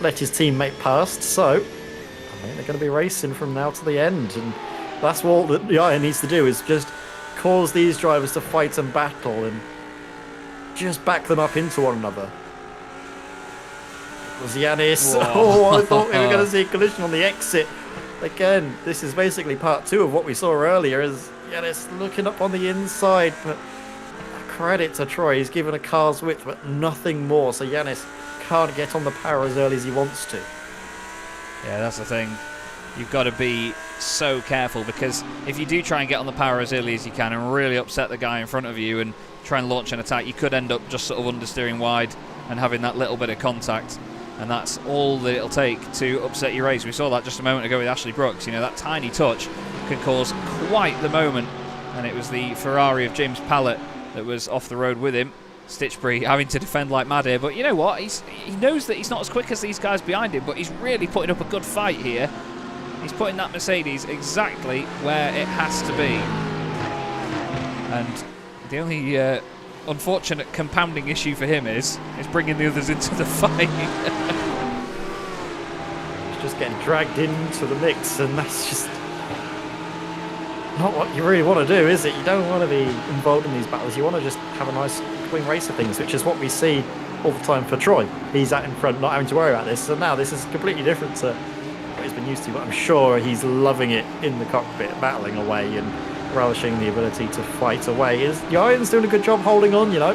let his teammate past, so I think they're going to be racing from now to the end. And that's all that Ian needs to do, is just cause these drivers to fight and battle and just back them up into one another. It was Yannis. I thought we were going to see a collision on the exit. Again, this is basically part 2 of what we saw earlier, is Yannis looking up on the inside, but credit to Troy, he's given a car's width but nothing more, so Yannis can't get on the power as early as he wants to. Yeah, that's the thing. You've got to be so careful, because if you do try and get on the power as early as you can and really upset the guy in front of you and try and launch an attack, you could end up just sort of understeering wide and having that little bit of contact, and that's all that it'll take to upset your race. We saw that just a moment ago with Ashley Brooks. You know, that tiny touch can cause quite the moment, and it was the Ferrari of James Pallett that was off the road with him. Stitchbury having to defend like mad here, but you know what? He knows that he's not as quick as these guys behind him, but he's really putting up a good fight here. He's putting that Mercedes exactly where it has to be. And the only unfortunate compounding issue for him is bringing the others into the fight. He's just getting dragged into the mix, and that's just not what you really want to do, is it? You don't want to be involved in these battles. You want to just have a nice clean race of things, which is what we see all the time for Troy. He's out in front, not having to worry about this. So now this is completely different to what he's been used to, but I'm sure he's loving it in the cockpit, battling away and relishing the ability to fight away. Ian's doing a good job holding on, you know.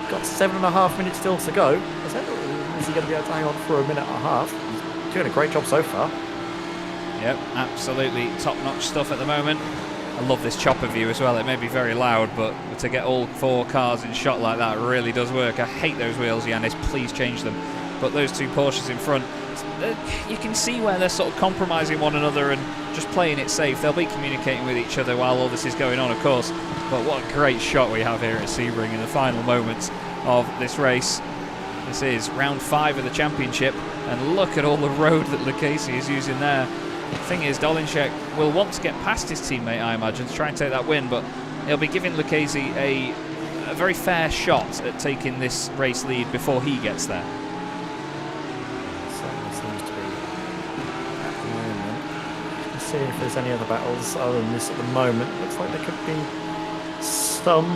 Got 7.5 minutes still to go. Is he going to be able to hang on for a minute and a half? He's doing a great job so far. Yep, absolutely top-notch stuff at the moment. I love this chopper view as well. It may be very loud, but to get all 4 cars in shot like that really does work. I hate those wheels, Yanis. Please change them. But those 2 Porsches in front, you can see where they're sort of compromising one another and just playing it safe. They'll be communicating with each other while all this is going on, of course. But what a great shot we have here at Sebring in the final moments of this race. This is round 5 of the championship, and look at all the road that Lucchese is using there. The thing is, Dolinshek will want to get past his teammate, I imagine, to try and take that win, but he'll be giving Lucchese a very fair shot at taking this race lead before he gets there. Certainly seems to be at the moment. Let's see if there's any other battles other than this at the moment. Looks like there could be some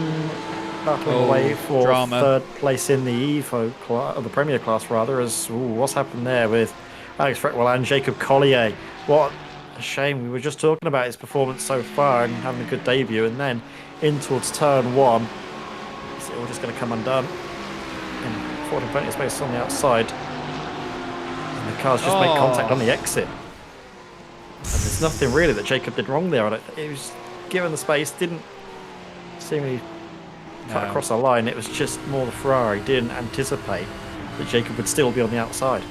battling away for drama. 3rd place in the Evo class, or the Premier class rather, as what's happened there with Alex Freckwell and Jacob Collier. What a shame. We were just talking about his performance so far and having a good debut, and then in towards turn 1 it's all just going to come undone. And Ford and plenty of space on the outside, and the cars just make contact on the exit. And there's nothing really that Jacob did wrong there. He was given the space, didn't seemingly cut across the line. It was just more the Ferrari didn't anticipate that Jacob would still be on the outside.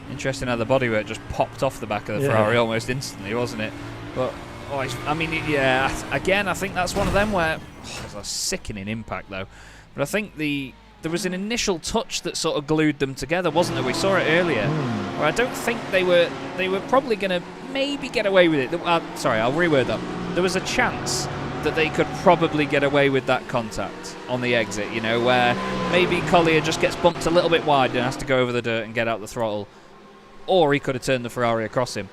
Interesting how the bodywork just popped off the back of the Ferrari almost instantly, wasn't it? But, I mean, yeah, again, I think that's one of them where... there's a sickening impact, though. But I think there was an initial touch that sort of glued them together, wasn't there? We saw it earlier. Where I don't think they were probably going to maybe get away with it. Sorry, I'll reword that. There was a chance that they could probably get away with that contact on the exit, you know, where maybe Collier just gets bumped a little bit wide and has to go over the dirt and get out the throttle. Or he could have turned the Ferrari across him.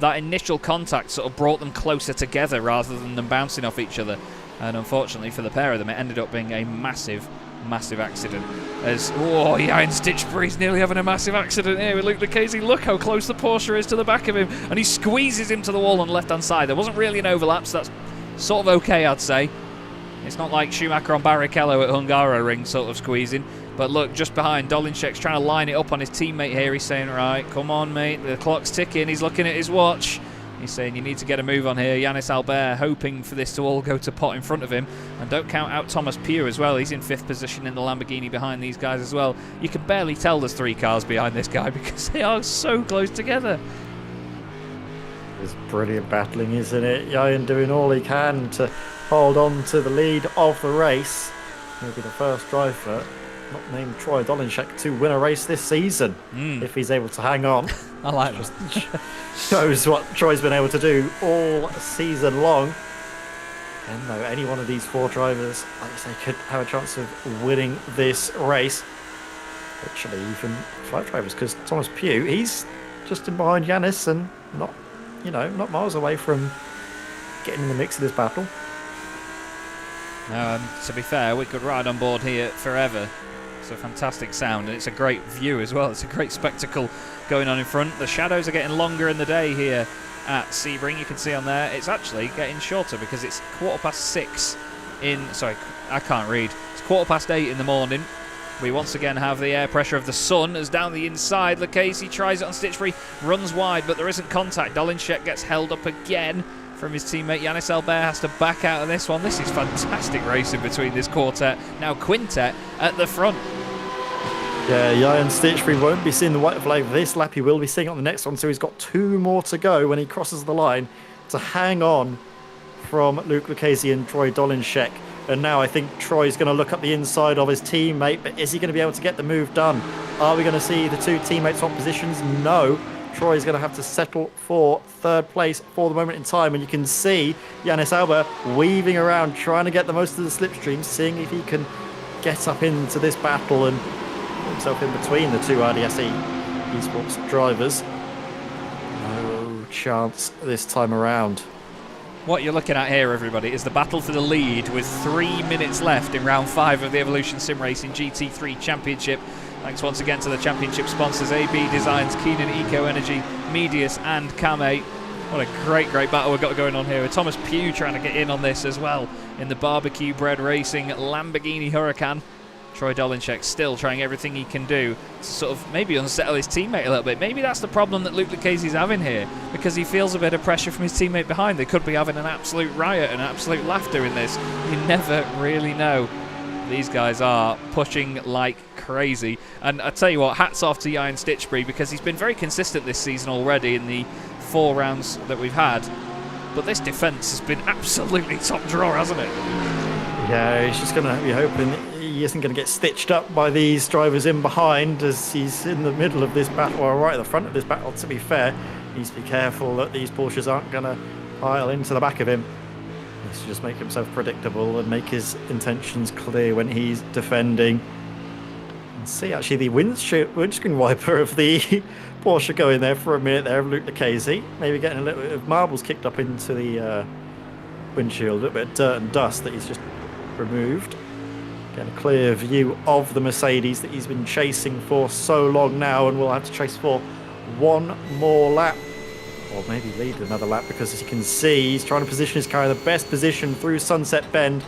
That initial contact sort of brought them closer together rather than them bouncing off each other. And unfortunately for the pair of them, it ended up being a massive, massive accident. As, Ian Stitchbury's nearly having a massive accident here with Luke Lucchese. Look how close the Porsche is to the back of him. And he squeezes him to the wall on the left-hand side. There wasn't really an overlap, so that's sort of okay, I'd say. It's not like Schumacher on Barrichello at Hungaroring sort of squeezing. But look, just behind, Dolinshek's trying to line it up on his teammate here. He's saying, right, come on, mate. The clock's ticking. He's looking at his watch. He's saying, you need to get a move on here. Yannis Albert hoping for this to all go to pot in front of him. And don't count out Thomas Pugh as well. He's in 5th position in the Lamborghini behind these guys as well. You can barely tell there's 3 cars behind this guy because they are so close together. It's brilliant battling, isn't it? Ian doing all he can to hold on to the lead of the race. He'll be the first driver, not named Troy Dolinshek, to win a race this season if he's able to hang on. I like that. Shows what Troy's been able to do all season long. And no, any one of these 4 drivers, like I say, could have a chance of winning this race. Actually, even 5 drivers, because Thomas Pugh, he's just in behind Yannis and not miles away from getting in the mix of this battle. To be fair, we could ride on board here forever. It's a fantastic sound, and it's a great view as well. It's a great spectacle going on in front. The shadows are getting longer in the day here at Sebring. You can see on there, it's actually getting shorter because it's 6:15 in... Sorry, I can't read. It's 8:15 in the morning. We once again have the air pressure of the sun as down the inside. Lucchese tries it on Stitchbury, runs wide, but there isn't contact. Dolinshek gets held up again from his teammate. Yannis Albert has to back out of this one. This is fantastic racing between this quartet, now quintet, at the front. Yeah, Ian Stitchbury won't be seeing the white flag this lap. He will be seeing it on the next one, so he's got 2 more to go when he crosses the line to hang on from Luke Lucchese and Troy Dolinshek And now I think Troy's going to look up the inside of his teammate, but is he going to be able to get the move done? Are we going to see the two teammates swap positions? No. Troy's going to have to settle for third place for the moment in time. And you can see Yanis Alba weaving around, trying to get the most of the slipstream, seeing if he can get up into this battle and put himself in between the two RDSE esports drivers. No chance this time around. What you're looking at here, everybody, is the battle for the lead with 3 minutes left in round 5 of the Evolution Sim Racing GT3 Championship. Thanks once again to the championship sponsors, AB Designs, Keenan Eco Energy, Medius and Kame. What a great battle we've got going on here with Thomas Pugh trying to get in on this as well in the barbecue bread racing Lamborghini Huracan. Troy Dolinczek still trying everything he can do to sort of maybe unsettle his teammate a little bit. Maybe that's the problem that Luke Lucchese's having here, because he feels a bit of pressure from his teammate behind. They could be having an absolute riot and absolute laughter in this. You never really know. These guys are pushing like crazy. And I tell you what, hats off to Ian Stitchbury, because he's been very consistent this season already in the 4 rounds that we've had. But this defence has been absolutely top drawer, hasn't it? Yeah, he's just going to be hoping he isn't going to get stitched up by these drivers in behind as he's in the middle of this battle, or right at the front of this battle, to be fair. He needs to be careful that these Porsches aren't going to pile into the back of him. He needs to just make himself predictable and make his intentions clear when he's defending. And see, actually, the windscreen wiper of the Porsche going there for a minute there of Luke Lucchese. Maybe getting a little bit of marbles kicked up into the windshield, a little bit of dirt and dust that he's just removed. Get a clear view of the Mercedes that he's been chasing for so long now, and will have to chase for one more lap, or maybe lead another lap, because as you can see, he's trying to position his car in the best position through Sunset Bend.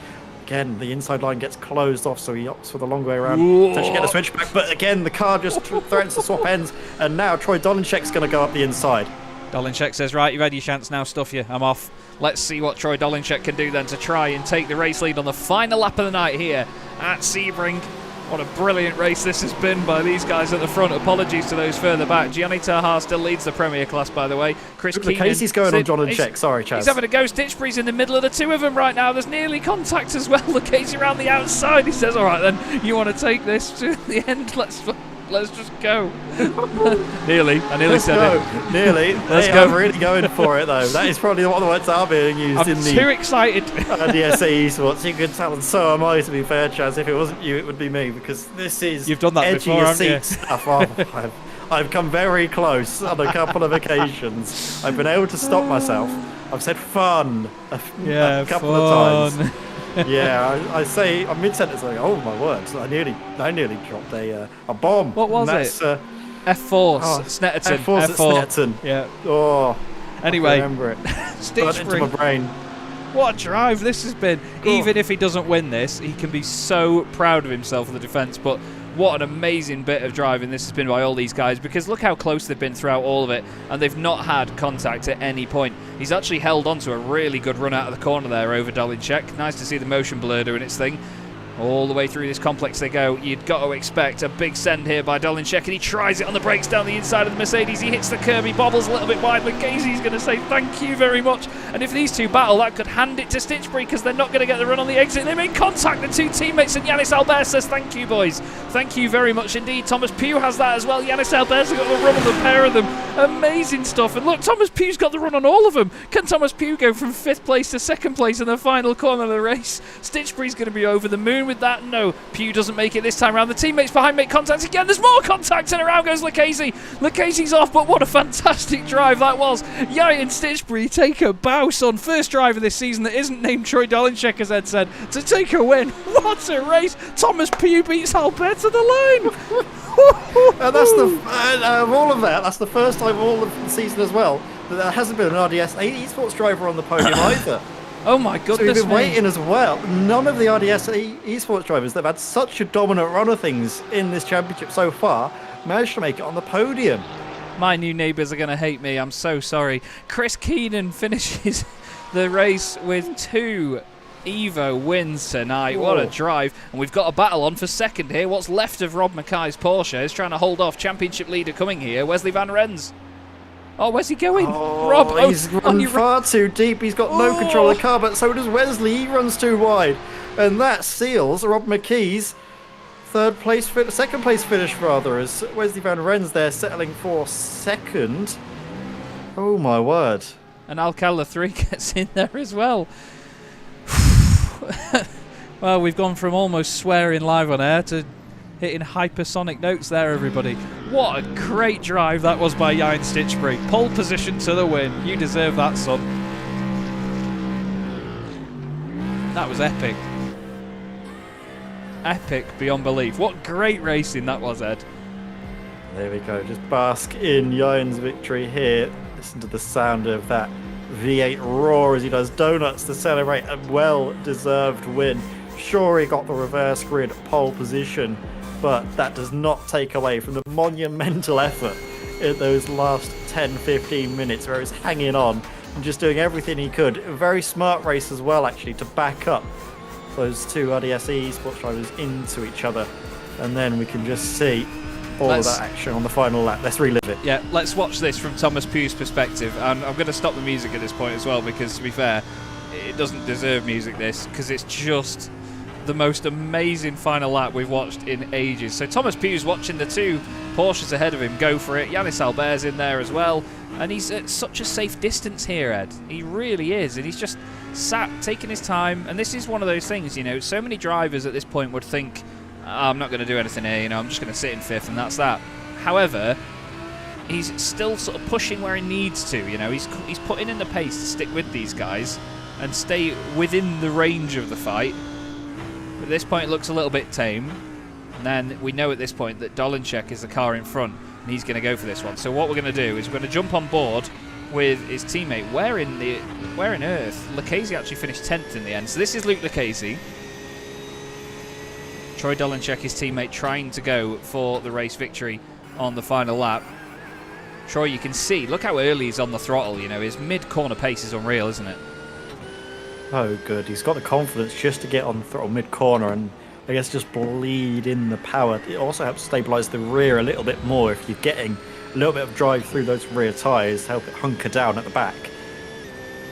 Again, the inside line gets closed off, so he opts for the long way around to actually get the switchback. But again, the car just threatens to swap ends, and now Troy Dolinczek's going to go up the inside. Dolinczek says, right, you've had your chance now, stuff you, I'm off. Let's see what Troy Dolinczek can do then to try and take the race lead on the final lap of the night here at Sebring. What a brilliant race this has been by these guys at the front. Apologies to those further back. Gianni Tahar still leads the Premier class, by the way. Chris Keenan. Casey's going on Dolinczek. Sorry, Chaz. He's having a go. Stitchbury's in the middle of the two of them right now. There's nearly contact as well. The Casey around the outside. He says, all right then, you want to take this to the end? Let's just go. Nearly. I nearly said it. Nearly. Let's they go. are really going for it, though. That is probably what the words are being used I'm in the too excited. DSE esports. You could tell, and so am I, to be fair, Chaz. If it wasn't you, it would be me, because this is You've done that edgy before, as haven't you? seat stuff. I've come very close on a couple of occasions. I've been able to stop myself. I've said fun a couple of times. Yeah, I say I'm mid-sentence, like, oh my word! I nearly dropped a bomb. What was it? F4, Snetterton. F4's at Snetterton. Yeah. Oh. Anyway, I remember it. Burnt into my Stitchbury. brain. What a drive this has been. Cool. Even if he doesn't win this, he can be so proud of himself in the defence. But what an amazing bit of driving this has been by all these guys, because look how close they've been throughout all of it, and they've not had contact at any point. He's actually held on to a really good run out of the corner there over Dolinczek. Nice to see the motion blur doing its thing. All the way through this complex they go. You'd got to expect a big send here by Dolinczek, and he tries it on the brakes down the inside of the Mercedes. He hits the curb, he bobbles a little bit wide. Lucchese's going to say thank you very much. And if these two battle, that could hand it to Stitchbury, because they're not going to get the run on the exit. They make contact, the two teammates, and Yanis Albert says thank you, boys. Thank you very much indeed. Thomas Pugh has that as well. Yanis Albert's got the run on the pair of them. Amazing stuff. And look, Thomas Pugh's got the run on all of them. Can Thomas Pugh go from 5th place to 2nd place in the final corner of the race? Stitchbury's going to be over the moon with that. No, Pugh doesn't make it this time around. The teammates behind make contact again. There's more contact, and around goes Lucchese. Lucchese's off, but what a fantastic drive that was. Yai and Stitchbury take a bow, son. First driver this season that isn't named Troy Dolinczek, as Ed said, to take a win. What a race. Thomas Pugh beats Albert to the line. And that's of all of that, that's the first time all of the season as well that there hasn't been an RDS esports driver on the podium either. Oh my So goodness we've been me. waiting as well. None of the RDS esports drivers that have had such a dominant run of things in this championship so far managed to make it on the podium. My new neighbours are going to hate me. I'm so sorry. Chris Keenan finishes the race with 2 Evo wins tonight. What a drive. And we've got a battle on for second here. What's left of Rob Mackay's Porsche is trying to hold off championship leader coming here, Wesley Van Rens. Oh, where's he going? Oh, Rob, he's run far too deep. He's got no control of the car, but so does Wesley. He runs too wide. And that seals Rob McKee's second place finish rather, as Wesley Van Ren's there settling for second. Oh my word. And Alcala 3 gets in there as well. Well, we've gone from almost swearing live on air to hitting hypersonic notes there, everybody. What a great drive that was by Jan Stitchbury. Pole position to the win. You deserve that, son. That was epic. Epic beyond belief. What great racing that was, Ed. There we go. Just bask in Jan's victory here. Listen to the sound of that V8 roar as he does donuts to celebrate a well-deserved win. Sure, he got the reverse grid pole position, but that does not take away from the monumental effort in those last 10-15 minutes where he was hanging on and just doing everything he could. A very smart race as well, actually, to back up those two RDSE sports drivers into each other. And then we can just see all of that action on the final lap. Let's relive it. Yeah, let's watch this from Thomas Pugh's perspective. And I'm going to stop the music at this point as well, because to be fair, it doesn't deserve music, this, because it's just the most amazing final lap we've watched in ages. So Thomas Pugh's watching the two Porsches ahead of him go for it. Yannis Albert's in there as well. And he's at such a safe distance here, Ed. He really is. And he's just sat, taking his time. And this is one of those things, you know, so many drivers at this point would think, I'm not going to do anything here, you know, I'm just going to sit in fifth and that's that. However, he's still sort of pushing where he needs to, you know. He's putting in the pace to stick with these guys and stay within the range of the fight. At this point, it looks a little bit tame. And then we know at this point that Dolinchek is the car in front, and he's going to go for this one. So what we're going to do is we're going to jump on board with his teammate. Where in earth? Lucchese actually finished 10th in the end. So this is Luke Lucchese. Troy Dolinchek, his teammate, trying to go for the race victory on the final lap. Troy, you can see, look how early he's on the throttle, you know. His mid-corner pace is unreal, isn't it? Oh, good. He's got the confidence just to get on the throttle mid-corner and I guess just bleed in the power. It also helps stabilise the rear a little bit more if you're getting a little bit of drive through those rear tyres, help it hunker down at the back.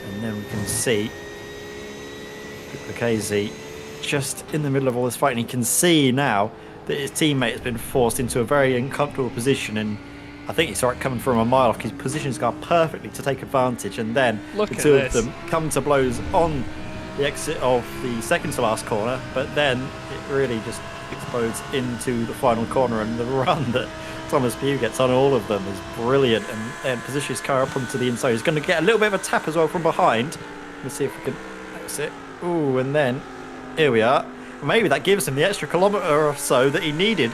And then we can see Lucchese just in the middle of all this fight, and he can see now that his teammate has been forced into a very uncomfortable position, and I think he saw it coming from a mile off. He positions his car perfectly to take advantage, and then the two of them come to blows on the exit of the second to last corner, but then it really just explodes into the final corner, and the run that Thomas Pugh gets on all of them is brilliant, and then positions his car up onto the inside. He's going to get a little bit of a tap as well from behind. Let's see if we can exit. Ooh, and then here we are. Maybe that gives him the extra kilometre or so that he needed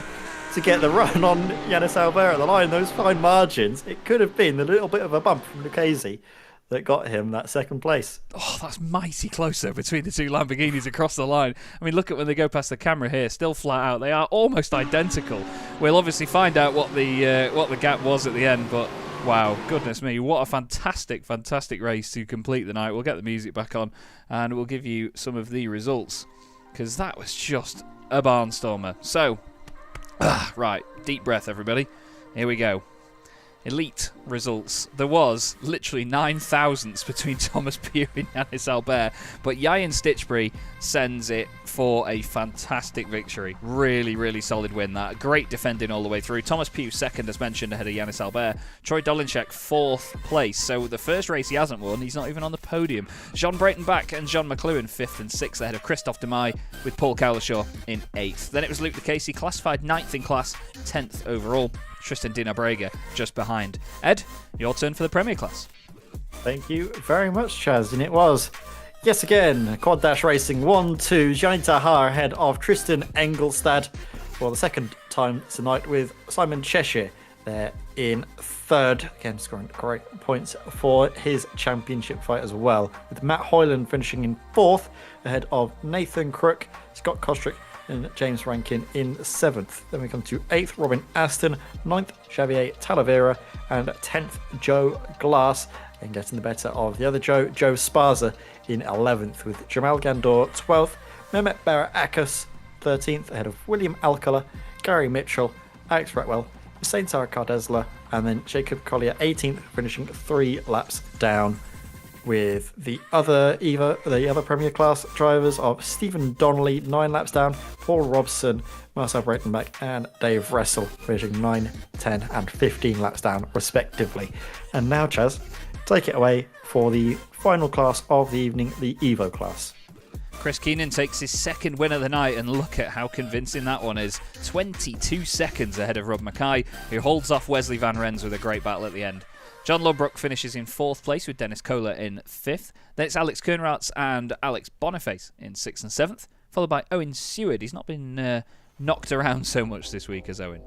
to get the run on Yannis Albert at the line. Those fine margins, it could have been a little bit of a bump from Lucchese that got him that second place. Oh, that's mighty close though between the two Lamborghinis across the line. I mean, look at when they go past the camera here, still flat out. They are almost identical. We'll obviously find out what the gap was at the end, but wow, goodness me, what a fantastic, fantastic race to complete the night. We'll get the music back on and we'll give you some of the results, because that was just a barnstormer. So, right, deep breath, everybody. Here we go. Elite results. There was literally 9 thousandths between Thomas Pugh and Yannis Albert, but Jan Stitchbury sends it for a fantastic victory. Really, really solid win that. Great defending all the way through. Thomas Pugh second, as mentioned, ahead of Yannis Albert. Troy Dolinchek fourth place. So the first race he hasn't won, he's not even on the podium. Jean Breitenbach and John McLuhan fifth and sixth ahead of Christophe Demay, with Paul Cowlishaw in eighth. Then it was Luke Lucchese, classified ninth in class, 10th overall. Tristan Dinabrega just behind. Ed, your turn for the Premier class. Thank you very much, Chaz. And it was, yes again, Quad Dash Racing 1-2. Gianni Tahar ahead of Tristan Engelstad for the second time tonight, with Simon Cheshire there in third. Again, scoring great points for his championship fight as well, with Matt Hoyland finishing in fourth ahead of Nathan Crook, Scott Kostrick and James Rankin in seventh. Then we come to eighth, Robin Aston, ninth, Xavier Talavera, and 10th, Joe Glass. And getting the better of the other Joe Sparza in 11th, with Jamal Gandor 12th, Mehmet Barakakis 13th ahead of William Alcala, Gary Mitchell, Alex Ratwell, Hussein Sarakardesla, and then Jacob Collier 18th, finishing 3 laps down, with the other Premier Class drivers of Stephen Donnelly 9 laps down, Paul Robson, Marcel Breitenbach, and Dave Russell finishing 9, 10, and 15 laps down respectively. And now, Chaz, take it away for the final class of the evening, the Evo class. Chris Keenan takes his second win of the night, and look at how convincing that one is. 22 seconds ahead of Rob Mackay, who holds off Wesley Van Rens with a great battle at the end. John Ludbrook finishes in 4th place with Dennis Kohler in 5th. Then it's Alex Koenraerts and Alex Boniface in 6th and 7th, followed by Owen Seward. He's not been knocked around so much this week as Owen.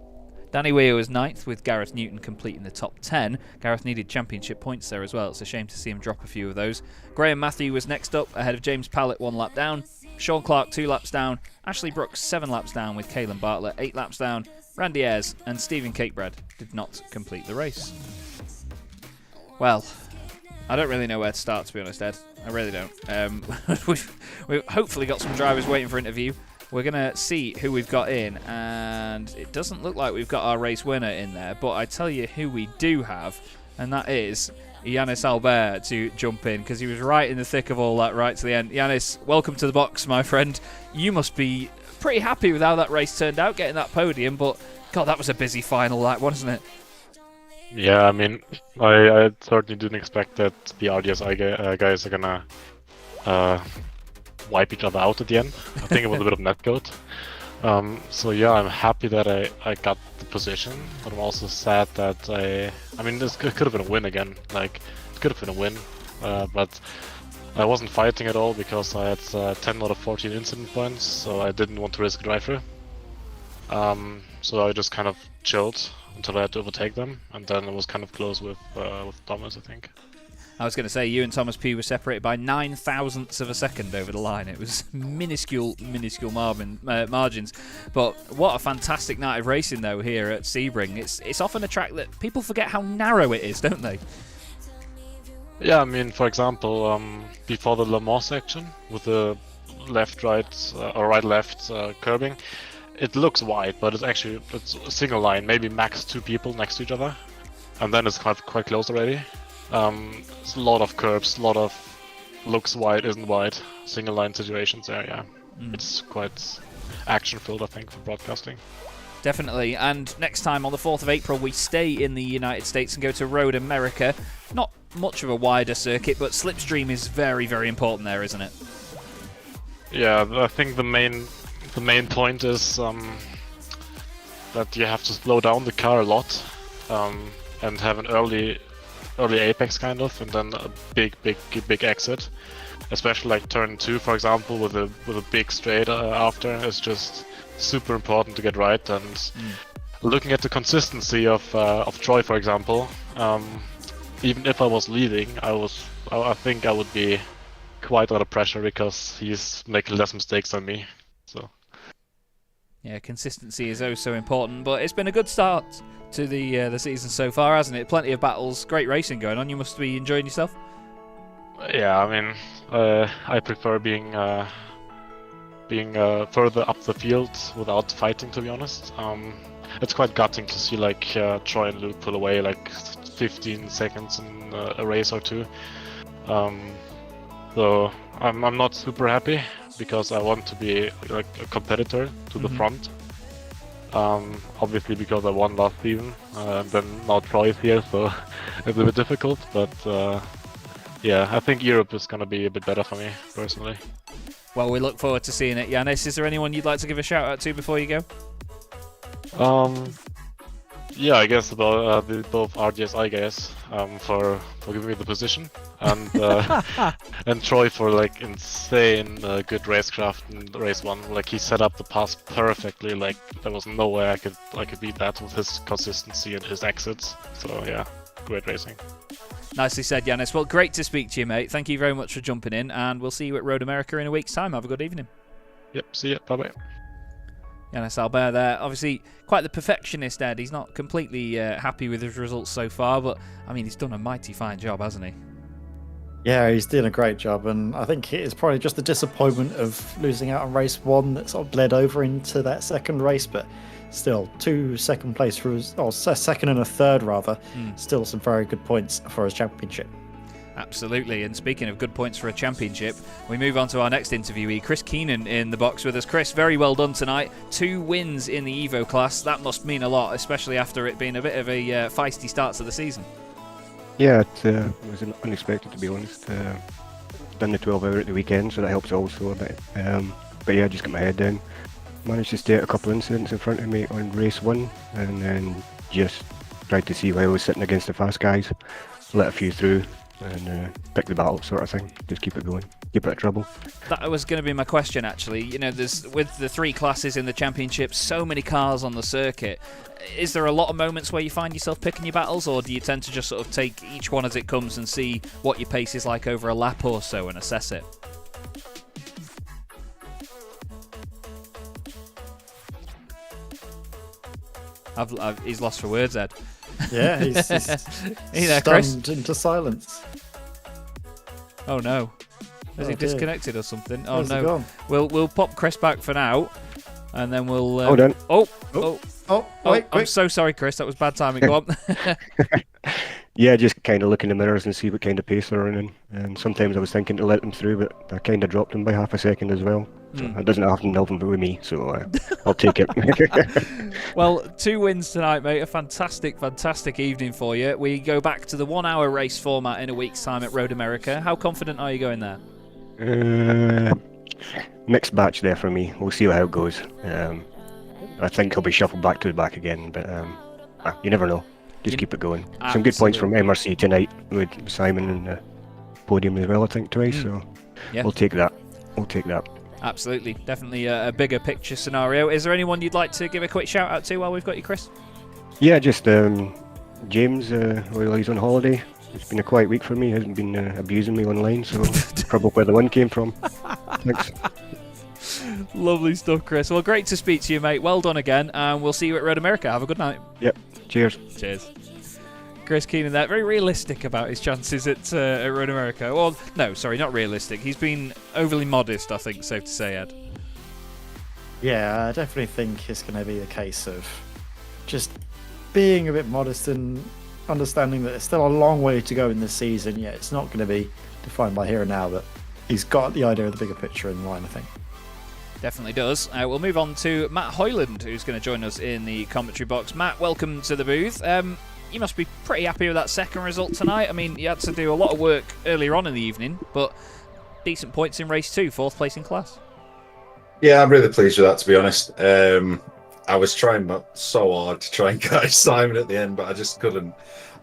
Danny Weir was 9th with Gareth Newton completing the top 10. Gareth needed championship points there as well. It's a shame to see him drop a few of those. Graham Matthew was next up ahead of James Pallett 1 lap down. Sean Clark 2 laps down. Ashley Brooks 7 laps down with Caelan Bartlett 8 laps down. Randy Ayres and Stephen Cakebrad did not complete the race. Well, I don't really know where to start, to be honest, Ed. I really don't. We've hopefully got some drivers waiting for interview. We're going to see who we've got in, and it doesn't look like we've got our race winner in there, but I tell you who we do have, and that is Yannis Albert to jump in, because he was right in the thick of all that right to the end. Yannis, welcome to the box, my friend. You must be pretty happy with how that race turned out, getting that podium, but God, that was a busy final, that one, wasn't it? Yeah, I mean, I certainly didn't expect that the RDSI guys are gonna wipe each other out at the end. I think it was a bit of netcode. So yeah, I'm happy that I got the position, but I'm also sad that I mean, this could have been a win again. Like, it could have been a win, but I wasn't fighting at all because I had 10 out of 14 incident points, so I didn't want to risk a drive-through. So I just kind of chilled until I had to overtake them, and then it was kind of close with Thomas, I think. I was going to say, you and Thomas P were separated by 9 thousandths of a second over the line. It was minuscule margins. But what a fantastic night of racing, though, here at Sebring. It's often a track that people forget how narrow it is, don't they? Yeah, I mean, for example, before the Le Mans section, with the left-right or right-left curbing, it looks wide, but it's a single line, maybe max 2 people next to each other, and then it's quite close already. It's a lot of curbs, a lot of looks wide, isn't wide, single line situations there, yeah. It's quite action-filled, I think, for broadcasting. Definitely, and next time on the 4th of April we stay in the United States and go to Road America. Not much of a wider circuit, but slipstream is very, very important there, isn't it? Yeah, I think the main point is that you have to slow down the car a lot and have an early apex kind of, and then a big exit. Especially like turn 2, for example, with a big straight after, is just super important to get right. And looking at the consistency of Troy, for example, even if I was leading, I think I would be quite under pressure because he's making less mistakes than me. So. Yeah, consistency is oh so important, but it's been a good start to the season so far, hasn't it? Plenty of battles, great racing going on. You must be enjoying yourself. Yeah, I mean, I prefer being further up the field without fighting, to be honest. It's quite gutting to see like Troy and Luke pull away like 15 seconds in a race or two. So I'm not super happy, because I want to be like a competitor to the front. Obviously because I won last season, and then now Troy is here, so it's a bit difficult, but yeah, I think Europe is going to be a bit better for me, personally. Well, we look forward to seeing it. Yannis, is there anyone you'd like to give a shout out to before you go? Yeah, I guess about both RDSI guys for giving me the position, and and Troy for like insane good racecraft in race 1. Like, he set up the pass perfectly. Like, there was no way I could beat that with his consistency and his exits. So yeah, great racing. Nicely said, Yannis. Well, great to speak to you, mate. Thank you very much for jumping in, and we'll see you at Road America in a week's time. Have a good evening. Yep, see ya. Bye bye. Yannis Albert there, obviously quite the perfectionist, Ed. He's not completely happy with his results so far, but I mean, he's done a mighty fine job, hasn't he? Yeah, he's doing a great job, and I think it's probably just the disappointment of losing out on race one that sort of bled over into that second race. But still, two second place for his, or second and a third rather, still some very good points for his championship. Absolutely, and speaking of good points for a championship, we move on to our next interviewee, Chris Keenan, in the box with us. Chris, very well done tonight. 2 wins in the Evo class. That must mean a lot, especially after it being a bit of a feisty start to the season. Yeah, it was unexpected, to be honest. Done the 12 hour at the weekend, so that helps also a bit. But yeah, just got my head down. Managed to stay at a couple of incidents in front of me on race 1, and then just tried to see why I was sitting against the fast guys. Let a few through, and pick the battle, sort of thing. Just keep it going, keep it at trouble. That was going to be my question, actually. You know, there's with the 3 classes in the championship, so many cars on the circuit. Is there a lot of moments where you find yourself picking your battles, or do you tend to just sort of take each one as it comes and see what your pace is like over a lap or so and assess it? He's lost for words, Ed. Yeah, he's Hey there, Chris? stunned into silence. Oh no. Has Oh, he dear. disconnected or something? Oh Where's he no. gone? We'll pop Chris back for now, and then we'll. Hold on. Oh, Oh, oh, wait, I'm quick. so sorry, Chris. That was bad timing. Go on. Yeah, just kind of look in the mirrors and see what kind of pace they're running. And sometimes I was thinking to let them through, but I kind of dropped them by half a second as well. So it doesn't happen often with me, so I'll take it. Well, 2 wins tonight, mate. A fantastic, fantastic evening for you. We go back to the 1 hour race format in a week's time at Road America. How confident are you going there? Mixed batch there for me. We'll see how it goes. I think he'll be shuffled back to the back again, but you never know. Just keep it going. Some good points from MRC tonight with Simon in the podium as well, I think, twice. So Yeah. we'll take that. We'll take that. Absolutely. Definitely a bigger picture scenario. Is there anyone you'd like to give a quick shout out to while we've got you, Chris? Yeah, just James, while he's on holiday. It's been a quiet week for me. He hasn't been abusing me online, so probably where the one came from. Thanks. Lovely stuff, Chris. Well, great to speak to you, mate. Well done again, and we'll see you at Road America. Have a good night. Yep. Cheers. Cheers. Chris Keenan there, very realistic about his chances at Road America. Well, no, sorry, not realistic. He's been overly modest, I think, safe to say, Ed. Yeah, I definitely think it's going to be a case of just being a bit modest and understanding that it's still a long way to go in this season. Yeah, it's not going to be defined by here and now, but he's got the idea of the bigger picture in mind, I think. Definitely does. We'll move on to Matt Hoyland, who's going to join us in the commentary box. Matt, welcome to the booth. You must be pretty happy with that second result tonight. I mean, you had to do a lot of work earlier on in the evening, but decent points in race 2, 4th place in class. Yeah, I'm really pleased with that, to be honest. I was trying so hard to try and catch Simon at the end, but I just couldn't.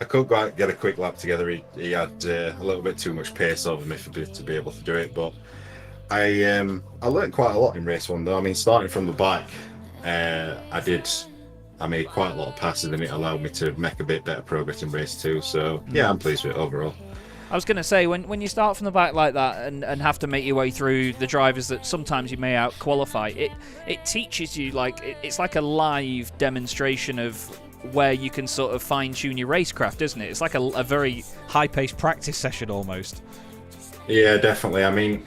I couldn't go out and get a quick lap together. He had a little bit too much pace over me to be able to do it, but I learned quite a lot in race 1, though. I mean, starting from the back, I made quite a lot of passes, and it allowed me to make a bit better progress in race 2. So yeah, I'm pleased with it overall. I was going to say, when you start from the back like that and have to make your way through the drivers that sometimes you may out-qualify, it teaches you, it's like a live demonstration of where you can sort of fine-tune your racecraft, isn't it? It's like a very high-paced practice session almost. Yeah, definitely. I mean,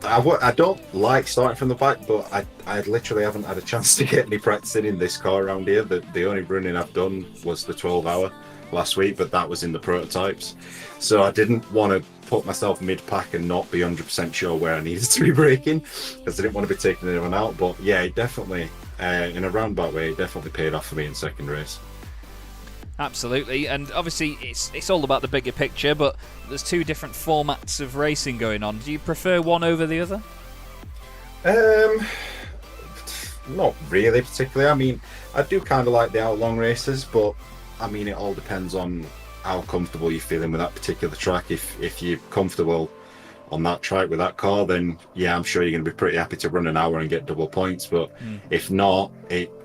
I don't like starting from the back, but I literally haven't had a chance to get any practice in this car around here. The only running I've done was the 12-hour last week, but that was in the prototypes. So I didn't want to put myself mid-pack and not be 100% sure where I needed to be braking, because I didn't want to be taking anyone out. But yeah, it definitely, in a roundabout way, it definitely paid off for me in second race. Absolutely, and obviously it's all about the bigger picture, but there's 2 different formats of racing going on. Do you prefer one over the other? Not really particularly. I mean, I do kind of like the out-long races, but I mean, it all depends on how comfortable you're feeling with that particular track. If you're comfortable on that track with that car, then yeah, I'm sure you're going to be pretty happy to run an hour and get double points. But if not,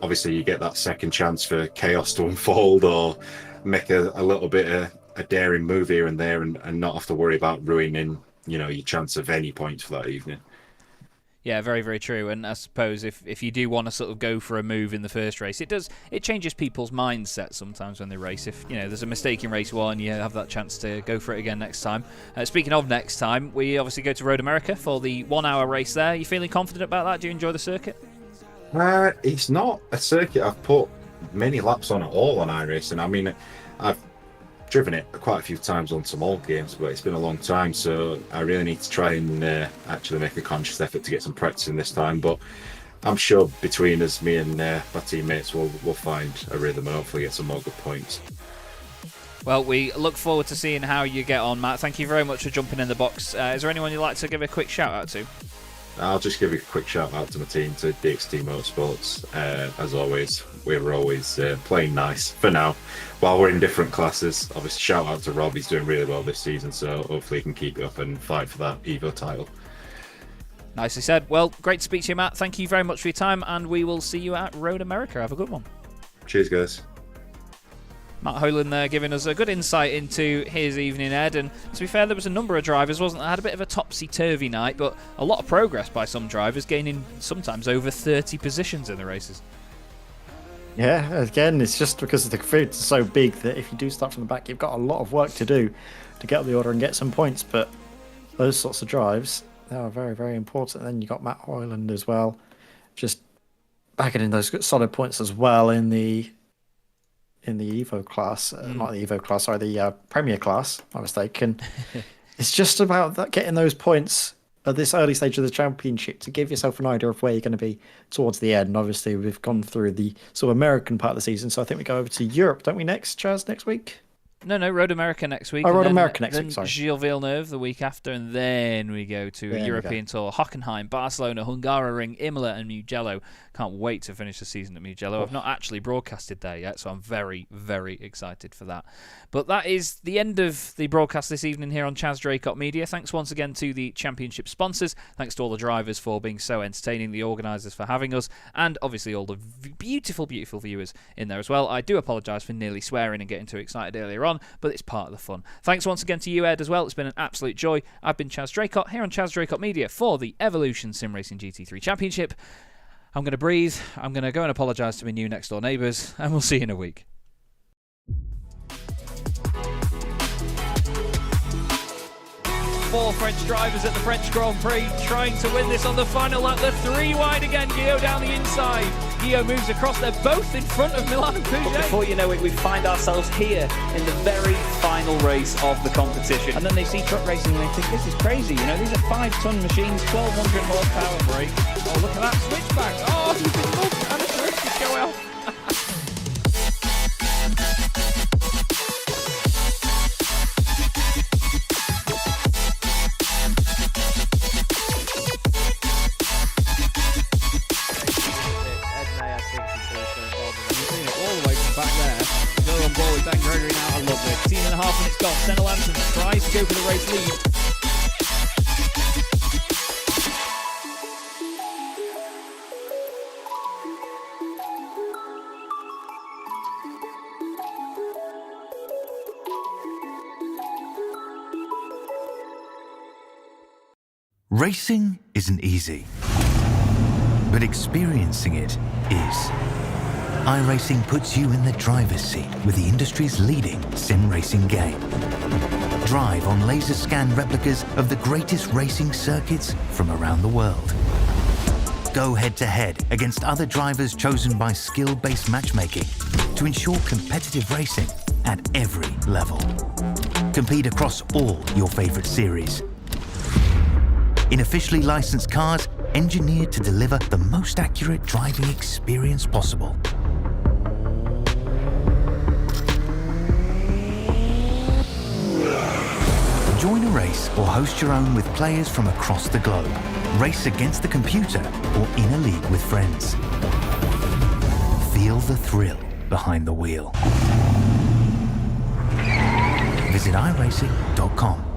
obviously you get that second chance for chaos to unfold or make a little bit of a daring move here and there, and not have to worry about ruining your chance of any points for that evening. Yeah, very, very true. And I suppose if you do want to sort of go for a move in the first race, it changes people's mindset sometimes when they race. If there's a mistake in race 1, you have that chance to go for it again next time. Speaking of next time, we obviously go to Road America for the 1 hour race there. Are you feeling confident about that? Do you enjoy the circuit? It's not a circuit I've put many laps on at all on iRacing. I mean, I've driven it quite a few times on some old games, but it's been a long time, so I really need to try and actually make a conscious effort to get some practice in this time. But I'm sure between us, me and my teammates, we'll find a rhythm and hopefully get some more good points. Well, we look forward to seeing how you get on, Matt. Thank you very much for jumping in the box. Is there anyone you'd like to give a quick shout out to? I'll just give a quick shout out to my team, to DXT Motorsports. As always, we're always playing nice for now while we're in different classes. Obviously, shout out to Rob, he's doing really well this season, so hopefully he can keep it up and fight for that Evo title. Nicely said. Well, great to speak to you, Matt. Thank you very much for your time, and we will see you at Road America. Have a good one. Cheers, guys. Matt Hoyland there giving us a good insight into his evening, Ed. And to be fair, there was a number of drivers, wasn't there? Had a bit of a topsy-turvy night, but a lot of progress by some drivers, gaining sometimes over 30 positions in the races. Yeah, again, it's just because the fields are so big that if you do start from the back, you've got a lot of work to do to get up the order and get some points. But those sorts of drives, they are very, very important. And then you got Matt Hoyland as well, just backing in those solid points as well in the Evo class, not the Evo class, sorry, the Premier class, my mistake. And it's just about getting those points at this early stage of the championship to give yourself an idea of where you're going to be towards the end. And obviously, we've gone through the sort of American part of the season, so I think we go over to Europe, don't we, Chaz, next week? No, Road America next week. Oh, Road America next week, sorry. Gilles Villeneuve the week after, and then we go to a European tour. Hockenheim, Barcelona, Hungaroring, Imola, and Mugello. Can't wait to finish the season at Mugello. I've not actually broadcasted there yet, so I'm very, very excited for that. But that is the end of the broadcast this evening here on Chaz Draycott Media. Thanks once again to the championship sponsors. Thanks to all the drivers for being so entertaining, the organisers for having us, and obviously all the beautiful, beautiful viewers in there as well. I do apologise for nearly swearing and getting too excited earlier on, but it's part of the fun. Thanks once again to you, Ed, as well. It's been an absolute joy. I've been Chaz Draycott here on Chaz Draycott Media for the Evolution Sim Racing GT3 Championship. I'm going to breathe. I'm going to go and apologise to my new next door neighbours, and we'll see you in a week. 4 French drivers at the French Grand Prix trying to win this on the final lap. They're 3 wide again. Guillaume down the inside. Guillaume moves across. They're both in front of Milan and Pouget. But before you know it, we find ourselves here in the very final race of the competition. And then they see truck racing and they think, this is crazy. You know, these are 5-ton machines, 1,200 horsepower brake. Oh, look at that switchback. Oh, you can look and a drift go out. Ben Gregory now, I love this. 18.5 minutes gone. Senna Lanson tries to go for the race lead. Racing isn't easy, but experiencing it is. iRacing puts you in the driver's seat with the industry's leading sim racing game. Drive on laser scan replicas of the greatest racing circuits from around the world. Go head-to-head against other drivers chosen by skill-based matchmaking to ensure competitive racing at every level. Compete across all your favorite series. In officially licensed cars, engineered to deliver the most accurate driving experience possible. Join a race or host your own with players from across the globe. Race against the computer or in a league with friends. Feel the thrill behind the wheel. Visit iRacing.com.